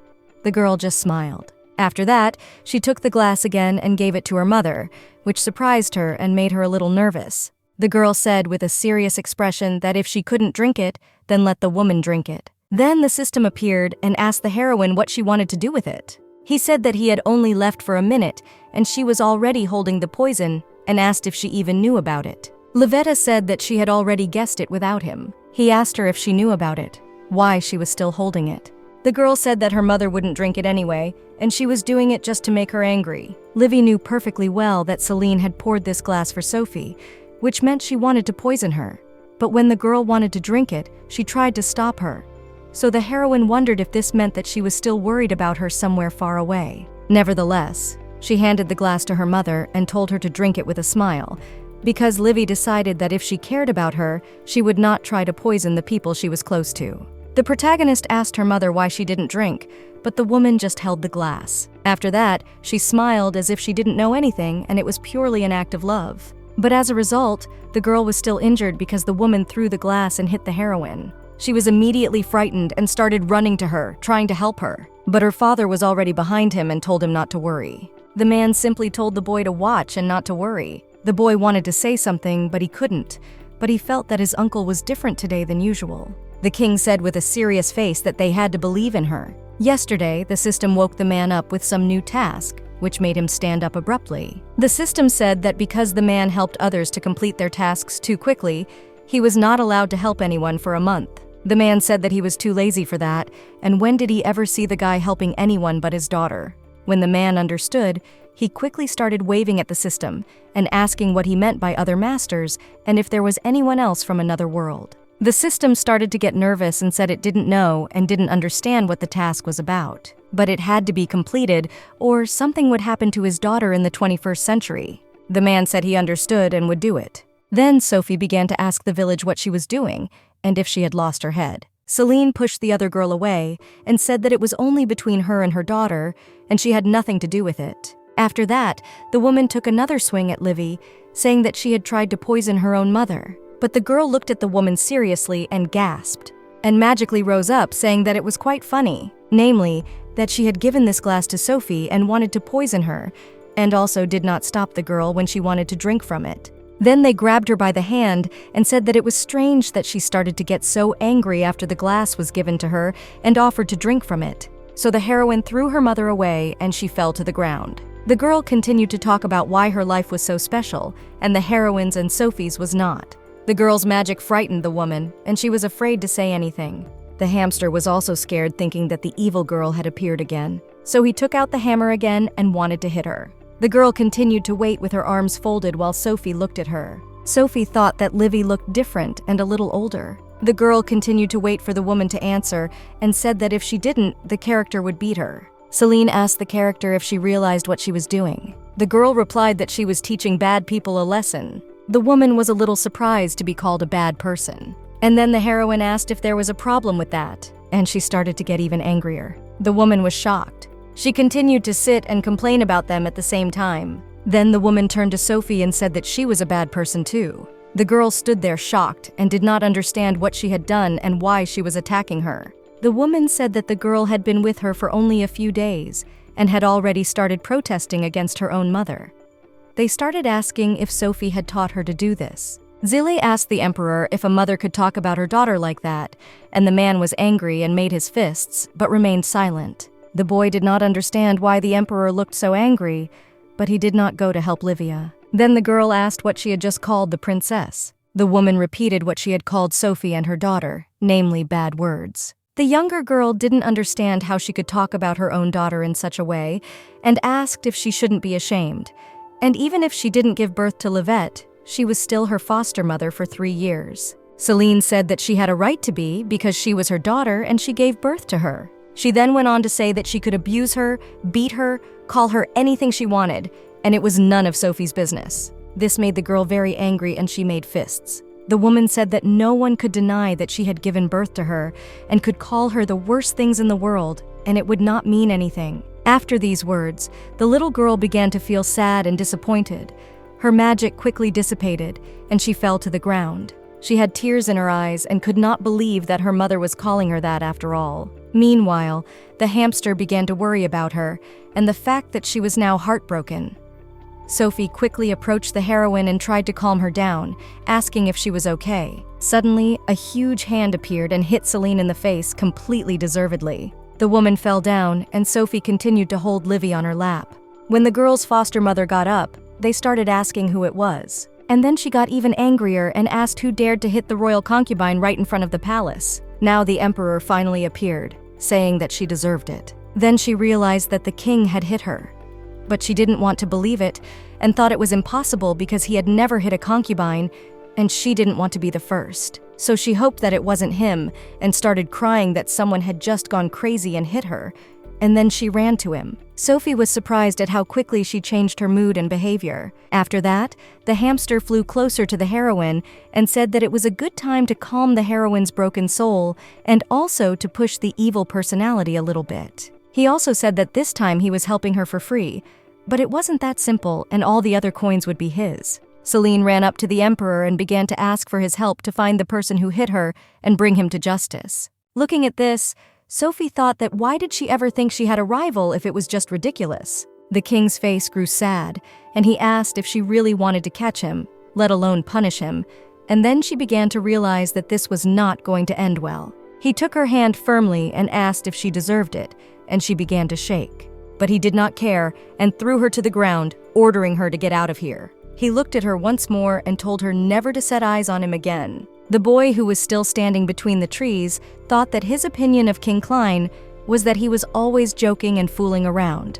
The girl just smiled. After that, she took the glass again and gave it to her mother, which surprised her and made her a little nervous. The girl said with a serious expression that if she couldn't drink it, then let the woman drink it. Then the system appeared and asked the heroine what she wanted to do with it. He said that he had only left for a minute and she was already holding the poison and asked if she even knew about it. Livetta said that she had already guessed it without him. He asked her if she knew about it, why she was still holding it. The girl said that her mother wouldn't drink it anyway, and she was doing it just to make her angry. Livy knew perfectly well that Celine had poured this glass for Sophie, which meant she wanted to poison her. But when the girl wanted to drink it, she tried to stop her. So the heroine wondered if this meant that she was still worried about her somewhere far away. Nevertheless, she handed the glass to her mother and told her to drink it with a smile, because Livy decided that if she cared about her, she would not try to poison the people she was close to. The protagonist asked her mother why she didn't drink, but the woman just held the glass. After that, she smiled as if she didn't know anything and it was purely an act of love. But as a result, the girl was still injured because the woman threw the glass and hit the heroine. She was immediately frightened and started running to her, trying to help her. But her father was already behind him and told him not to worry. The man simply told the boy to watch and not to worry. The boy wanted to say something, but he couldn't. But he felt that his uncle was different today than usual. The king said with a serious face that they had to believe in her. Yesterday, the system woke the man up with some new task, which made him stand up abruptly. The system said that because the man helped others to complete their tasks too quickly, he was not allowed to help anyone for a month. The man said that he was too lazy for that, and when did he ever see the guy helping anyone but his daughter? When the man understood, he quickly started waving at the system and asking what he meant by other masters and if there was anyone else from another world. The system started to get nervous and said it didn't know and didn't understand what the task was about. But it had to be completed or something would happen to his daughter in the 21st century. The man said he understood and would do it. Then Sophie began to ask the village what she was doing and if she had lost her head. Celine pushed the other girl away and said that it was only between her and her daughter, and she had nothing to do with it. After that, the woman took another swing at Livy, saying that she had tried to poison her own mother. But the girl looked at the woman seriously and gasped, and magically rose up, saying that it was quite funny, namely, that she had given this glass to Sophie and wanted to poison her, and also did not stop the girl when she wanted to drink from it. Then they grabbed her by the hand and said that it was strange that she started to get so angry after the glass was given to her and offered to drink from it. So the heroine threw her mother away and she fell to the ground. The girl continued to talk about why her life was so special, and the heroine's and Sophie's was not. The girl's magic frightened the woman, and she was afraid to say anything. The hamster was also scared, thinking that the evil girl had appeared again. So he took out the hammer again and wanted to hit her. The girl continued to wait with her arms folded while Sophie looked at her. Sophie thought that Livy looked different and a little older. The girl continued to wait for the woman to answer and said that if she didn't, the character would beat her. Celine asked the character if she realized what she was doing. The girl replied that she was teaching bad people a lesson. The woman was a little surprised to be called a bad person. And then the heroine asked if there was a problem with that, and she started to get even angrier. The woman was shocked. She continued to sit and complain about them at the same time. Then the woman turned to Sophie and said that she was a bad person too. The girl stood there shocked and did not understand what she had done and why she was attacking her. The woman said that the girl had been with her for only a few days and had already started protesting against her own mother. They started asking if Sophie had taught her to do this. Zili asked the emperor if a mother could talk about her daughter like that, and the man was angry and made his fists, but remained silent. The boy did not understand why the emperor looked so angry, but he did not go to help Livia. Then the girl asked what she had just called the princess. The woman repeated what she had called Sophie and her daughter, namely bad words. The younger girl didn't understand how she could talk about her own daughter in such a way, and asked if she shouldn't be ashamed. And even if she didn't give birth to Livette, she was still her foster mother for 3 years. Celine said that she had a right to be because she was her daughter and she gave birth to her. She then went on to say that she could abuse her, beat her, call her anything she wanted, and it was none of Sophie's business. This made the girl very angry and she made fists. The woman said that no one could deny that she had given birth to her and could call her the worst things in the world, and it would not mean anything. After these words, the little girl began to feel sad and disappointed. Her magic quickly dissipated, and she fell to the ground. She had tears in her eyes and could not believe that her mother was calling her that after all. Meanwhile, the hamster began to worry about her and the fact that she was now heartbroken. Sophie quickly approached the heroine and tried to calm her down, asking if she was okay. Suddenly, a huge hand appeared and hit Celine in the face completely deservedly. The woman fell down, and Sophie continued to hold Livy on her lap. When the girl's foster mother got up, they started asking who it was. And then she got even angrier and asked who dared to hit the royal concubine right in front of the palace. Now the emperor finally appeared, saying that she deserved it. Then she realized that the king had hit her. But she didn't want to believe it and thought it was impossible because he had never hit a concubine and she didn't want to be the first. So she hoped that it wasn't him and started crying that someone had just gone crazy and hit her, and then she ran to him. Sophie was surprised at how quickly she changed her mood and behavior. After that, the hamster flew closer to the heroine and said that it was a good time to calm the heroine's broken soul and also to push the evil personality a little bit. He also said that this time he was helping her for free, but it wasn't that simple and all the other coins would be his. Celine ran up to the emperor and began to ask for his help to find the person who hit her and bring him to justice. Looking at this, Sophie thought that why did she ever think she had a rival if it was just ridiculous? The king's face grew sad, and he asked if she really wanted to catch him, let alone punish him, and then she began to realize that this was not going to end well. He took her hand firmly and asked if she deserved it, and she began to shake. But he did not care and threw her to the ground, ordering her to get out of here. He looked at her once more and told her never to set eyes on him again. The boy, who was still standing between the trees, thought that his opinion of King Klein was that he was always joking and fooling around,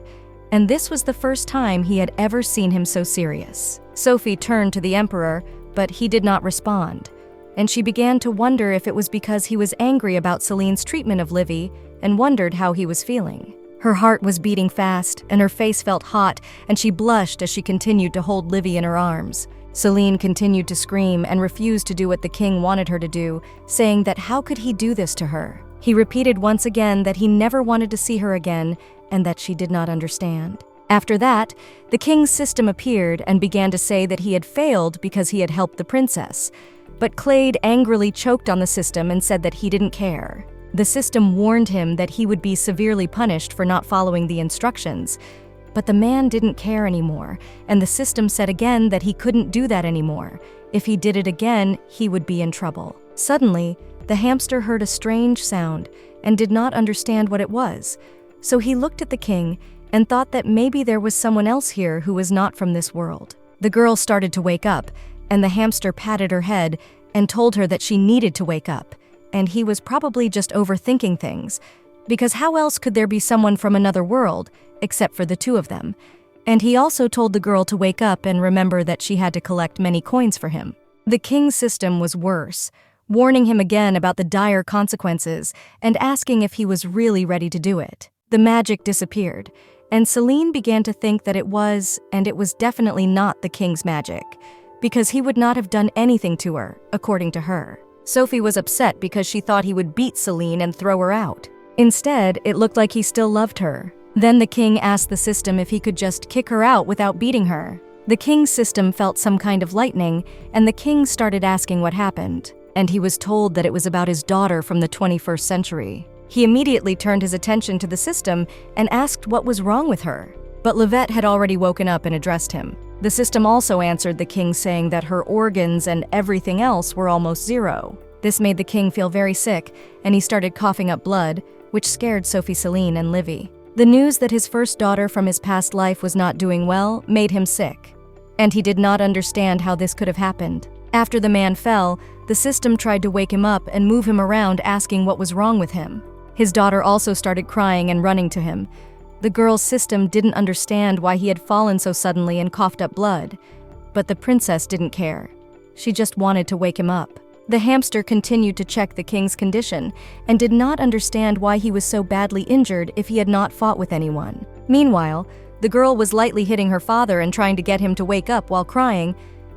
and this was the first time he had ever seen him so serious. Sophie turned to the emperor, but he did not respond, and she began to wonder if it was because he was angry about Celine's treatment of Livy and wondered how he was feeling. Her heart was beating fast, and her face felt hot, and she blushed as she continued to hold Livy in her arms. Celine continued to scream and refused to do what the king wanted her to do, saying that how could he do this to her? He repeated once again that he never wanted to see her again and that she did not understand. After that, the king's system appeared and began to say that he had failed because he had helped the princess. But Clade angrily choked on the system and said that he didn't care. The system warned him that he would be severely punished for not following the instructions. But the man didn't care anymore, and the system said again that he couldn't do that anymore. If he did it again, he would be in trouble. Suddenly, the hamster heard a strange sound and did not understand what it was. So he looked at the king and thought that maybe there was someone else here who was not from this world. The girl started to wake up, and the hamster patted her head and told her that she needed to wake up, and he was probably just overthinking things, because how else could there be someone from another world, except for the two of them? And he also told the girl to wake up and remember that she had to collect many coins for him. The king's system was worse, warning him again about the dire consequences and asking if he was really ready to do it. The magic disappeared, and Celine began to think that it was definitely not the king's magic, because he would not have done anything to her, according to her. Sophie was upset because she thought he would beat Celine and throw her out. Instead, it looked like he still loved her. Then the king asked the system if he could just kick her out without beating her. The king's system felt some kind of lightning, and the king started asking what happened, and he was told that it was about his daughter from the 21st century. He immediately turned his attention to the system and asked what was wrong with her. But Livette had already woken up and addressed him. The system also answered the king, saying that her organs and everything else were almost zero. This made the king feel very sick, and he started coughing up blood, which scared Sophie, Celine, and Livy. The news that his first daughter from his past life was not doing well made him sick, and he did not understand how this could have happened. After the man fell, the system tried to wake him up and move him around, asking what was wrong with him. His daughter also started crying and running to him. The girl's system didn't understand why he had fallen so suddenly and coughed up blood, but the princess didn't care. She just wanted to wake him up. The hamster continued to check the king's condition and did not understand why he was so badly injured if he had not fought with anyone. Meanwhile, the girl was lightly hitting her father and trying to get him to wake up while crying.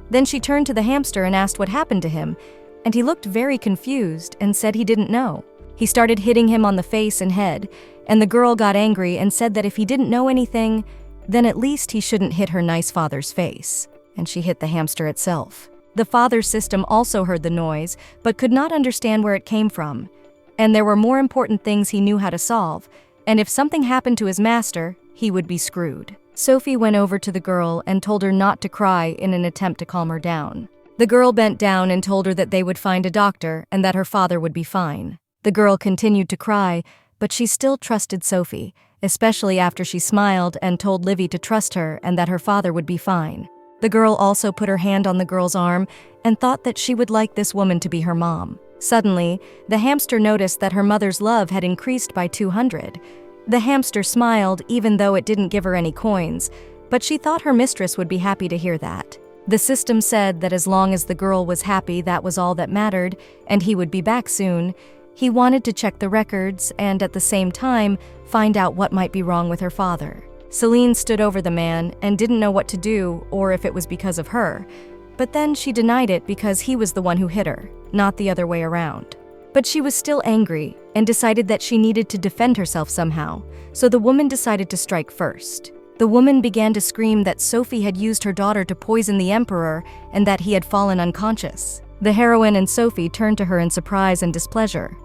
Then she turned to the hamster and asked what happened to him, and he looked very confused and said he didn't know. He started hitting him on the face and head, and the girl got angry and said that if he didn't know anything, then at least he shouldn't hit her nice father's face, and she hit the hamster itself. The father's system also heard the noise, but could not understand where it came from, and there were more important things he knew how to solve, and if something happened to his master, he would be screwed. Sophie went over to the girl and told her not to cry in an attempt to calm her down. The girl bent down and told her that they would find a doctor and that her father would be fine. The girl continued to cry, but she still trusted Sophie, especially after she smiled and told Livy to trust her and that her father would be fine. The girl also put her hand on the girl's arm and thought that she would like this woman to be her mom. Suddenly, the hamster noticed that her mother's love had increased by 200. The hamster smiled even though it didn't give her any coins, but she thought her mistress would be happy to hear that. The system said that as long as the girl was happy, that was all that mattered, and he would be back soon. He wanted to check the records and, at the same time, find out what might be wrong with her father. Celine stood over the man and didn't know what to do or if it was because of her, but then she denied it because he was the one who hit her, not the other way around. But she was still angry and decided that she needed to defend herself somehow, so the woman decided to strike first. The woman began to scream that Sophie had used her daughter to poison the emperor and that he had fallen unconscious. The heroine and Sophie turned to her in surprise and displeasure.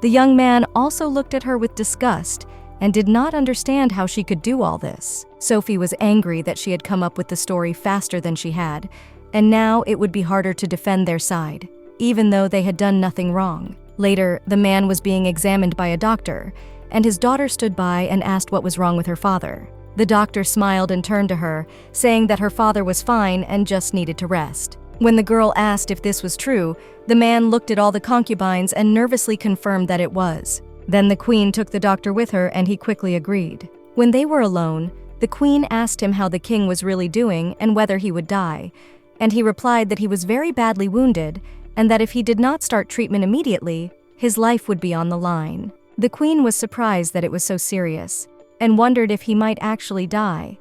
The young man also looked at her with disgust and did not understand how she could do all this. Sophie was angry that she had come up with the story faster than she had, and now it would be harder to defend their side, even though they had done nothing wrong. Later, the man was being examined by a doctor, and his daughter stood by and asked what was wrong with her father. The doctor smiled and turned to her, saying that her father was fine and just needed to rest. When the girl asked if this was true, the man looked at all the concubines and nervously confirmed that it was. Then the queen took the doctor with her and he quickly agreed. When they were alone, the queen asked him how the king was really doing and whether he would die, and he replied that he was very badly wounded and that if he did not start treatment immediately, his life would be on the line. The queen was surprised that it was so serious and wondered if he might actually die,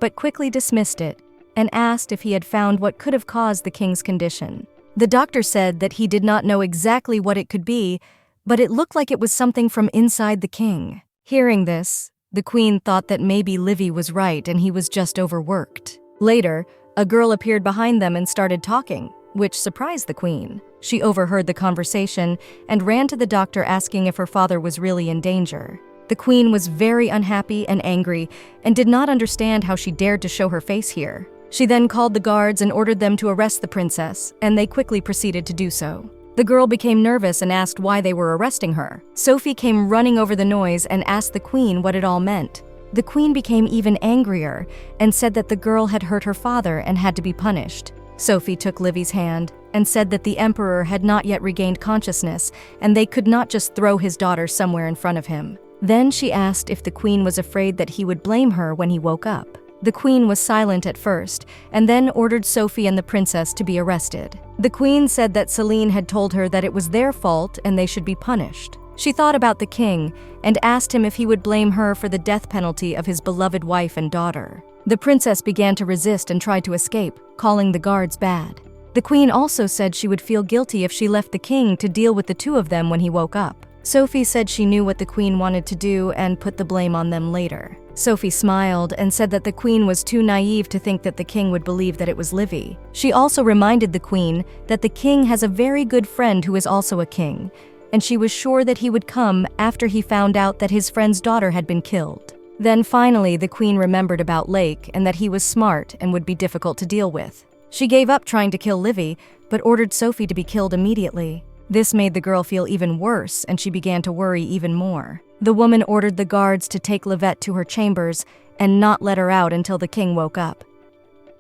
but quickly dismissed it and asked if he had found what could have caused the king's condition. The doctor said that he did not know exactly what it could be, but it looked like it was something from inside the king. Hearing this, the queen thought that maybe Livy was right and he was just overworked. Later, a girl appeared behind them and started talking, which surprised the queen. She overheard the conversation and ran to the doctor asking if her father was really in danger. The queen was very unhappy and angry and did not understand how she dared to show her face here. She then called the guards and ordered them to arrest the princess, and they quickly proceeded to do so. The girl became nervous and asked why they were arresting her. Sophie came running over the noise and asked the queen what it all meant. The queen became even angrier and said that the girl had hurt her father and had to be punished. Sophie took Livy's hand and said that the emperor had not yet regained consciousness and they could not just throw his daughter somewhere in front of him. Then she asked if the queen was afraid that he would blame her when he woke up. The queen was silent at first and then ordered Sophie and the princess to be arrested. The queen said that Celine had told her that it was their fault and they should be punished. She thought about the king and asked him if he would blame her for the death penalty of his beloved wife and daughter. The princess began to resist and tried to escape, calling the guards bad. The queen also said she would feel guilty if she left the king to deal with the two of them when he woke up. Sophie said she knew what the queen wanted to do and put the blame on them later. Sophie smiled and said that the queen was too naive to think that the king would believe that it was Livy. She also reminded the queen that the king has a very good friend who is also a king, and she was sure that he would come after he found out that his friend's daughter had been killed. Then finally, the queen remembered about Lake and that he was smart and would be difficult to deal with. She gave up trying to kill Livy, but ordered Sophie to be killed immediately. This made the girl feel even worse, and she began to worry even more. The woman ordered the guards to take Livette to her chambers and not let her out until the king woke up.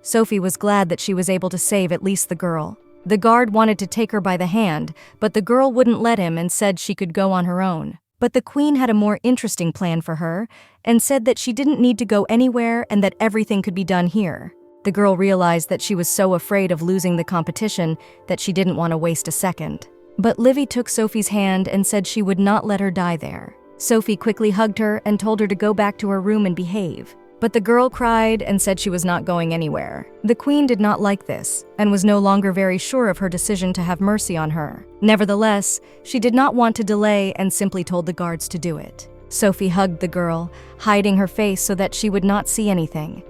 Sophie was glad that she was able to save at least the girl. The guard wanted to take her by the hand, but the girl wouldn't let him and said she could go on her own. But the queen had a more interesting plan for her and said that she didn't need to go anywhere and that everything could be done here. The girl realized that she was so afraid of losing the competition that she didn't want to waste a second. But Livy took Sophie's hand and said she would not let her die there. Sophie quickly hugged her and told her to go back to her room and behave. But the girl cried and said she was not going anywhere. The queen did not like this and was no longer very sure of her decision to have mercy on her. Nevertheless, she did not want to delay and simply told the guards to do it. Sophie hugged the girl, hiding her face so that she would not see anything.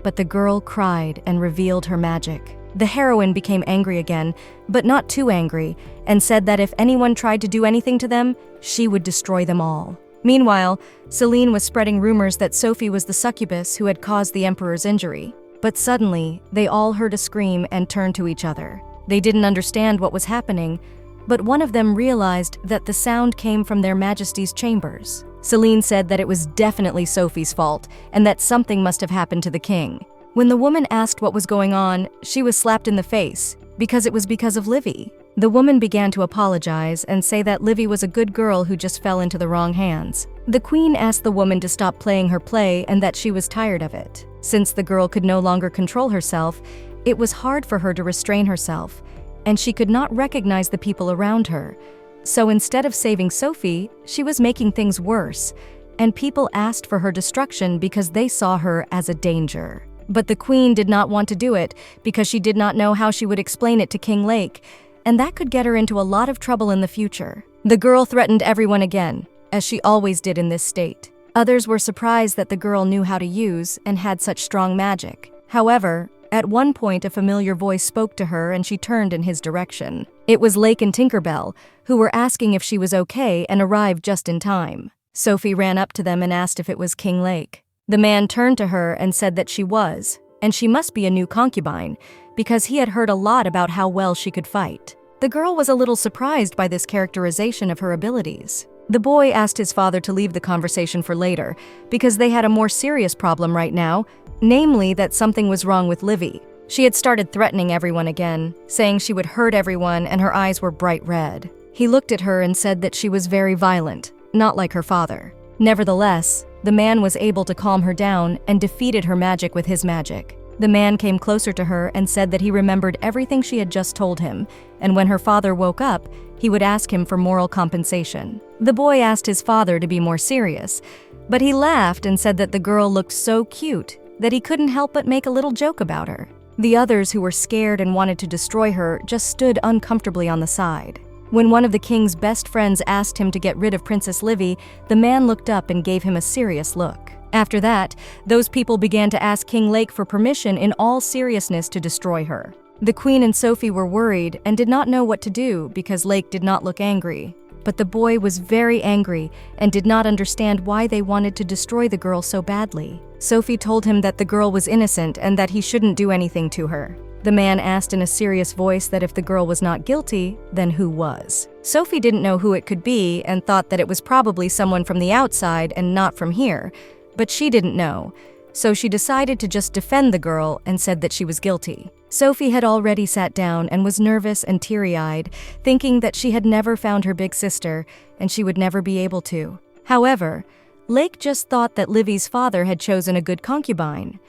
But the girl cried and revealed her magic. The heroine became angry again, but not too angry, and said that if anyone tried to do anything to them, she would destroy them all. Meanwhile, Celine was spreading rumors that Sophie was the succubus who had caused the emperor's injury. But suddenly, they all heard a scream and turned to each other. They didn't understand what was happening, but one of them realized that the sound came from their majesty's chambers. Celine said that it was definitely Sophie's fault and that something must have happened to the king. When the woman asked what was going on, she was slapped in the face because it was because of Livy. The woman began to apologize and say that Livy was a good girl who just fell into the wrong hands. The queen asked the woman to stop playing her play and that she was tired of it. Since the girl could no longer control herself, it was hard for her to restrain herself, and she could not recognize the people around her. So instead of saving Sophie, she was making things worse, and people asked for her destruction because they saw her as a danger. But the queen did not want to do it because she did not know how she would explain it to King Lake, and that could get her into a lot of trouble in the future. The girl threatened everyone again, as she always did in this state. Others were surprised that the girl knew how to use and had such strong magic. However, at one point a familiar voice spoke to her and she turned in his direction. It was Lake and Tinkerbell, who were asking if she was okay and arrived just in time. Sophie ran up to them and asked if it was King Lake. The man turned to her and said that she was, and she must be a new concubine, because he had heard a lot about how well she could fight. The girl was a little surprised by this characterization of her abilities. The boy asked his father to leave the conversation for later, because they had a more serious problem right now, namely that something was wrong with Livy. She had started threatening everyone again, saying she would hurt everyone and her eyes were bright red. He looked at her and said that she was very violent, not like her father. Nevertheless, the man was able to calm her down and defeated her magic with his magic. The man came closer to her and said that he remembered everything she had just told him, and when her father woke up, he would ask him for moral compensation. The boy asked his father to be more serious, but he laughed and said that the girl looked so cute that he couldn't help but make a little joke about her. The others, who were scared and wanted to destroy her, just stood uncomfortably on the side. When one of the king's best friends asked him to get rid of Princess Livy, the man looked up and gave him a serious look. After that, those people began to ask King Lake for permission in all seriousness to destroy her. The queen and Sophie were worried and did not know what to do because Lake did not look angry. But the boy was very angry and did not understand why they wanted to destroy the girl so badly. Sophie told him that the girl was innocent and that he shouldn't do anything to her. The man asked in a serious voice that if the girl was not guilty, then who was? Sophie didn't know who it could be and thought that it was probably someone from the outside and not from here, but she didn't know. So she decided to just defend the girl and said that she was guilty. Sophie had already sat down and was nervous and teary-eyed, thinking that she had never found her big sister and she would never be able to. However, Lake just thought that Livy's father had chosen a good concubine.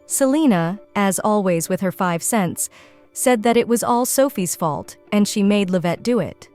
Selena, as always with her 5 cents, said that it was all Sophie's fault and she made Livette do it.